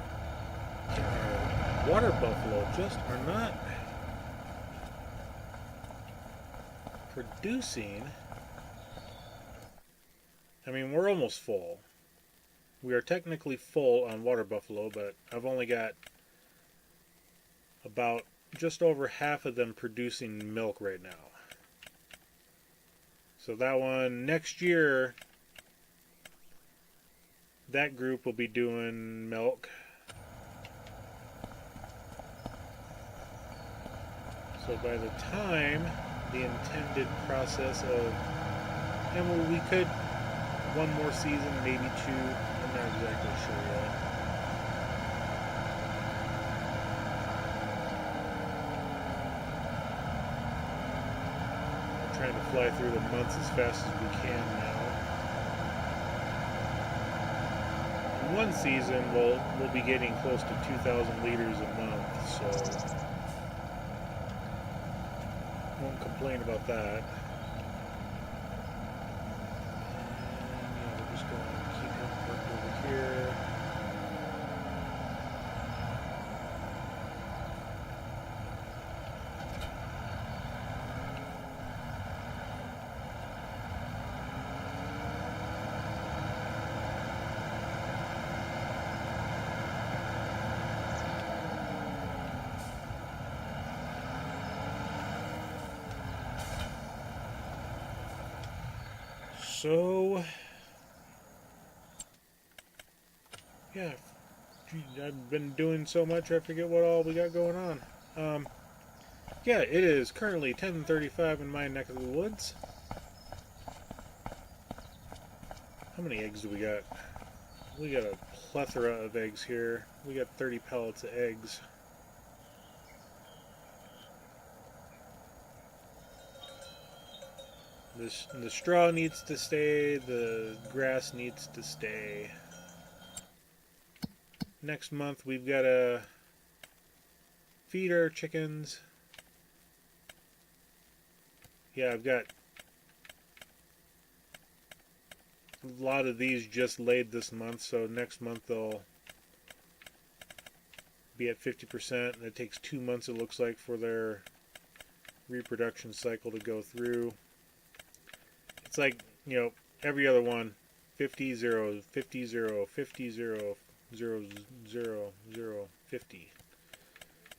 water buffalo just are not producing. I mean, we're almost full. We are technically full on water buffalo, but I've only got about just over half of them producing milk right now. So that one, next year, that group will be doing milk. So by the time the intended process of, and well, we could one more season, maybe 2, I'm not exactly sure yet. Trying to fly through the months as fast as we can now. In one season, we'll be getting close to 2,000 liters a month, so won't complain about that. And yeah, we're just going to keep him parked over here. So, yeah, I've been doing so much, I forget what all we got going on. Yeah, it is currently 10:35 in my neck of the woods. How many eggs do we got? We got a plethora of eggs here. We got 30 pallets of eggs. The straw needs to stay. The grass needs to stay. Next month we've got to feed our chickens. Yeah, I've got a lot of these just laid this month, so next month they'll be at 50%, and it takes 2 months, it looks like, for their reproduction cycle to go through. It's like, you know, every other one, 50, 0, 50, 0, 50, 0, 0, 0, 0, 50.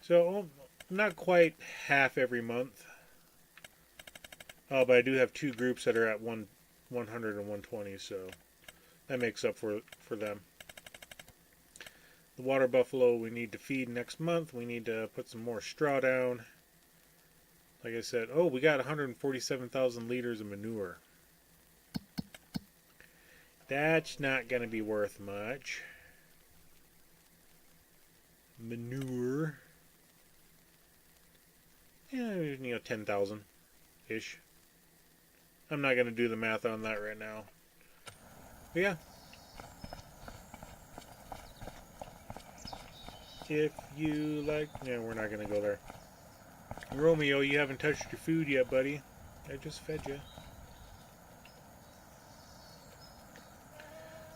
So, not quite half every month. Oh, but I do have 2 groups that are at 100 and 120, so that makes up for them. The water buffalo we need to feed next month. We need to put some more straw down. Like I said, oh, we got 147,000 liters of manure. That's not going to be worth much. Manure. Yeah, 10,000-ish. I'm not going to do the math on that right now. But yeah. If you like... Yeah, we're not going to go there. Romeo, you haven't touched your food yet, buddy. I just fed you.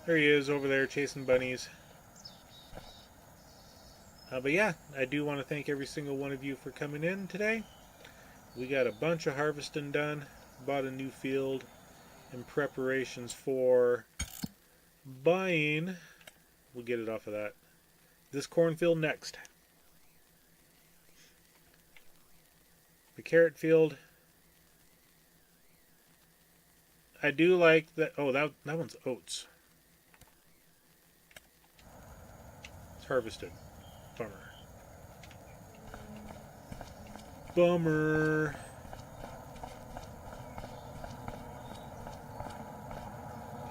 There he is over there chasing bunnies. But yeah, I do want to thank every single one of you for coming in today. We got a bunch of harvesting done. Bought a new field in preparations for buying. We'll get it off of that. This cornfield next. The carrot field. I do like that. Oh, that one's oats. It's harvested. Bummer. Bummer.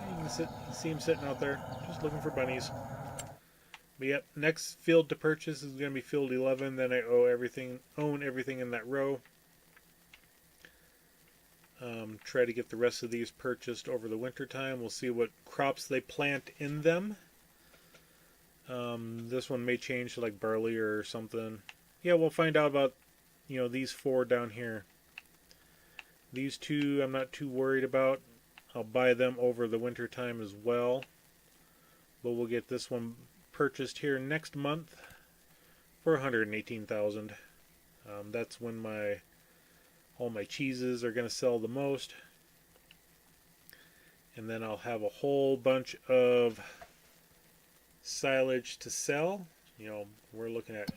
You can see him sitting out there, just looking for bunnies. But yep, next field to purchase is going to be field 11. Then I own everything in that row. Try to get the rest of these purchased over the winter time. We'll see what crops they plant in them. This one may change to like barley or something. Yeah, we'll find out about, these 4 down here. These 2 I'm not too worried about. I'll buy them over the winter time as well. But we'll get this one purchased here next month for 118,000. That's when all my cheeses are going to sell the most. And then I'll have a whole bunch of silage to sell. We're looking at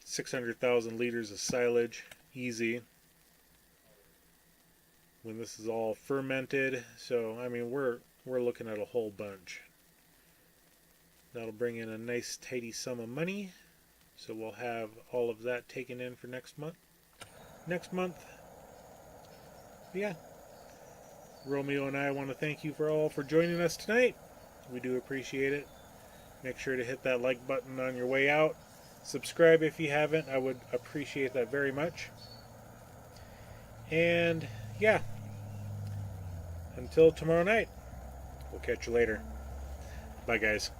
600,000 liters of silage, easy, when this is all fermented. So, I mean, we're looking at a whole bunch. That'll bring in a nice tidy sum of money. So we'll have all of that taken in for next month. Yeah. Romeo and I want to thank you all for joining us tonight. We do appreciate it. Make sure to hit that like button on your way out. Subscribe if you haven't. I would appreciate that very much. And yeah, until tomorrow night, we'll catch you later. Bye, guys.